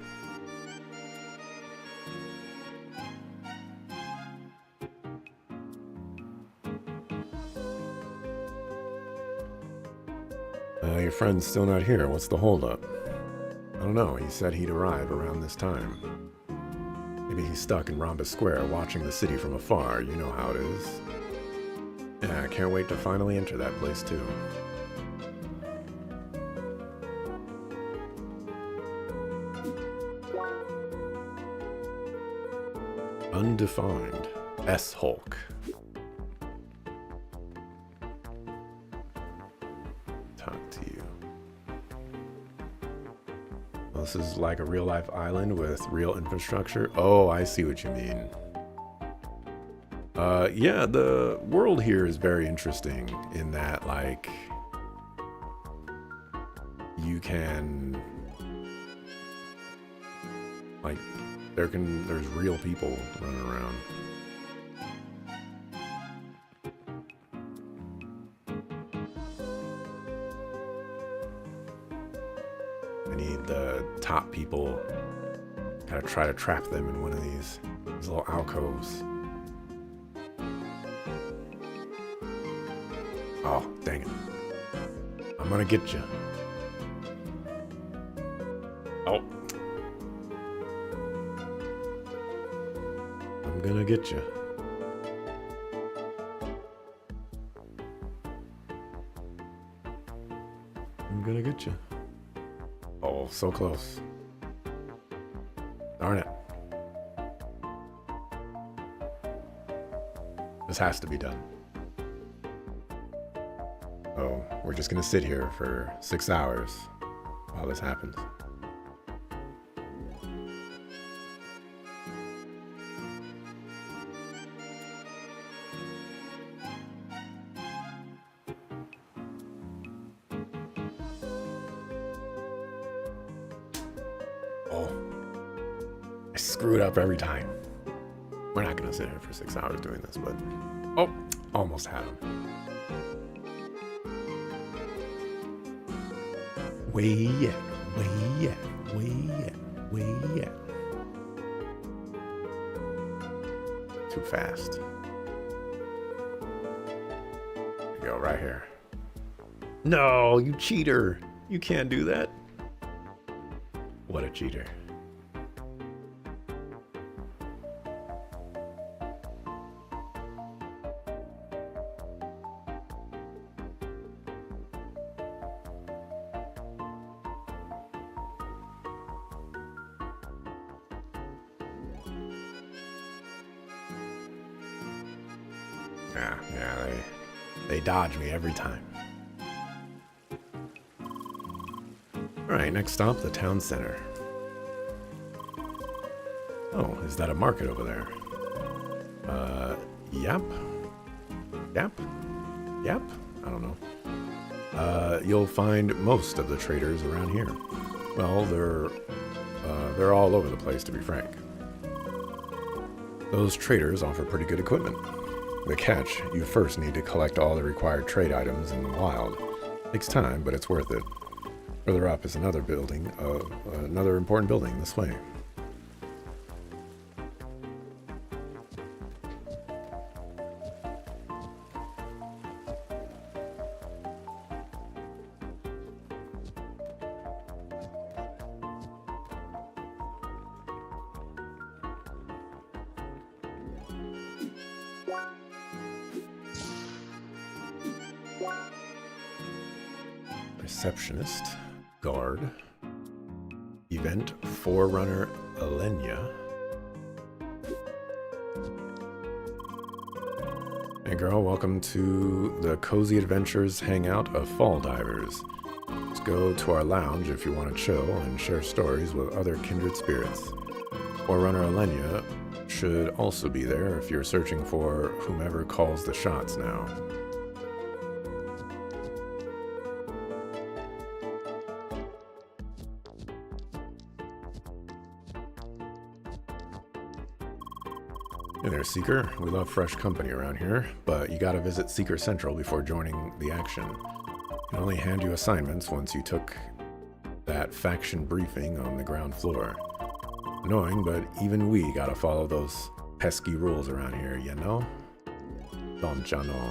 Your friend's still not here. What's the holdup? I don't know. He said he'd arrive around this time. Maybe he's stuck in Rhombus Square watching the city from afar. You know how it is. Yeah, I can't wait to finally enter that place too. Undefined. S-Hulk. Talk to you. Well, this is like a real-life island with real infrastructure. Oh, I see what you mean. Yeah, the world here is very interesting in that, like, you can, like, there's real people running around. I need the top people, gotta try to trap them in one of these little alcoves. Oh, dang it. I'm gonna get you. Oh. I'm gonna get you. I'm gonna get you. Oh, so close. Darn it. This has to be done. Oh, we're just gonna sit here for 6 hours while this happens. Oh, I screw it up every time. We're not gonna sit here for 6 hours doing this, but oh, almost had him. Way yet, way yet, way yet, way yet. Too fast. There we go, right here. No, you cheater. You can't do that. What a cheater. Yeah, they dodge me every time. Alright, next stop, the town center. Oh, is that a market over there? Yep. Yep. Yep. I don't know. You'll find most of the traders around here. Well, they're all over the place, to be frank. Those traders offer pretty good equipment. The catch, you first need to collect all the required trade items in the wild. Takes time, but it's worth it. Further up is another building, another important building this way. Receptionist, guard, event forerunner Alenia. Hey girl, welcome to the Cozy Adventures hangout of Fall Divers. Let's go to our lounge if you want to chill and share stories with other kindred spirits. Forerunner Alenia should also be there if you're searching for whomever calls the shots now. Hey there, Seeker. We love fresh company around here, but you gotta visit Seeker Central before joining the action. I can only hand you assignments once you took that faction briefing on the ground floor. Annoying, but even we gotta follow those pesky rules around here, you know? Don't ya know?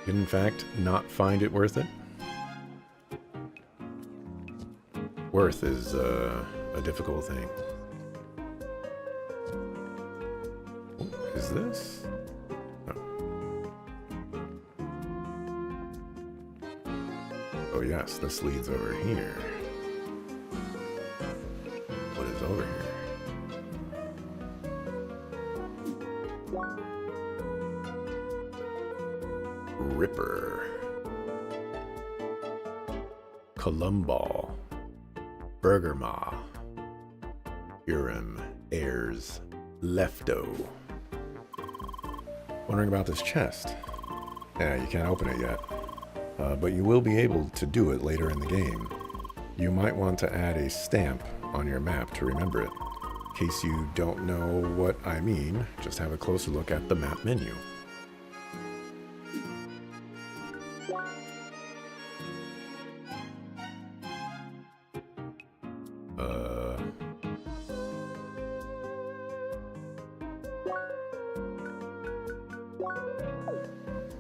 Did in fact not find it worth it? Worth is a difficult thing. What is this? Oh yes, this leads over here. What is over here? Ripper. Columball. Burgerma. Urim. Ayers. Lefto. Wondering about this chest. Yeah, you can't open it yet. But you will be able to do it later in the game. You might want to add a stamp on your map to remember it. In case you don't know what I mean, just have a closer look at the map menu.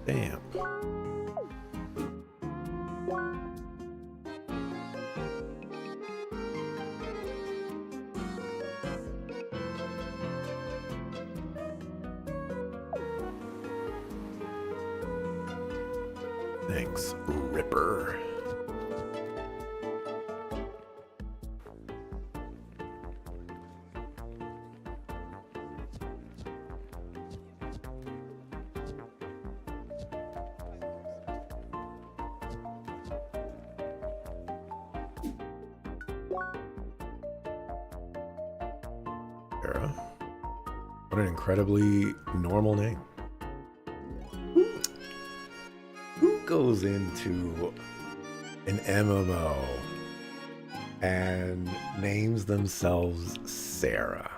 Damn. Thanks, Ripper. Sarah. What an incredibly normal name. Who goes into an MMO and names themselves Sarah?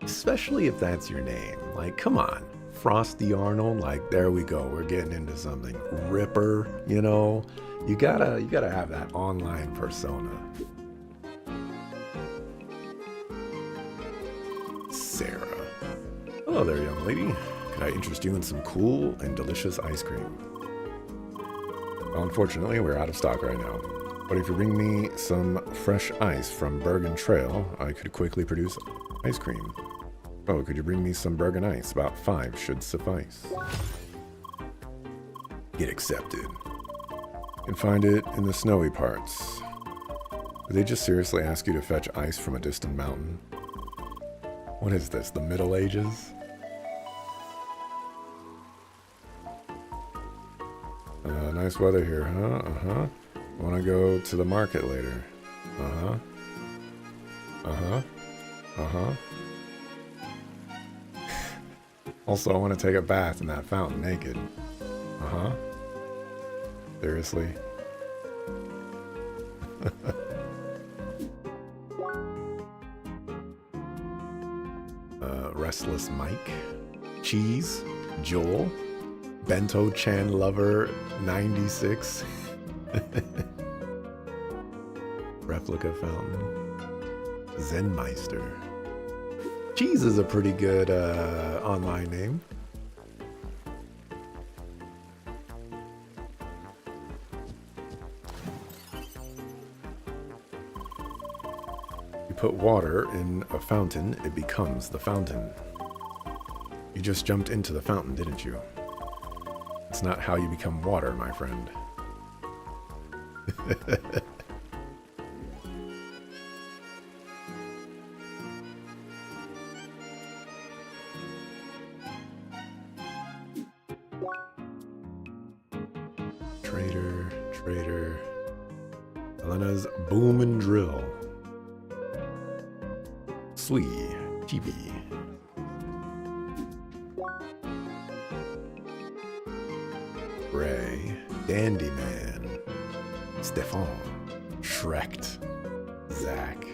Especially if that's your name. Like, come on. Frosty Arnold, like, there we go. We're getting into something. Ripper, you know? You gotta have that online persona. Sarah. Hello there, young lady. Could I interest you in some cool and delicious ice cream? Well, unfortunately, we're out of stock right now. But if you bring me some fresh ice from Bergen Trail, I could quickly produce ice cream. Oh, could you bring me some Bergen ice? About 5 should suffice. Get accepted. You can find it in the snowy parts. Did they just seriously ask you to fetch ice from a distant mountain? What is this, the Middle Ages? Nice weather here, huh? Uh-huh. Want to go to the market later? Uh-huh. Uh-huh. Uh-huh. Also, I want to take a bath in that fountain naked. Uh-huh. Seriously? Restless Mike. Cheese. Joel. Bento Chan Lover 96. Replica Fountain. Zenmeister. Cheese is a pretty good online name. You put water in a fountain, it becomes the fountain. You just jumped into the fountain, didn't you? It's not how you become water, my friend. Trader. Elena's Boom and Drill. Sweet. Chibi. Ray. Dandy Man. Stefan. Shrekt. Zach.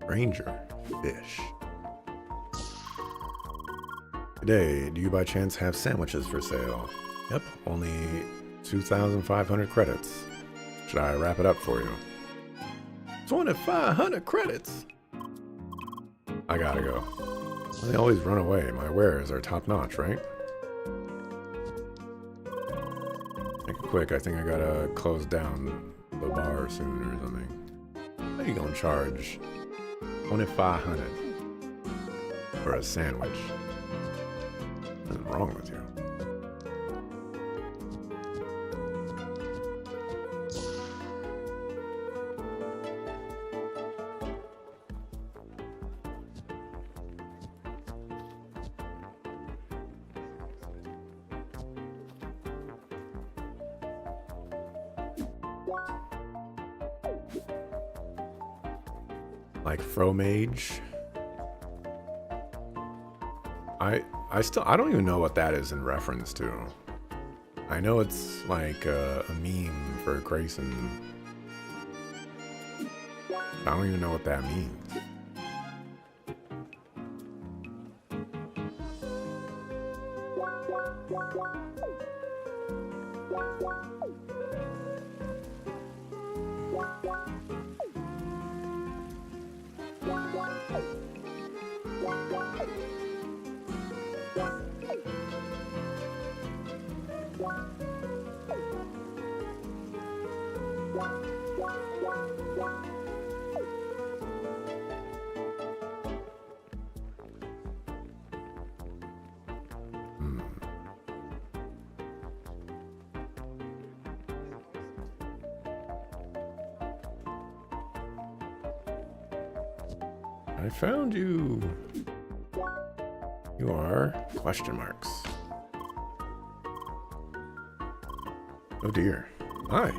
Ranger fish. Today, do you by chance have sandwiches for sale? Yep, only 2,500 credits. Should I wrap it up for you? 2,500 credits? I gotta go. They always run away. My wares are top notch, right? Make it quick, I think I gotta close down the bar soon or something. How are you gonna charge 2,500 for a sandwich? What's wrong with you? Like Fromage. I don't even know what that is in reference to. I know it's like a meme for Grayson. I don't even know what that means. I found you. You are question marks. Oh dear. Hi.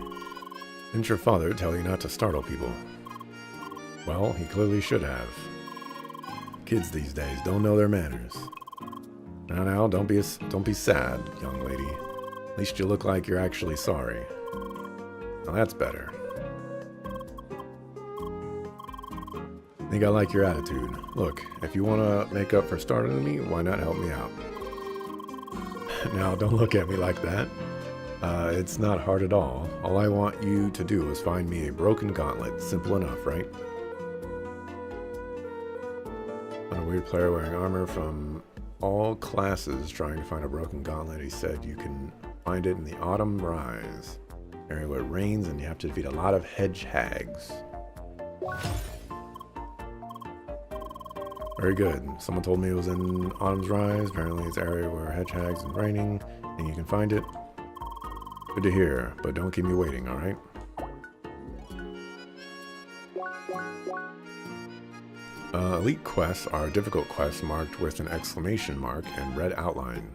Didn't your father tell you not to startle people? Well, he clearly should have. Kids these days don't know their manners. Now, don't be sad, young lady. At least you look like you're actually sorry. Now that's better. I think I like your attitude. Look, if you want to make up for startling me, why not help me out? Now, don't look at me like that. It's not hard at all. All I want you to do is find me a broken gauntlet. Simple enough, right? A weird player wearing armor from all classes trying to find a broken gauntlet. He said you can find it in the Autumn Rise. Area where it rains and you have to defeat a lot of hedgehogs. Very good. Someone told me it was in Autumn's Rise. Apparently it's an area where hedgehogs and raining, and you can find it. Good to hear, but don't keep me waiting, alright? Elite quests are difficult quests marked with an exclamation mark and red outline.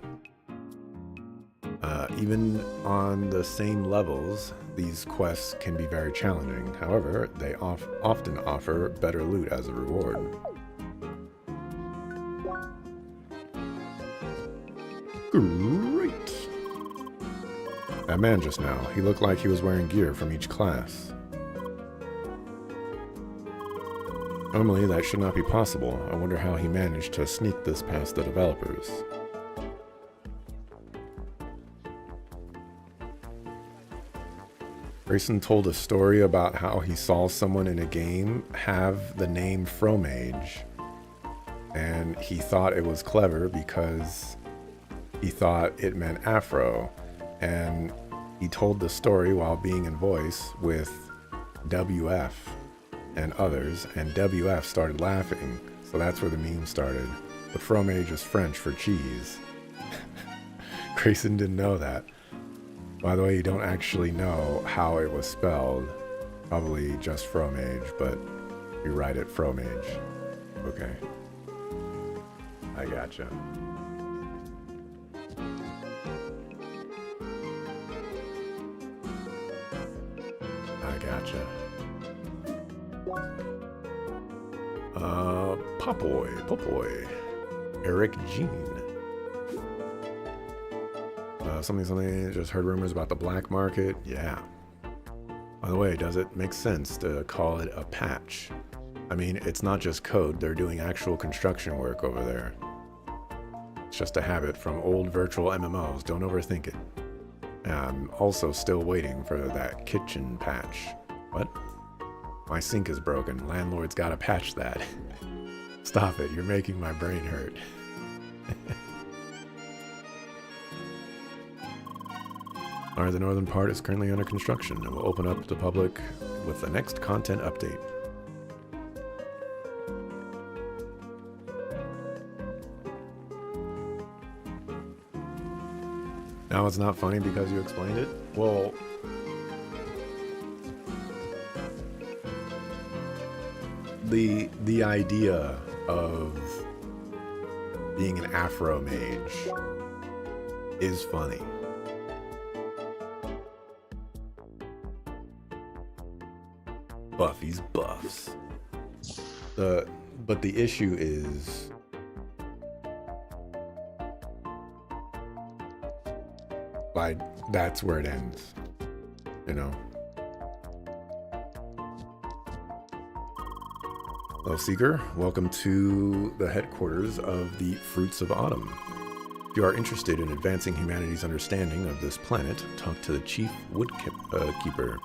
Even on the same levels, these quests can be very challenging. However, they often offer better loot as a reward. Great! That man just now, he looked like he was wearing gear from each class. Normally, that should not be possible. I wonder how he managed to sneak this past the developers. Grayson told a story about how he saw someone in a game have the name Fromage, and he thought it was clever because he thought it meant Afro, and he told the story while being in voice with WF and others, and WF started laughing, so that's where the meme started. But Fromage is French for cheese. Grayson didn't know that. By the way, you don't actually know how it was spelled. Probably just Fromage, but you write it Fromage. Okay. I gotcha. I gotcha. Popoy. Eric Jean. Something, just heard rumors about the black market. Yeah. By the way, does it make sense to call it a patch? I mean, it's not just code, they're doing actual construction work over there. It's just a habit from old virtual MMOs, don't overthink it. I'm also still waiting for that kitchen patch. What? My sink is broken, landlord's gotta patch that. Stop it, you're making my brain hurt. Alright, the northern part is currently under construction and will open up to the public with the next content update. Now it's not funny because you explained it? Well, the idea of being an Afro mage is funny. Buffy's buffs. But the issue is like that's where it ends, you know. Hello, Seeker. Welcome to the headquarters of the Fruits of Autumn. If you are interested in advancing humanity's understanding of this planet, talk to the Chief Woodkeeper.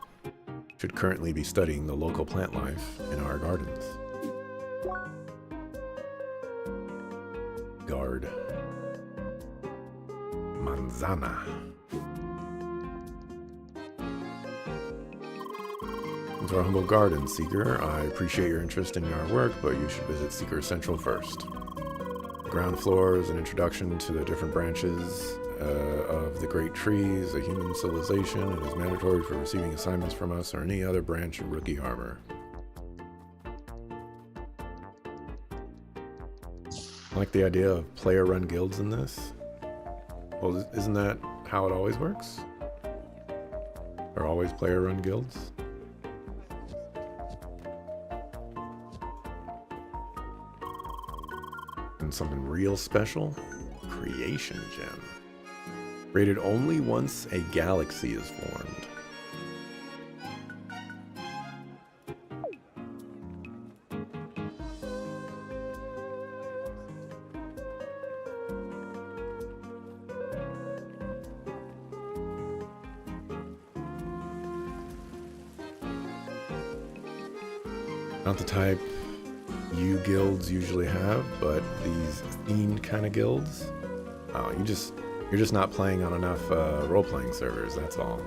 Should currently be studying the local plant life in our gardens. Guard. Manzana. Into our humble garden, Seeker. I appreciate your interest in our work, but you should visit Seeker Central first. The ground floor is an introduction to the different branches of the great trees, a human civilization. It is mandatory for receiving assignments from us or any other branch of Rookie Armor. I like the idea of player-run guilds in this. Well, isn't that how it always works? Or always player-run guilds? And something real special? Creation Gem. Rated only once a galaxy is formed. Not the type you guilds usually have, but these themed kind of guilds. Oh, you're just not playing on enough role-playing servers, that's all.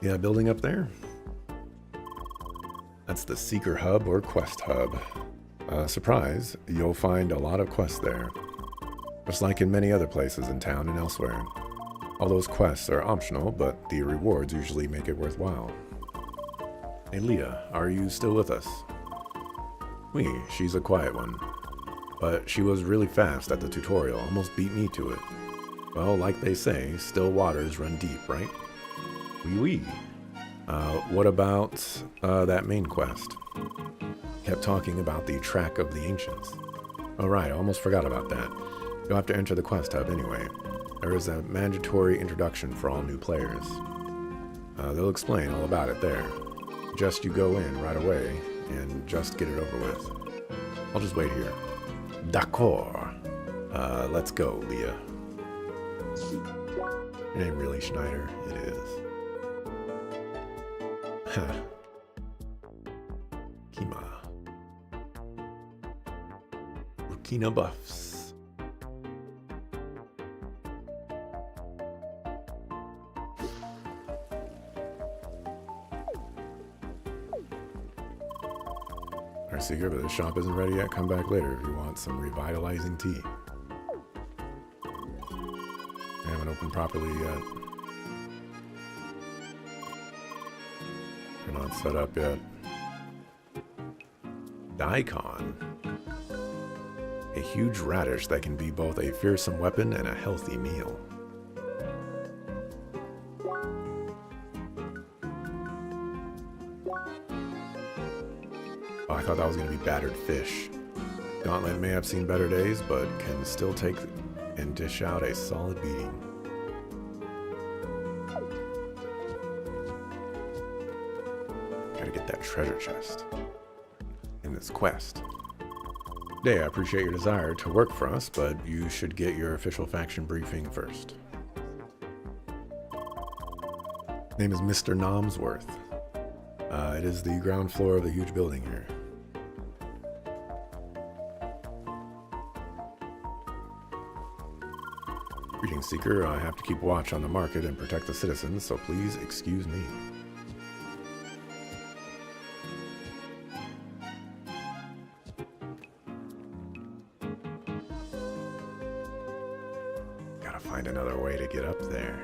Yeah, building up there. That's the Seeker Hub or Quest Hub. Surprise, you'll find a lot of quests there. Just like in many other places in town and elsewhere. All those quests are optional, but the rewards usually make it worthwhile. Hey Leah, are you still with us? She's a quiet one. But she was really fast at the tutorial, almost beat me to it. Well, like they say, still waters run deep, right? What about that main quest? Kept talking about the Track of the Ancients. Oh right, I almost forgot about that. You'll have to enter the quest hub anyway. There is a mandatory introduction for all new players. They'll explain all about it there. Just you go in right away and just get it over with. I'll just wait here. D'accord. Let's go, Leah. Your name really Schneider? It is. Kima. Rukina buffs. Alright, Seeker, but the shop isn't ready yet. Come back later if you want some revitalizing tea. I haven't opened properly yet. They're not set up yet. Daikon. A huge radish that can be both a fearsome weapon and a healthy meal. Oh, I thought that was going to be battered fish. Gauntlet may have seen better days, but can still take and dish out a solid beating. Gotta get that treasure chest in this quest. Today, I appreciate your desire to work for us, but you should get your official faction briefing first. Name is Mr. Nomsworth. It is the ground floor of the huge building here. Greetings, Seeker. I have to keep watch on the market and protect the citizens, so please excuse me. Gotta find another way to get up there.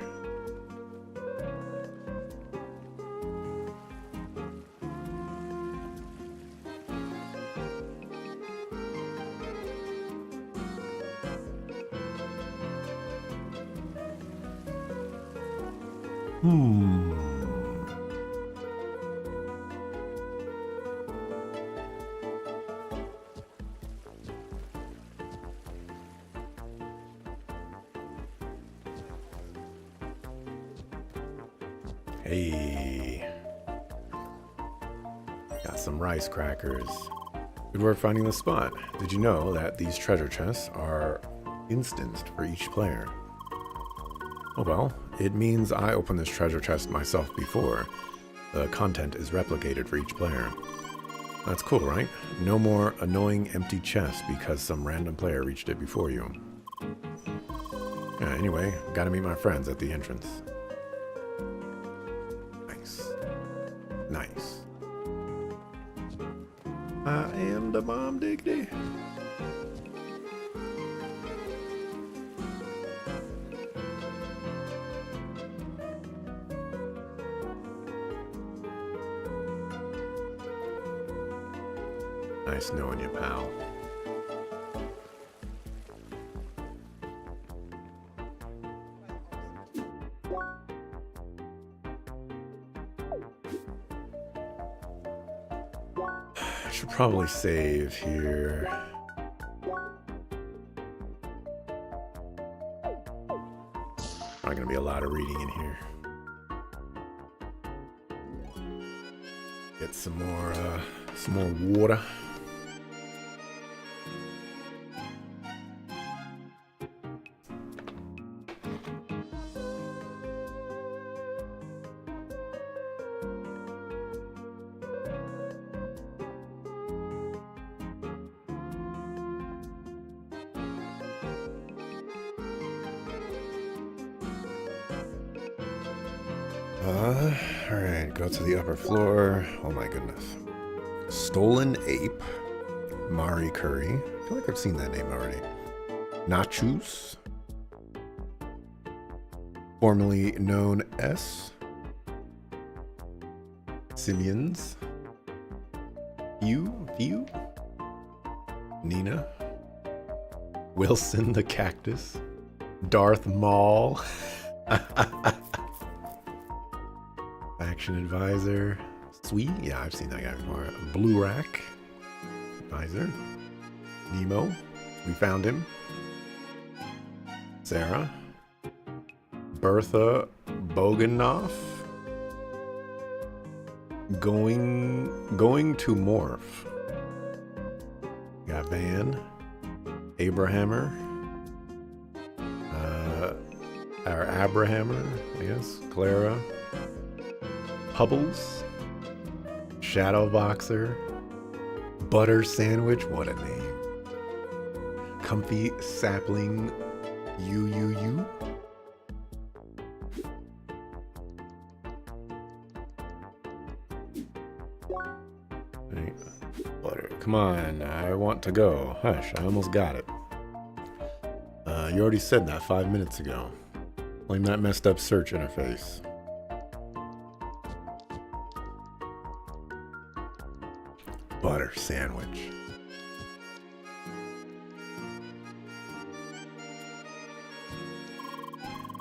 Hey. Got some rice crackers. Good work finding the spot. Did you know that these treasure chests are instanced for each player? Oh well, it means I opened this treasure chest myself before. The content is replicated for each player. That's cool, right? No more annoying empty chests because some random player reached it before you. Yeah, anyway, gotta meet my friends at the entrance. Nice. Nice. I am the bomb diggity. Nice knowing you, pal. I should probably save here. Not gonna be a lot of reading in here. Get some more water. Alright, go to the upper floor. Oh my goodness. Stolen Ape. Mari Curry. I feel like I've seen that name already. Nachos. Formerly known as Simeons. View. Nina. Wilson the Cactus. Darth Maul. Action Advisor. Sweet. Yeah, I've seen that guy before. Blue Rack. Advisor. Nemo. We found him. Sarah. Bertha Boganoff. Going to morph. Got Van. Abrahammer. Our Abrahammer, I guess. Clara. Hubbles, Shadow Boxer, Butter Sandwich, what a name. Comfy Sapling, you. Right. Butter, come on, I want to go. Hush, I almost got it. You already said that 5 minutes ago. Blame that messed up search interface. Butter sandwich.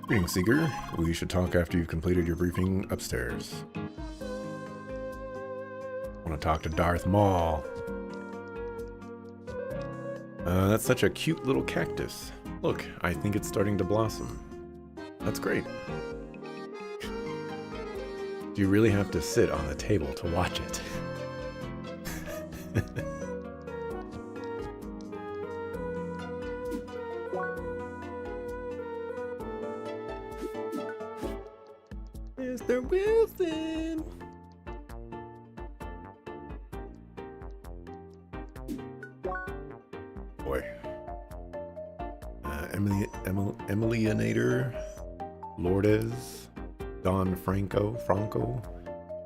Greetings, Seeker. We should talk after you've completed your briefing upstairs. Want to talk to Darth Maul. That's such a cute little cactus. Look, I think it's starting to blossom. That's great. Do you really have to sit on the table to watch it? Mr. Wilson! Boy. Emilianator, Lourdes, Don Franco,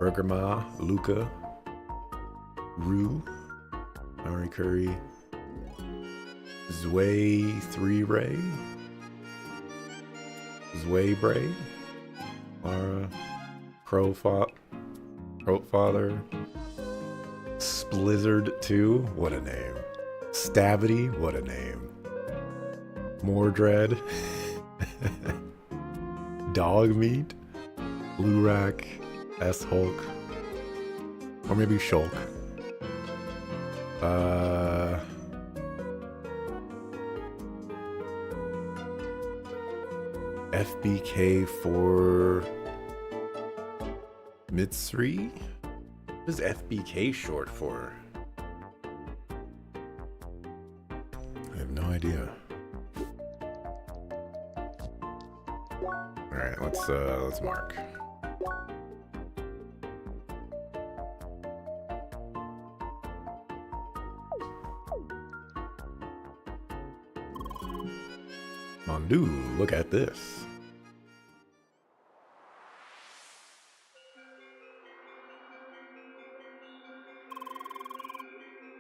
Bergama, Luca, Rue, Mari Curry, Zway 3 Ray, Zway Bray, Mara, Crowfather, Splizzard 2, what a name. Stavity, what a name. Mordred, Dog Meat, Blue Rack, S Hulk, or maybe Shulk. FBK for Mitsri? What is FBK short for? I have no idea. Alright, let's mark. Mondu, look at this.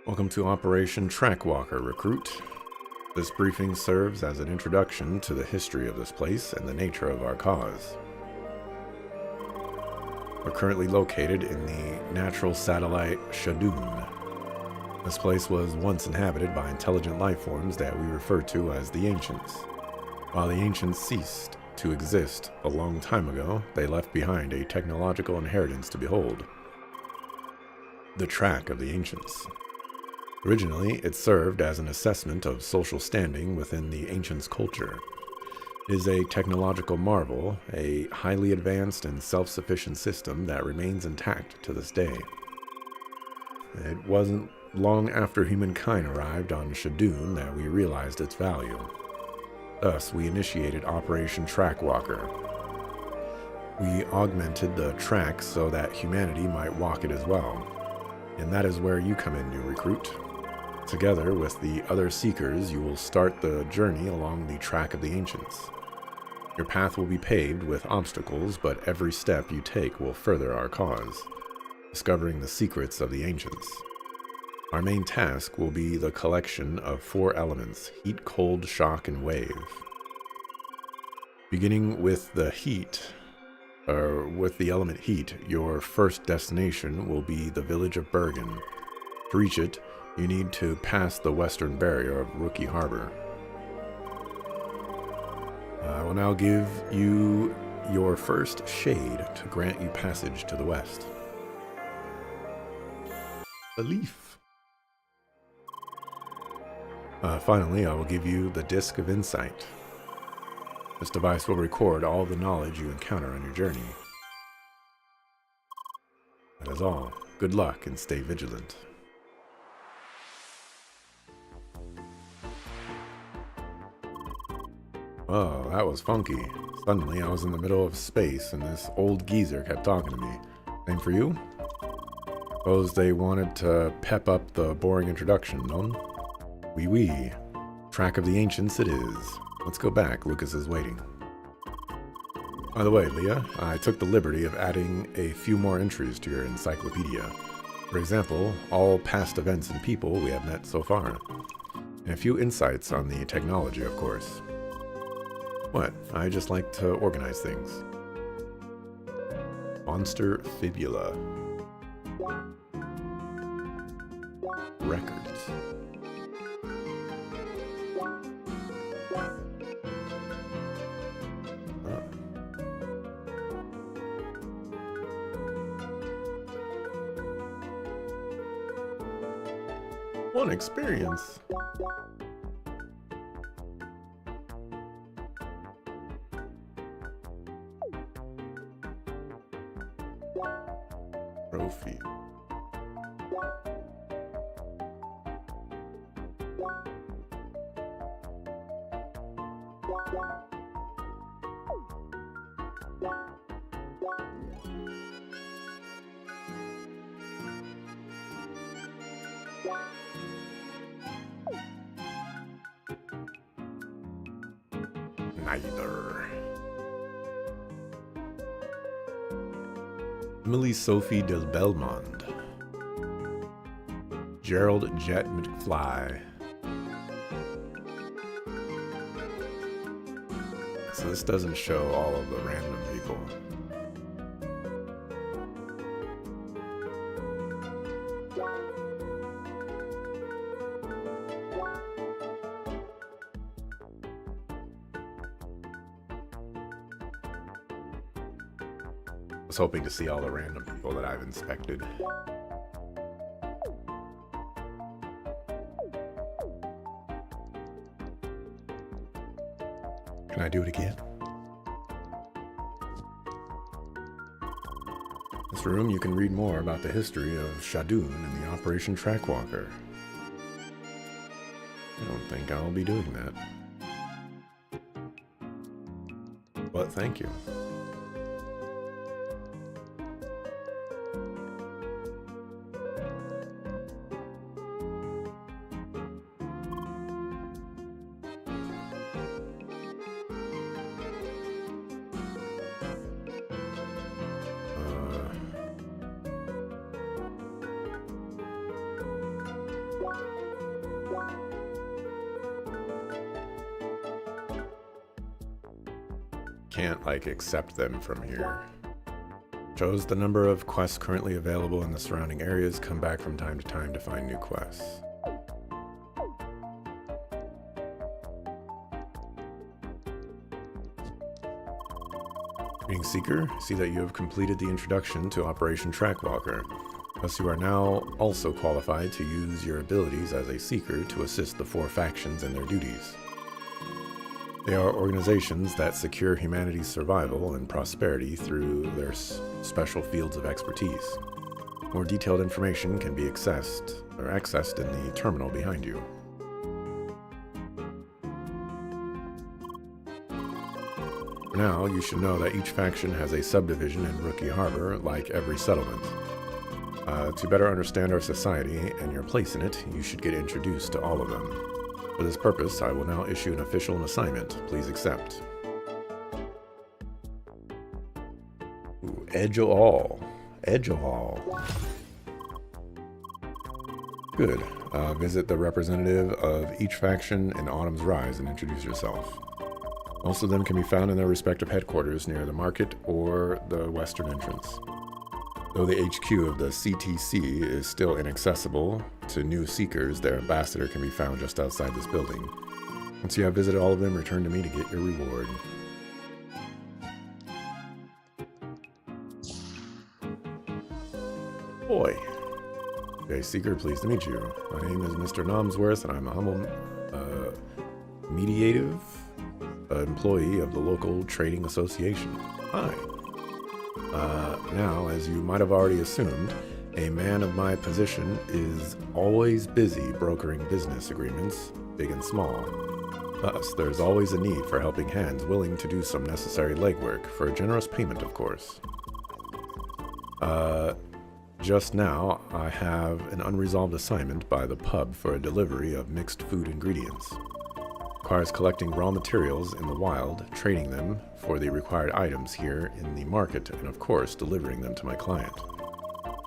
Welcome to Operation Trackwalker, recruit. This briefing serves as an introduction to the history of this place and the nature of our cause. We're currently located in the natural satellite Shadun. This place was once inhabited by intelligent life forms that we refer to as the Ancients. While the Ancients ceased to exist a long time ago, they left behind a technological inheritance to behold. The Track of the Ancients. Originally, it served as an assessment of social standing within the Ancients' culture. It is a technological marvel, a highly advanced and self-sufficient system that remains intact to this day. It wasn't long after humankind arrived on Shadun that we realized its value. Thus, we initiated Operation Trackwalker. We augmented the track so that humanity might walk it as well. And that is where you come in, new recruit. Together with the other seekers, you will start the journey along the Track of the Ancients. Your path will be paved with obstacles, but every step you take will further our cause, discovering the secrets of the Ancients. Our main task will be the collection of 4 elements: heat, cold, shock, and wave. Beginning with the element heat, your first destination will be the village of Bergen. To reach it, you need to pass the western barrier of Rookie Harbor. I will now give you your first shade to grant you passage to the west. A leaf. Finally, I will give you the Disc of Insight. This device will record all the knowledge you encounter on your journey. That is all. Good luck and stay vigilant. Oh, that was funky. Suddenly, I was in the middle of space and this old geezer kept talking to me. Same for you? Suppose they wanted to pep up the boring introduction, non? Oui, oui. Track of the Ancients it is. Let's go back. Lucas is waiting. By the way, Leah, I took the liberty of adding a few more entries to your encyclopedia. For example, all past events and people we have met so far. And a few insights on the technology, of course. What? I just like to organize things. Monster Fibula. Records. One experience. Trophy. Neither. Emily Sophie del Belmont. Gerald Jet McFly. So this doesn't show all of the random people. I was hoping to see all the random people that I've inspected. Can I do it again? In this room, you can read more about the history of Shadoon and the Operation Trackwalker. I don't think I'll be doing that. But thank you. Can't accept them from here. Shows the number of quests currently available in the surrounding areas. Come back from time to time to find new quests. Being Seeker, see that you have completed the introduction to Operation Trackwalker. Thus you are now also qualified to use your abilities as a Seeker to assist the 4 factions in their duties. They are organizations that secure humanity's survival and prosperity through their special fields of expertise. More detailed information can be accessed in the terminal behind you. For now, you should know that each faction has a subdivision in Rookie Harbor, like every settlement. To better understand our society and your place in it, you should get introduced to all of them. For this purpose, I will now issue an official assignment. Please accept. Ooh, Edge o' all. Edge o' all. Good. Visit the representative of each faction in Autumn's Rise and introduce yourself. Most of them can be found in their respective headquarters near the market or the western entrance. Though the HQ of the CTC is still inaccessible to new seekers, their ambassador can be found just outside this building. Once you have visited all of them, return to me to get your reward. Boy. Okay, Seeker, pleased to meet you. My name is Mr. Nomsworth, and I'm a humble mediative employee of the local trading association. Hi. Now, as you might have already assumed, a man of my position is always busy brokering business agreements, big and small. Thus, there's always a need for helping hands willing to do some necessary legwork, for a generous payment, of course. Just now, I have an unresolved assignment by the pub for a delivery of mixed food ingredients. Requires collecting raw materials in the wild, trading them for the required items here in the market, and of course, delivering them to my client.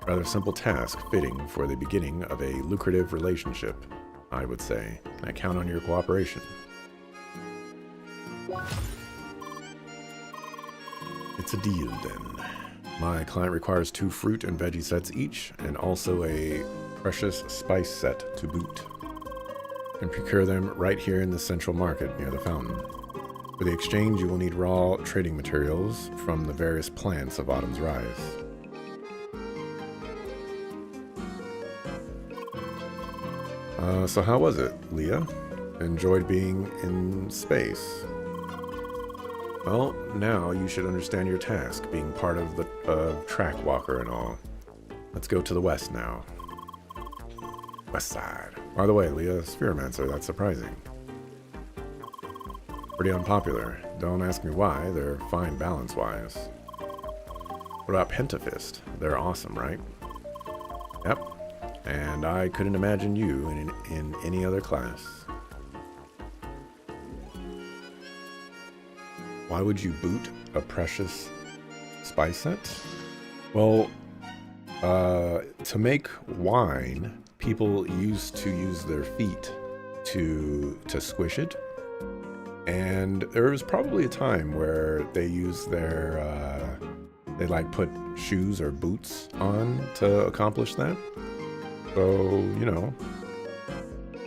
Rather simple task, fitting for the beginning of a lucrative relationship, I would say. Can I count on your cooperation? It's a deal, then. My client requires 2 fruit and veggie sets each, and also a precious spice set to boot. You can procure them right here in the central market near the fountain. For the exchange, you will need raw trading materials from the various plants of Autumn's Rise. So how was it, Leah? Enjoyed being in space? Well, now you should understand your task, being part of the track walker and all. Let's go to the west now. West side. By the way, Leah, Spheromancer, that's surprising. Pretty unpopular. Don't ask me why, they're fine balance-wise. What about Pentafist? They're awesome, right? Yep. And I couldn't imagine you in any other class. Why would you boot a precious spice set? Well, to make wine, people used to use their feet to squish it. And there was probably a time where they used their, they like put shoes or boots on to accomplish that. So, you know,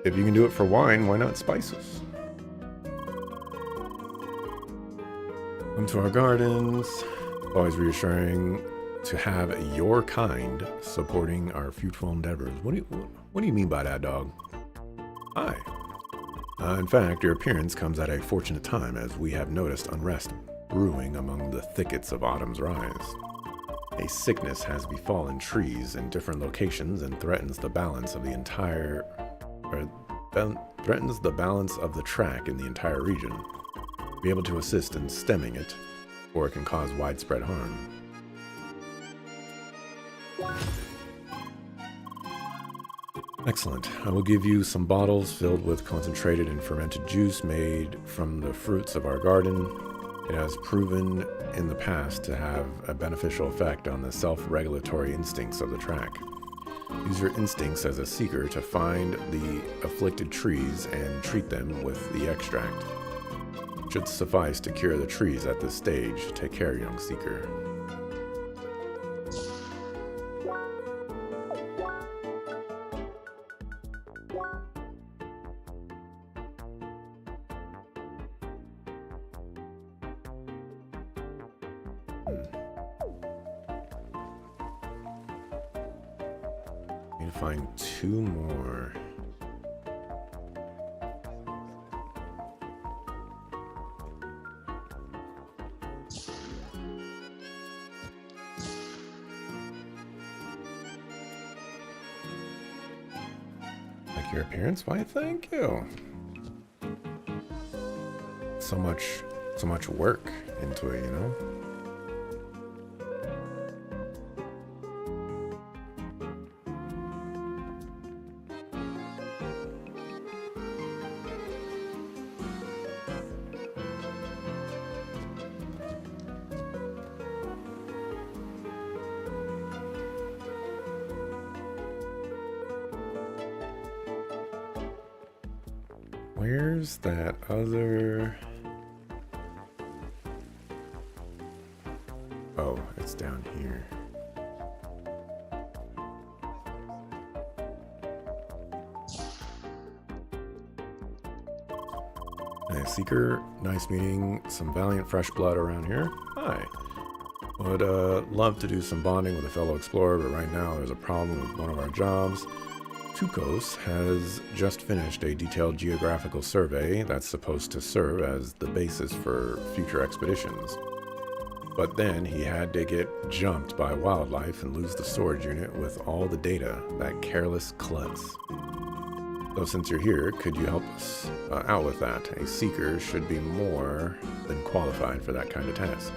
if you can do it for wine, why not spices? Come to our gardens. Always reassuring to have your kind supporting our fruitful endeavors. What do you mean by that, dog? Hi. In fact, your appearance comes at a fortunate time, as we have noticed unrest brewing among the thickets of autumn's rise. A sickness has befallen trees in different locations and threatens the balance of the balance of the track in the entire region. Be able to assist in stemming it, or it can cause widespread harm. Excellent. I will give you some bottles filled with concentrated and fermented juice made from the fruits of our garden. It has proven in the past to have a beneficial effect on the self-regulatory instincts of the track. Use your instincts as a seeker to find the afflicted trees and treat them with the extract. Should suffice to cure the trees at this stage. Take care, young seeker. Need to find 2 more. Like your appearance? Why, thank you. So much work into it, you know? Where's that other... Oh, it's down here. Hey, Seeker, nice meeting some valiant fresh blood around here. Hi. Would love to do some bonding with a fellow explorer, but right now there's a problem with one of our jobs. Tukos has just finished a detailed geographical survey that's supposed to serve as the basis for future expeditions. But then he had to get jumped by wildlife and lose the storage unit with all the data, that careless klutz. So since you're here, could you help us out with that? A seeker should be more than qualified for that kind of task.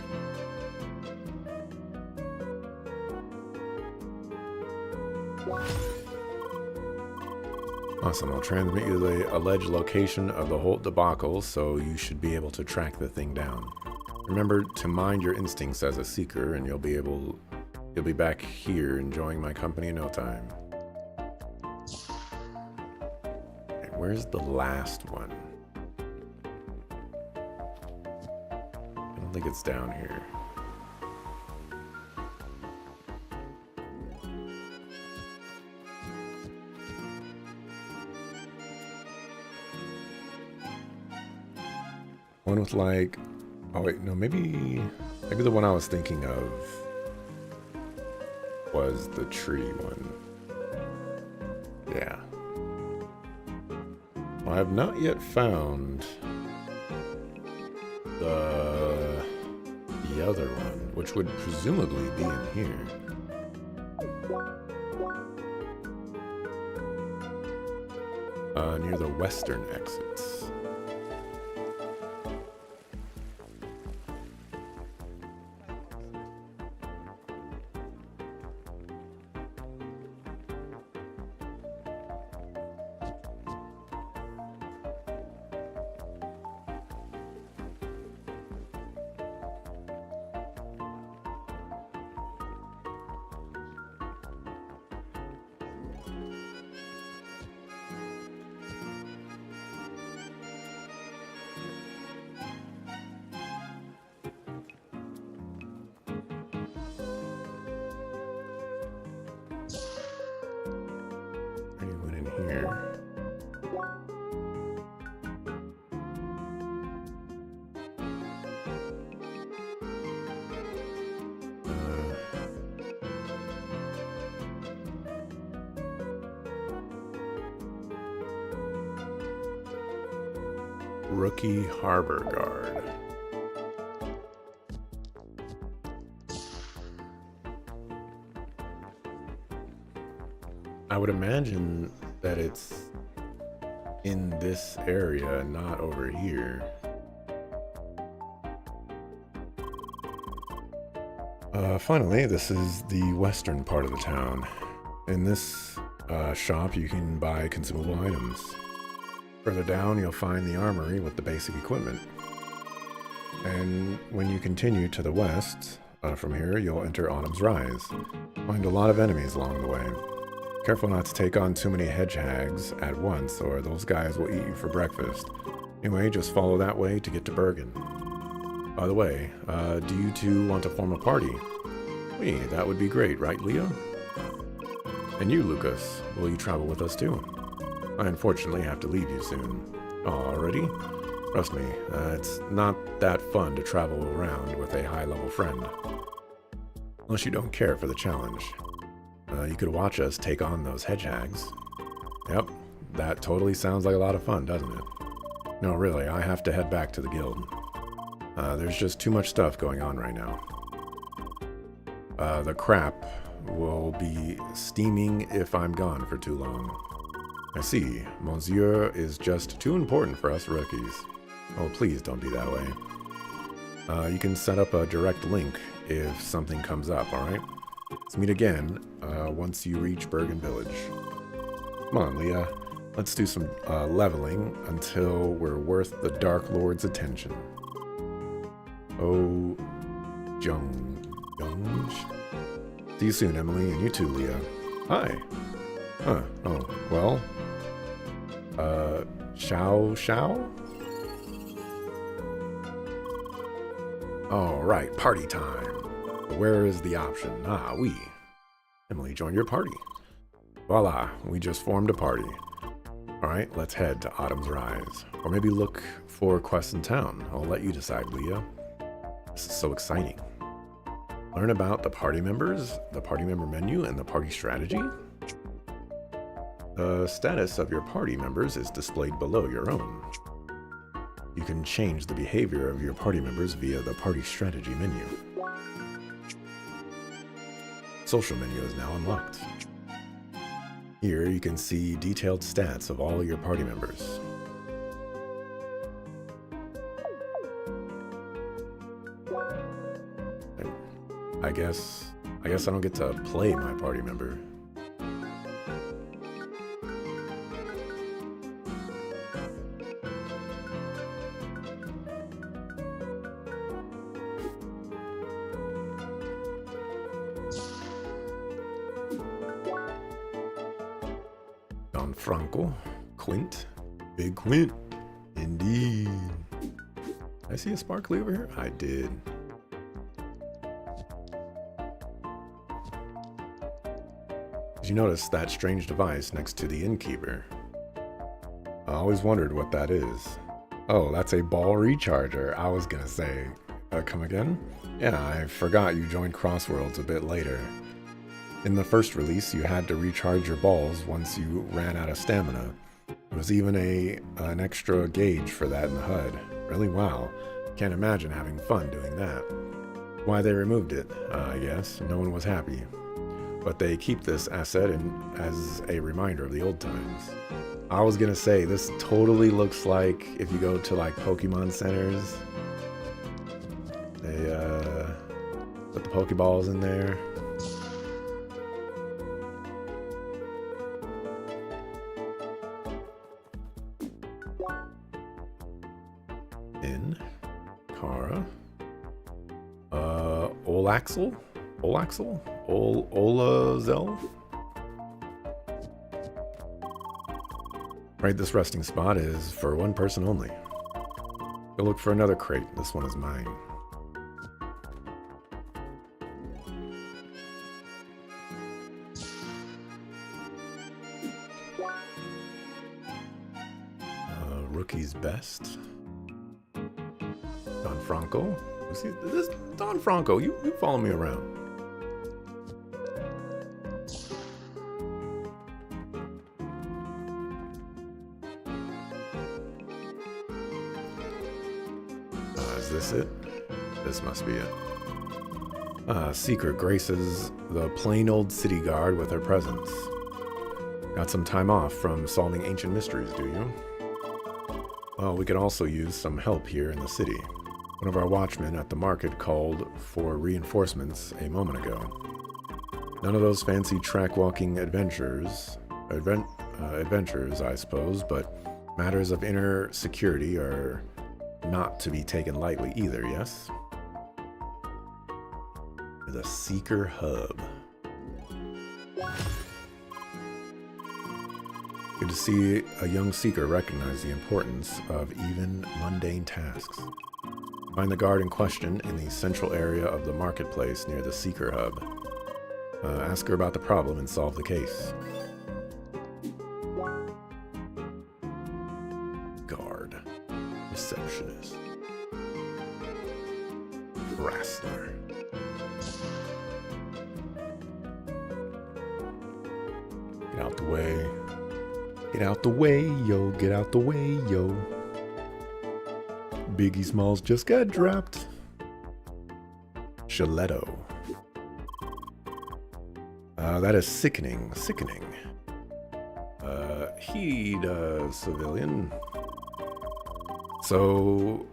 Awesome, I'll transmit you the alleged location of the Holt debacle, so you should be able to track the thing down. Remember to mind your instincts as a seeker, and you'll be back here enjoying my company in no time. Okay, where's the last one? I don't think it's down here. One with like, oh wait, no, maybe the one I was thinking of was the tree one. Yeah. Well, I have not yet found the the other one, which would presumably be in here. Near the western exits. Here. Rookie Harbor Guard. I would imagine that it's in this area, not over here. Finally, this is the western part of the town. In this shop, you can buy consumable items. Further down, you'll find the armory with the basic equipment. And when you continue to the west, from here, you'll enter Autumn's Rise. Find a lot of enemies along the way. Careful not to take on too many hedgehogs at once, or those guys will eat you for breakfast. Anyway, just follow that way to get to Bergen. By the way, do you two want to form a party? Wait, that would be great, right, Leah? And you, Lucas, will you travel with us too? I unfortunately have to leave you soon. Already? Trust me, it's not that fun to travel around with a high-level friend. Unless you don't care for the challenge. You could watch us take on those hedgehogs. Yep, that totally sounds like a lot of fun, doesn't it? No, really, I have to head back to the guild. There's just too much stuff going on right now. The crap will be steaming if I'm gone for too long. I see, Monsieur is just too important for us rookies. Oh, please don't be that way. You can set up a direct link if something comes up, alright? Let's meet again once you reach Bergen Village. Come on, Leah. Let's do some leveling until we're worth the Dark Lord's attention. Oh, Jung. See you soon, Emily, and you too, Leah. Hi. Huh. Oh, well. Shao? All right, party time. Where is the option? Oui. Emily, join your party. Voila, we just formed a party. Alright, let's head to Autumn's Rise. Or maybe look for quests in town. I'll let you decide, Leah. This is so exciting. Learn about the party members, the party member menu, and the party strategy. The status of your party members is displayed below your own. You can change the behavior of your party members via the party strategy menu. Social menu is now unlocked. Here you can see detailed stats of all your party members. I guess I don't get to play my party member. Franco, Quint, Big Quint, indeed. Did I see a sparkly over here? I did. Did you notice that strange device next to the innkeeper? I always wondered what that is. Oh, that's a ball recharger. I was gonna say, come again? Yeah, I forgot you joined Crossworlds a bit later. In the first release, you had to recharge your balls once you ran out of stamina. There was even an extra gauge for that in the HUD. Really, wow. Can't imagine having fun doing that. Why they removed it, I guess. No one was happy. But they keep this asset as a reminder of the old times. I was gonna say, this totally looks like if you go to like Pokemon centers, they put the Pokeballs in there. In Kara. Olaxel? Olazel? Right, this resting spot is for one person only. Go look for another crate. This one is mine. Rookie's best. Don Franco. See, this Don Franco, you follow me around. Is this it? This must be it. Seeker graces the plain old city guard with her presence. Got some time off from solving ancient mysteries, do you? Well, we could also use some help here in the city. One of our watchmen at the market called for reinforcements a moment ago. None of those fancy track-walking adventures, I suppose, but matters of inner security are not to be taken lightly either, yes? The Seeker Hub. Good to see a young seeker recognize the importance of even mundane tasks. Find the guard in question in the central area of the marketplace near the Seeker Hub. Ask her about the problem and solve the case. Guard. Receptionist. Wrestler. Get out the way. Get out the way, yo. Get out the way, yo. Biggie Smalls just got dropped. Shaletto. That is sickening. Sickening. Heed, civilian. So,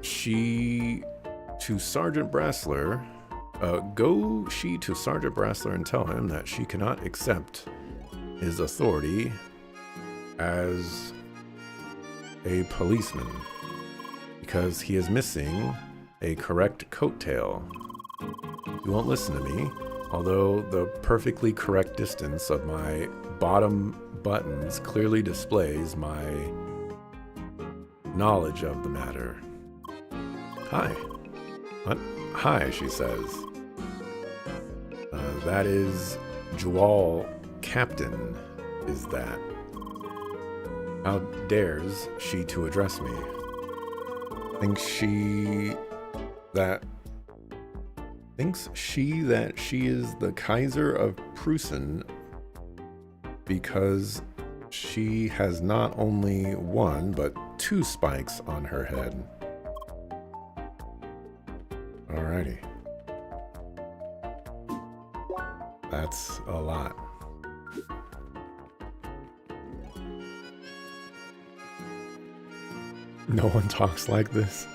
she to Sergeant Brassler. Go she to Sergeant Brassler and tell him that she cannot accept his authority as a policeman because he is missing a correct coattail. You won't listen to me, although the perfectly correct distance of my bottom buttons clearly displays my knowledge of the matter. Hi. What? Hi, she says. That is Jewel Captain, is that. How dares she to address me? Thinks she that she is the Kaiser of Prussen because she has not only one but two spikes on her head. Alrighty. That's a lot. No one talks like this.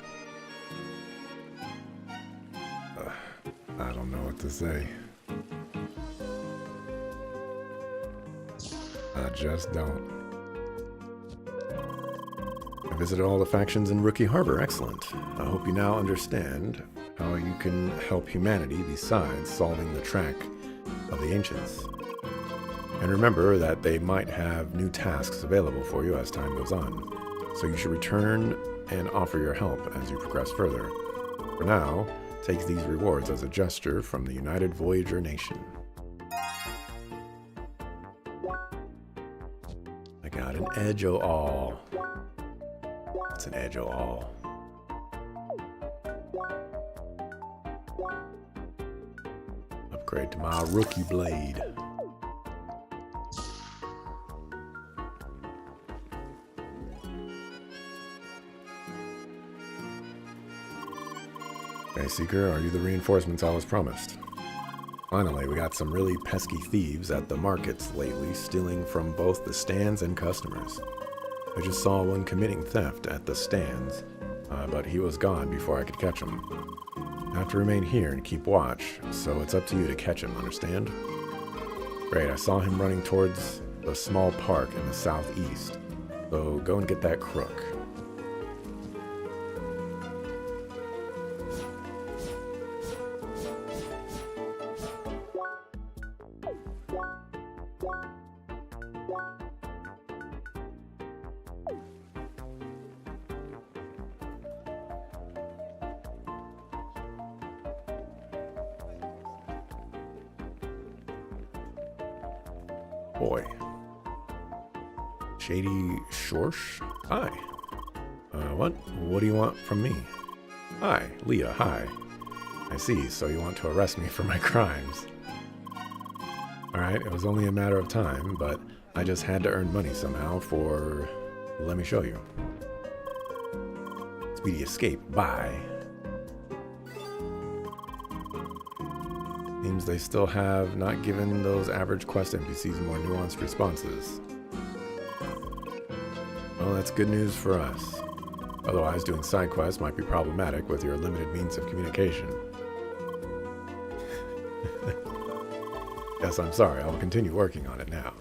I don't know what to say. I just don't. I visited all the factions in Rookie Harbor. Excellent. I hope you now understand how you can help humanity besides solving the track of the ancients. And remember that they might have new tasks available for you as time goes on. So you should return and offer your help as you progress further. For now, take these rewards as a gesture from the United Voyager Nation. I got an Edge-o-all. What's an Edge-o-all? Upgrade to my rookie blade. Hey, Seeker, are you the reinforcements I was promised? Finally, we got some really pesky thieves at the markets lately, stealing from both the stands and customers. I just saw one committing theft at the stands, but he was gone before I could catch him. I have to remain here and keep watch, so it's up to you to catch him, understand? Great, I saw him running towards a small park in the southeast, so go and get that crook. Boy. Shady Shorsh? Hi. What? What do you want from me? Hi, Leah, hi. I see, so you want to arrest me for my crimes. Alright, it was only a matter of time, but I just had to earn money somehow for... Let me show you. Speedy escape, bye. Seems they still have not given those average quest NPCs more nuanced responses. Well, that's good news for us. Otherwise, doing side quests might be problematic with your limited means of communication. Yes, I'm sorry. I'll continue working on it now.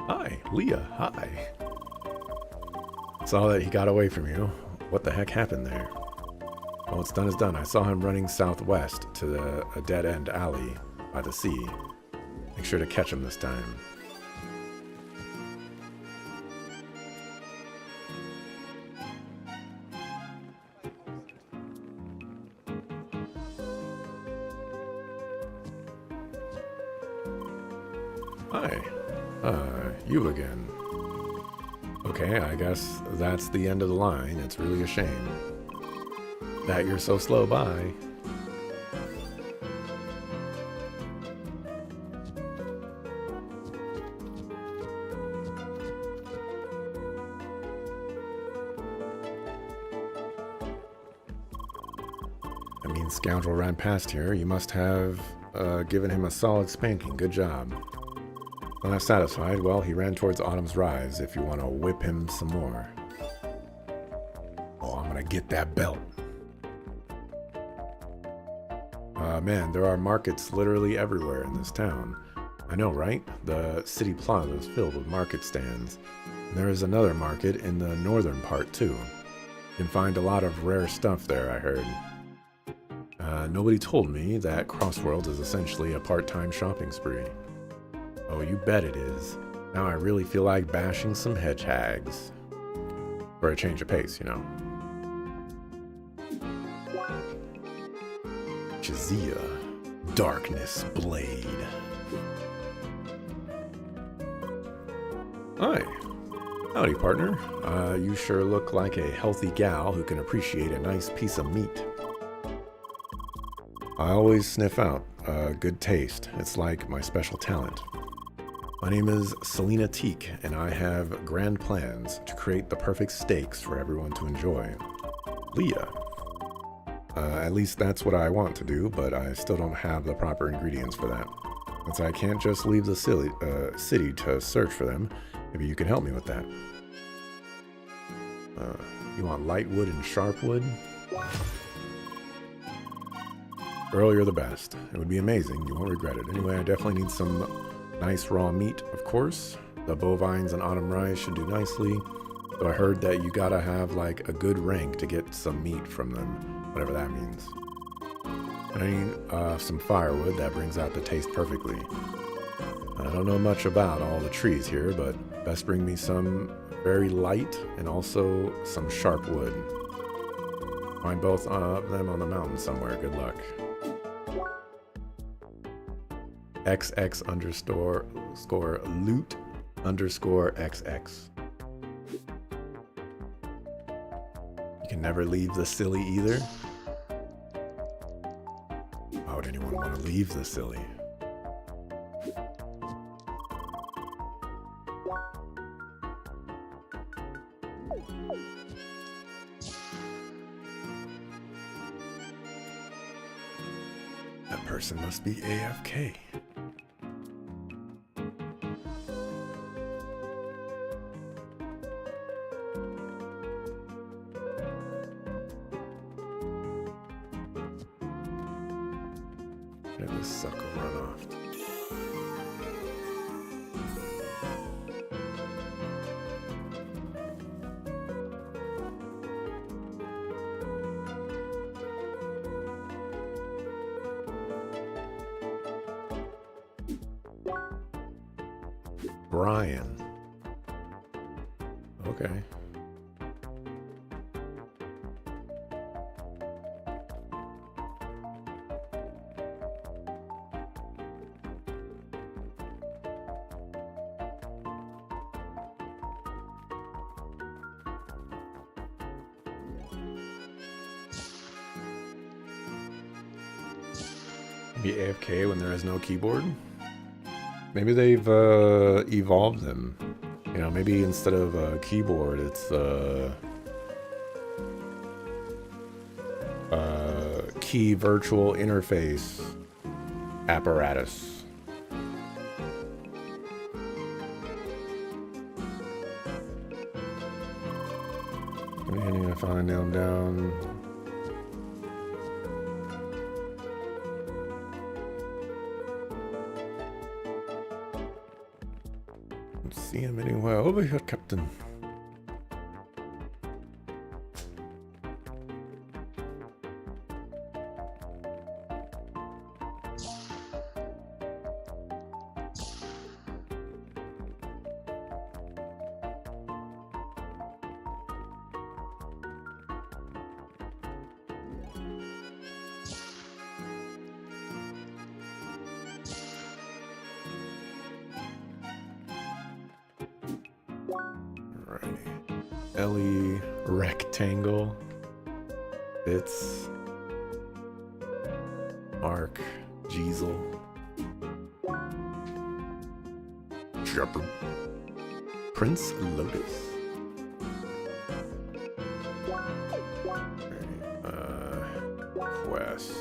Hi, Leah, hi. Saw that he got away from you. What the heck happened there? Well, what's done is done. I saw him running southwest to a dead-end alley by the sea. Make sure to catch him this time. Hi. You again. Okay, I guess that's the end of the line. It's really a shame that you're so slow by. I mean, scoundrel ran past here. You must have given him a solid spanking. Good job. Well, not satisfied, well, he ran towards Autumn's Rise if you want to whip him some more. Oh, I'm gonna get that belt. Man, there are markets literally everywhere in this town. I know, right? The city plaza is filled with market stands. And there is another market in the northern part, too. You can find a lot of rare stuff there, I heard. Nobody told me that Crossworld is essentially a part-time shopping spree. Oh, you bet it is. Now I really feel like bashing some hedgehogs. For a change of pace, you know. Chazia, Darkness Blade. Hi. Howdy, partner. You sure look like a healthy gal who can appreciate a nice piece of meat. I always sniff out good taste. It's like my special talent. My name is Selena Teak, and I have grand plans to create the perfect steaks for everyone to enjoy. Leah. At least that's what I want to do, but I still don't have the proper ingredients for that. Since I can't just leave the city to search for them, maybe you can help me with that. You want light wood and sharp wood? Earlier the best. It would be amazing. You won't regret it. Anyway, I definitely need some nice raw meat, of course. The bovines and autumn rise should do nicely. So I heard that you gotta have like a good rank to get some meat from them, whatever that means. And I need some firewood that brings out the taste perfectly. I don't know much about all the trees here, but best bring me some very light and also some sharp wood. Find both of them on the mountain somewhere. Good luck. XX underscore loot underscore XX. You can never leave the silly either. Why would anyone want to leave the silly? That person must be AFK. Let this sucker run off. Brian. Okay. Be AFK when there is no keyboard? Maybe they've evolved them. You know, maybe instead of a keyboard, it's key virtual interface apparatus. I need to finally nail them down. See him anywhere over here, Captain. Ellie, rectangle, bits, arc, Jeezel, Shepherd, Prince Lotus. Quest.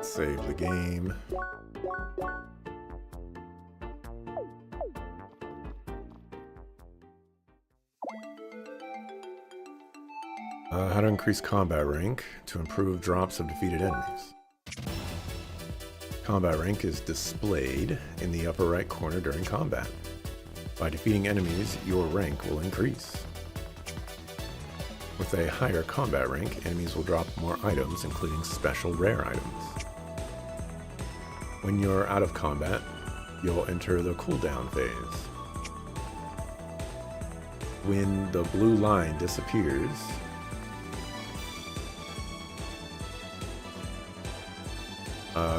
Save the game. How to increase combat rank to improve drops of defeated enemies. Combat rank is displayed in the upper right corner during combat. By defeating enemies, your rank will increase. With a higher combat rank, enemies will drop more items, including special rare items. When you're out of combat, you'll enter the cooldown phase. When the blue line disappears,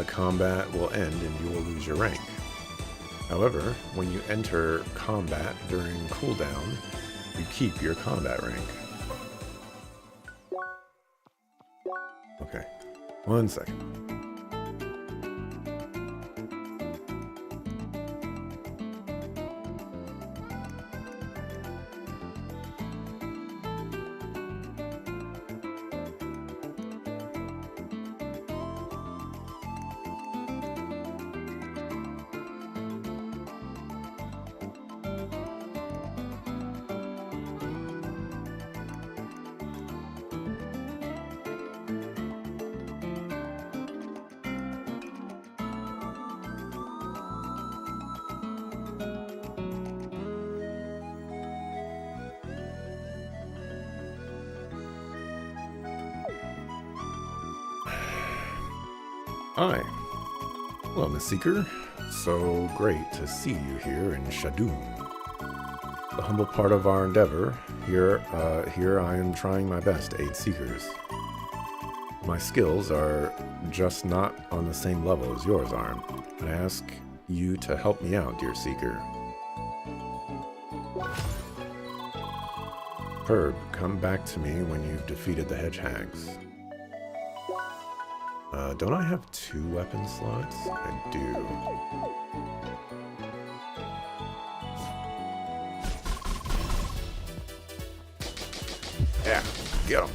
combat will end and you will lose your rank. However, when you enter combat during cooldown, you keep your combat rank. Okay, 1 second. Hi. Hello, Miss Seeker. So great to see you here in Shadoom. The humble part of our endeavor, here I am trying my best to aid Seekers. My skills are just not on the same level as yours are, and I ask you to help me out, dear Seeker. Herb, come back to me when you've defeated the hedgehags. Don't I have 2 weapon slots? I do. Yeah, get him.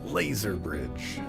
Laser bridge.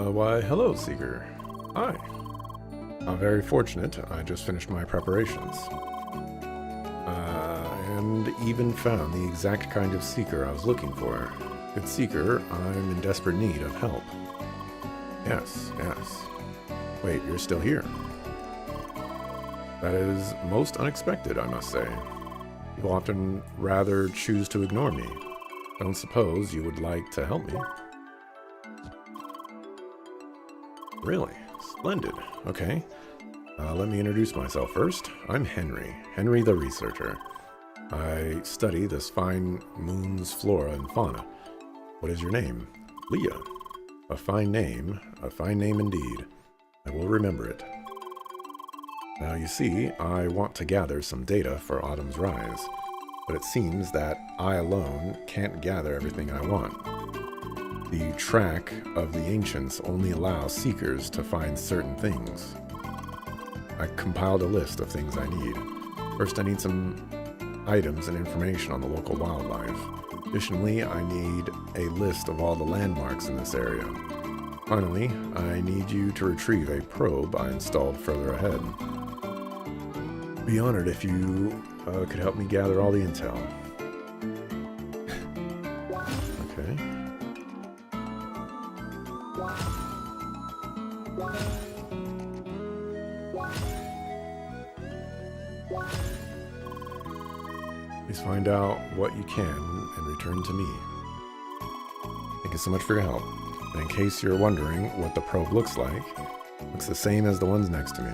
Why, hello, Seeker. Hi. Very fortunate. I just finished my preparations. And even found the exact kind of Seeker I was looking for. Good Seeker, I'm in desperate need of help. Yes, yes. Wait, you're still here? That is most unexpected, I must say. You often rather choose to ignore me. Don't suppose you would like to help me? Really? Splendid. Okay. Let me introduce myself first. I'm Henry. Henry the Researcher. I study this fine moon's flora and fauna. What is your name? Leah. A fine name indeed. I will remember it. Now you see, I want to gather some data for Autumn's Rise, but it seems that I alone can't gather everything I want. The track of the ancients only allows seekers to find certain things. I compiled a list of things I need. First, I need some items and information on the local wildlife. Additionally, I need a list of all the landmarks in this area. Finally, I need you to retrieve a probe I installed further ahead. Be honored if you could help me gather all the intel. Okay. Please find out what you can and return to me. Thank you so much for your help. And in case you're wondering what the probe looks like, it looks the same as the ones next to me.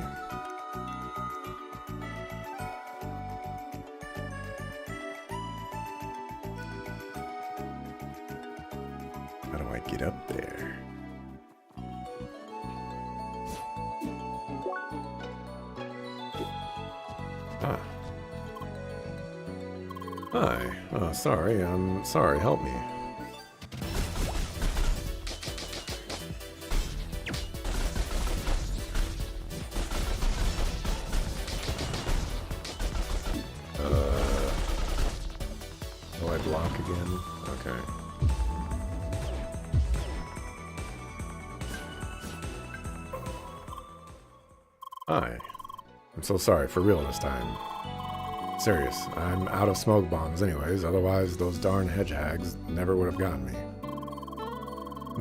How do I get up there? Ah. Hi. Oh, sorry. I'm sorry. Help me. Do I block again? Okay. Hi. I'm so sorry, for real this time. Serious, I'm out of smoke bombs anyways, otherwise those darn hedgehogs never would have gotten me.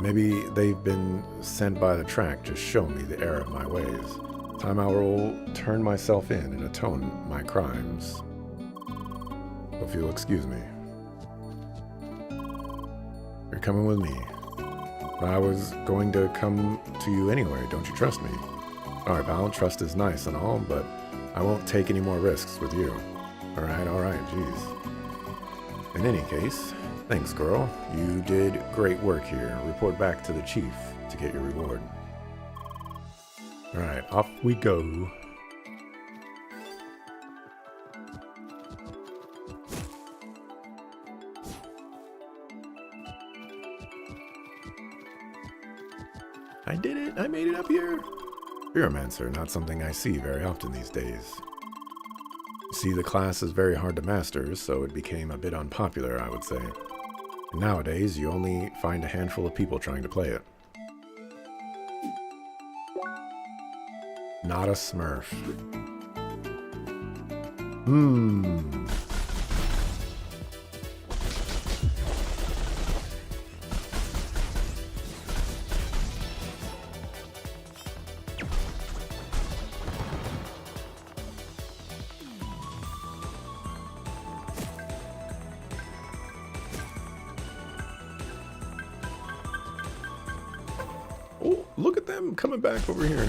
Maybe they've been sent by the track to show me the error of my ways. Time I will turn myself in and atone my crimes. So if you'll excuse me. You're coming with me. I was going to come to you anyway, don't you trust me? Alright, pal, trust is nice and all, but I won't take any more risks with you. Alright, jeez. In any case, Thanks, girl. You did great work here. Report back to the chief to get your reward. Alright, off we go. I did it! I made it up here! Pyromancer, not something I see very often these days. See, the class is very hard to master, so it became a bit unpopular, I would say. And nowadays, you only find a handful of people trying to play it. Not a smurf. Oh, look at them coming back over here.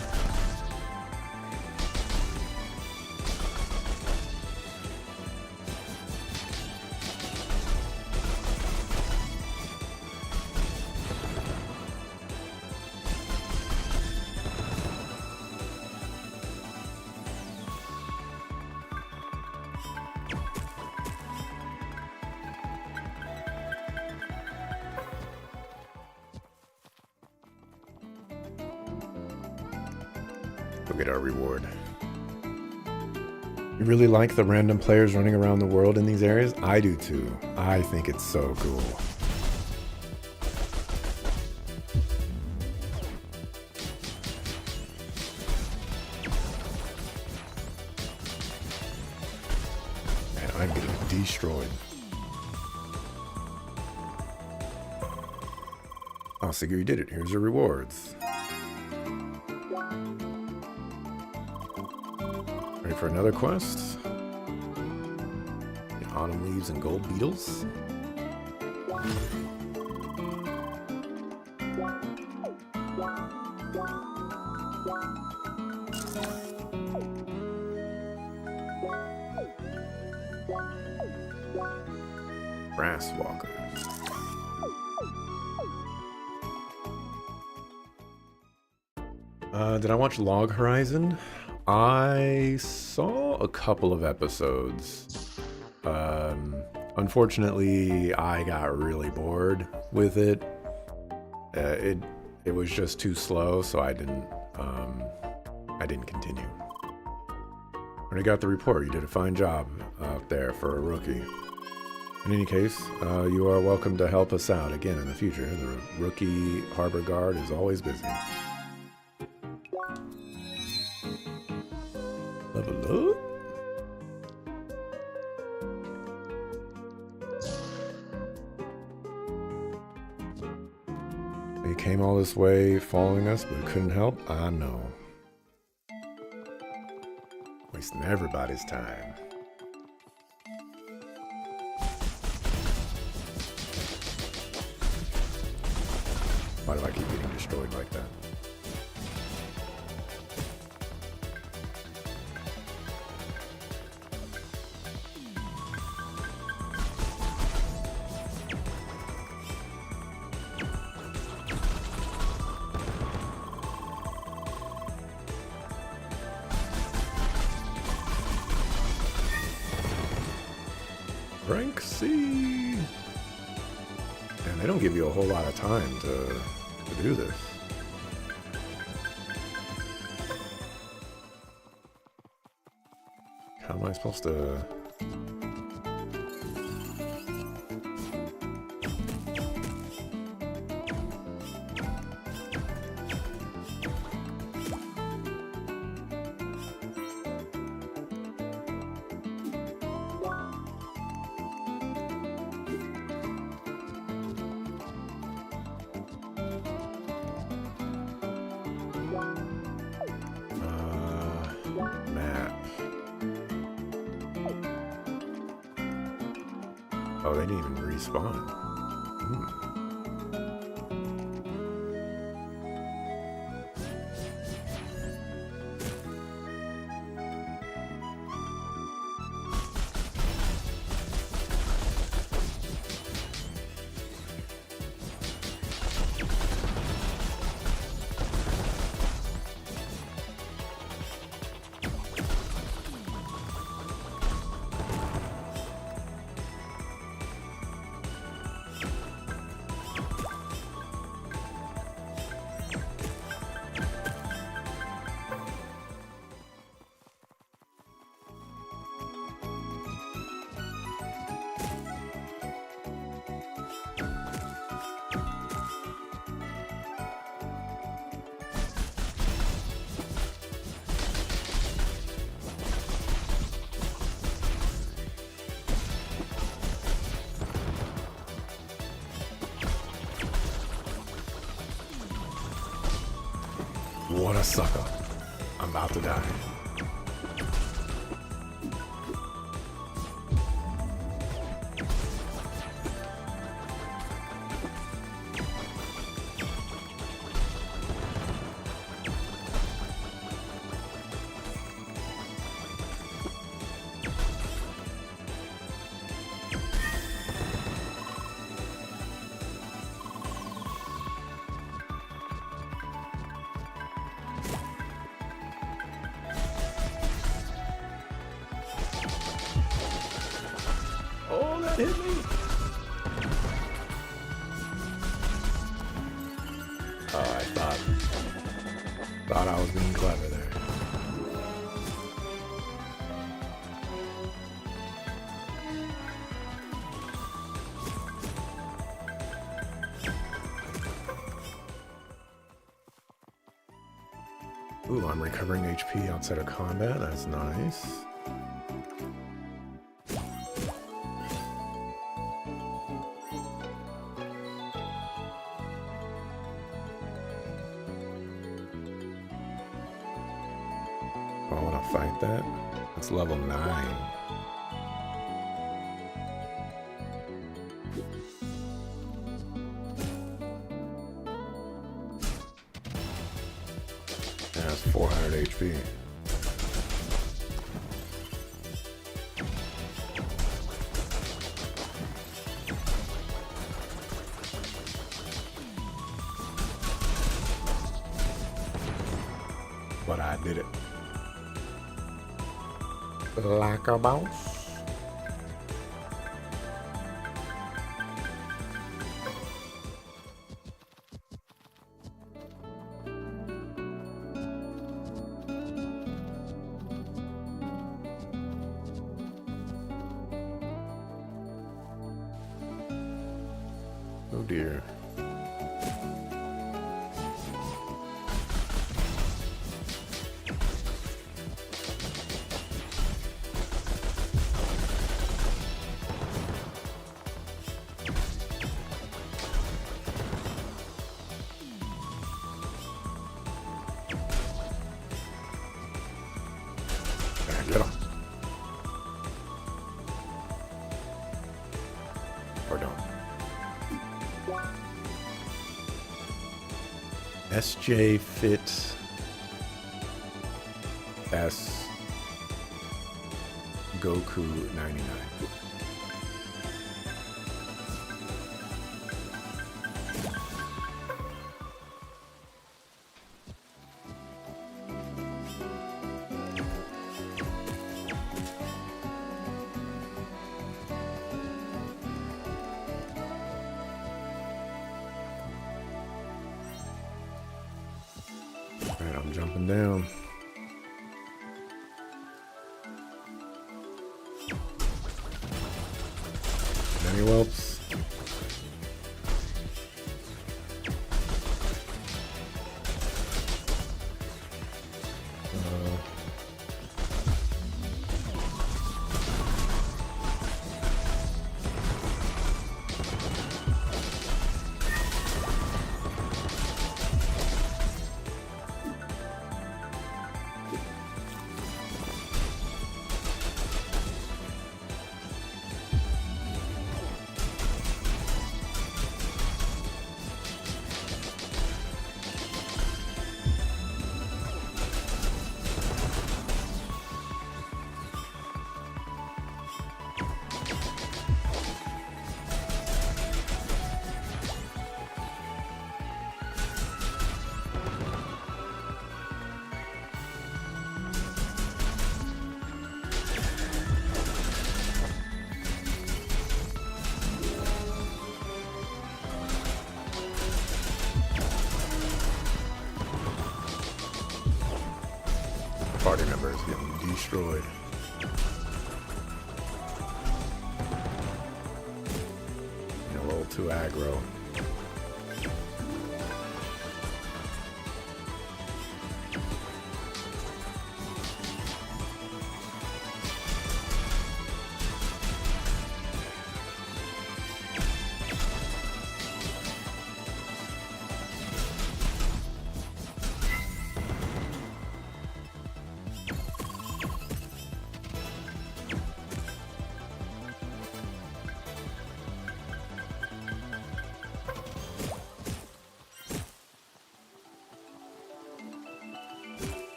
Go get our reward. You really like the random players running around the world in these areas? I do too. I think it's so cool. Man, I'm getting destroyed. Oh, Sigurd, you did it. Here's your rewards. Ready for another quest? The autumn leaves and gold beetles. Brass walkers. Did I watch Log Horizon? I saw a couple of episodes. Unfortunately, I got really bored with it. It was just too slow, so I didn't continue. Already got the report. You did a fine job out there for a rookie. In any case, you are welcome to help us out again in the future. The rookie harbor guard is always busy. Level up. They came all this way following us, but couldn't help? I know. Wasting everybody's time. Why do I keep getting destroyed like that? Rank C! And they don't give you a whole lot of time to do this. How am I supposed to... map. Oh, they didn't even respawn. What a sucker. I'm about to die. Oh, that hit me. Oh, I thought I was being clever there. Ooh, I'm recovering HP outside of combat. That's nice. I want to fight that. It's level 9. That's 400 HP. But I did it. Like a boss. Oh dear. Get him. Or don't. SJ Fit S Goku 99. Alright, I'm jumping down. Many whelps. Party members getting destroyed. A little too aggro.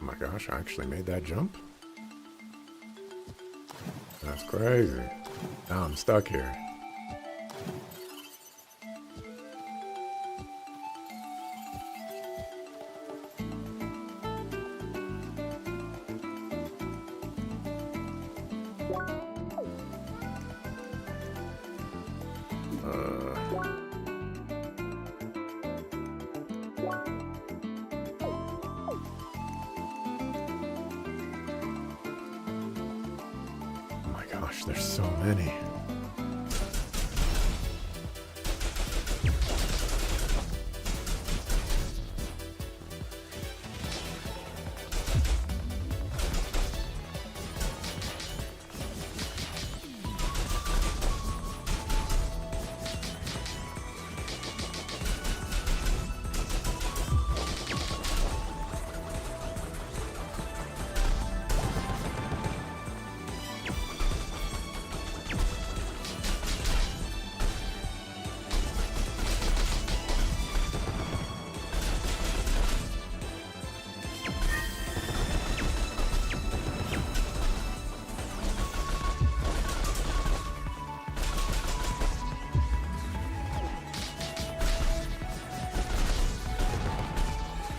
my gosh, I actually made that jump? That's crazy. Now I'm stuck here. Gosh, there's so many.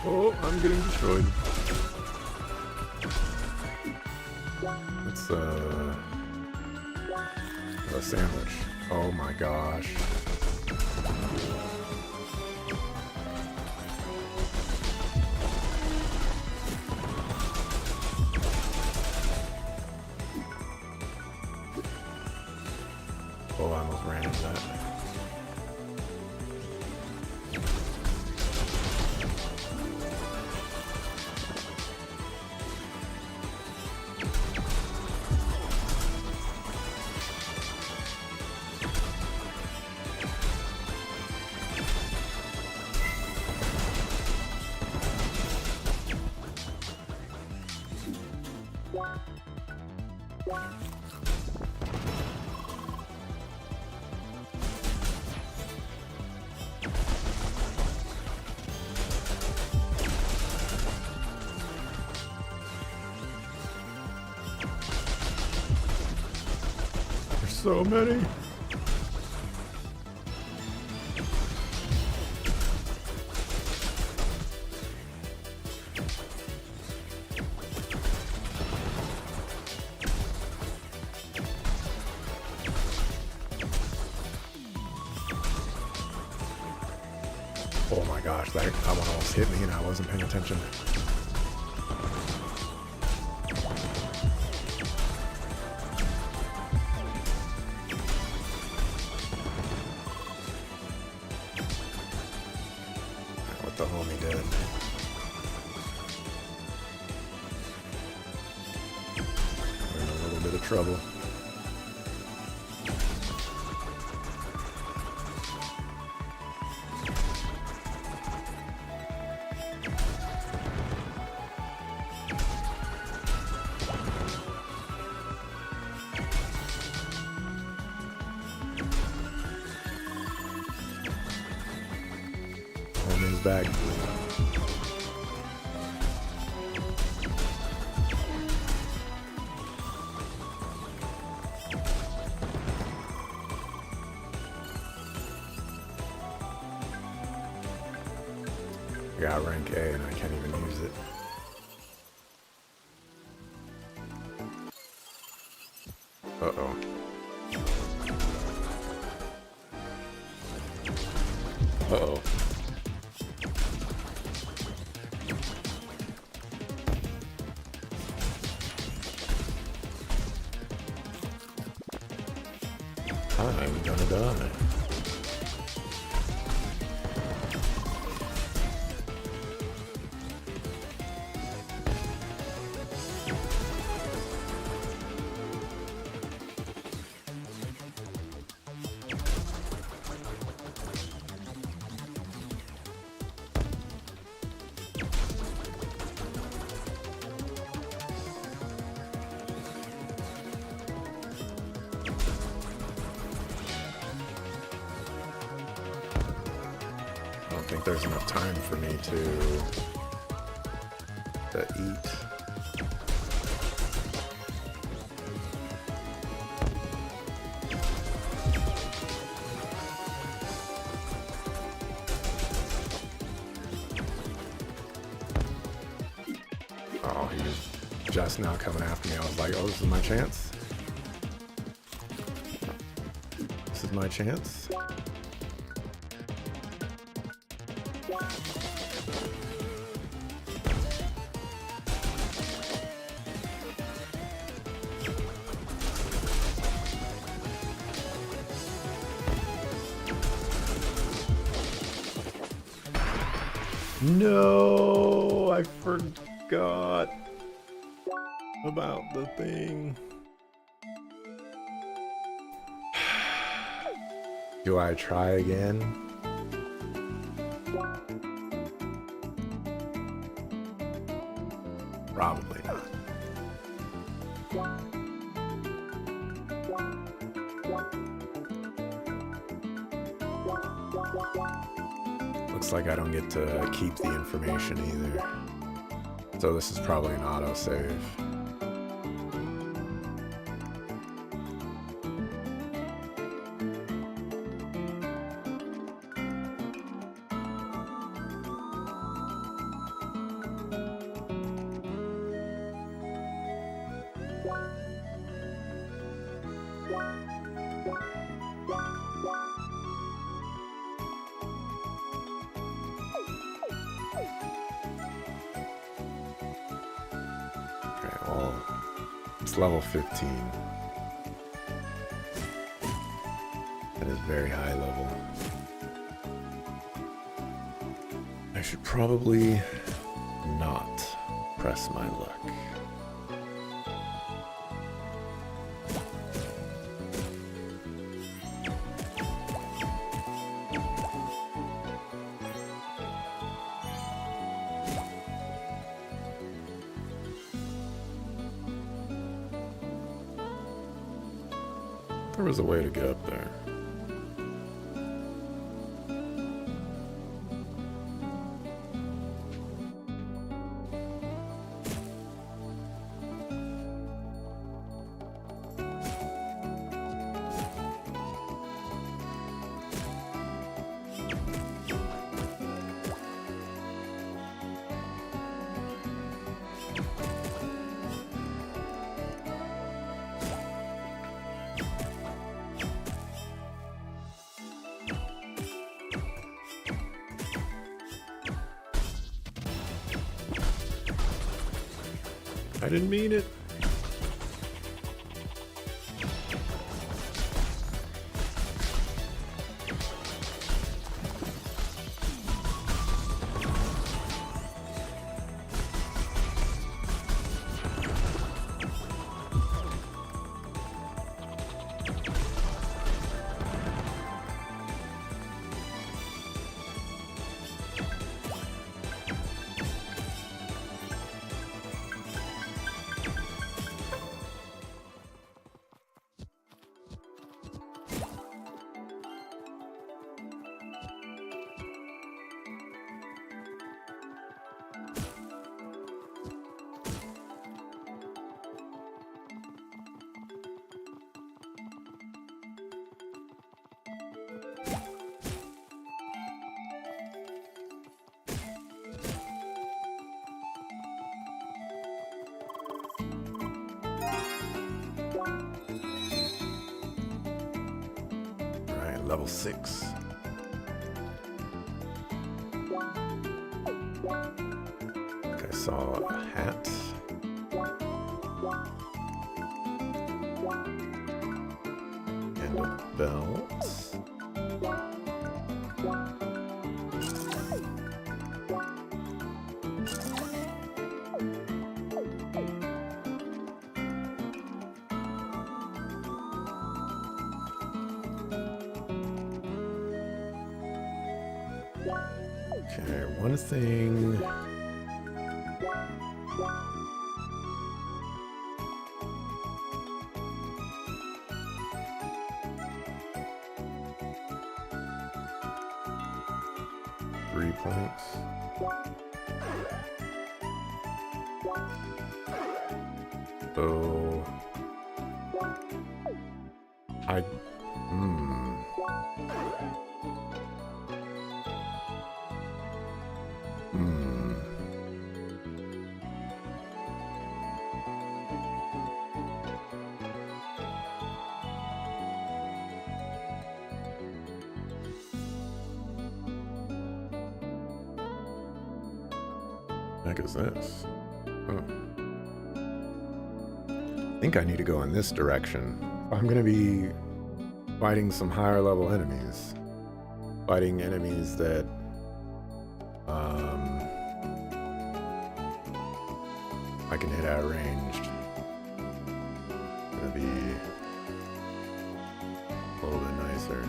Oh, I'm getting destroyed. It's a sandwich. Oh my gosh. Oh, I almost ran into that. So many. Oh my gosh, that one almost hit me and I wasn't paying attention. What the homie did. We're in a little bit of trouble. Homie's back. I got rank A and I can't even use it. Uh-oh. Uh-oh. I'm gonna die. I don't think there's enough time for me to to eat. Oh, he was just now coming after me. I was like, oh, this is my chance. This is my chance. No, I forgot about the thing. Do I try again? Probably not. Looks like I don't get to keep the information either. So this is probably an autosave. It's level 15. That is very high level. I should probably not press my luck. There was a way to get up there. I didn't mean it. Level 6. I think I saw a hat. And a belt. Okay, one thing. .3 points. So I heck is this? Huh. I think I need to go in this direction. I'm gonna be fighting some higher level enemies. Fighting enemies that I can hit at ranged. Gonna be a little bit nicer.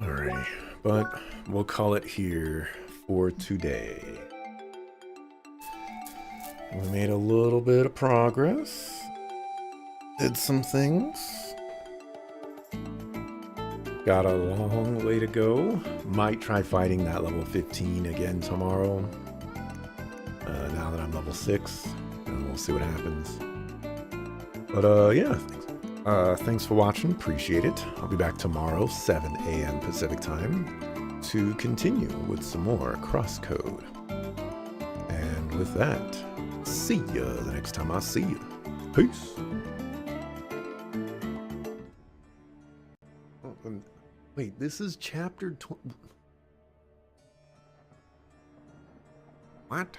Alrighty, but we'll call it here for today. We made a little bit of progress. Did some things. Got a long way to go. Might try fighting that level 15 again tomorrow. Now that I'm level 6, and we'll see what happens. But yeah, thanks for watching. Appreciate it. I'll be back tomorrow, 7 a.m. Pacific time, to continue with some more CrossCode. And with that, see ya the next time I see you. Peace. Wait, this is chapter 20. What?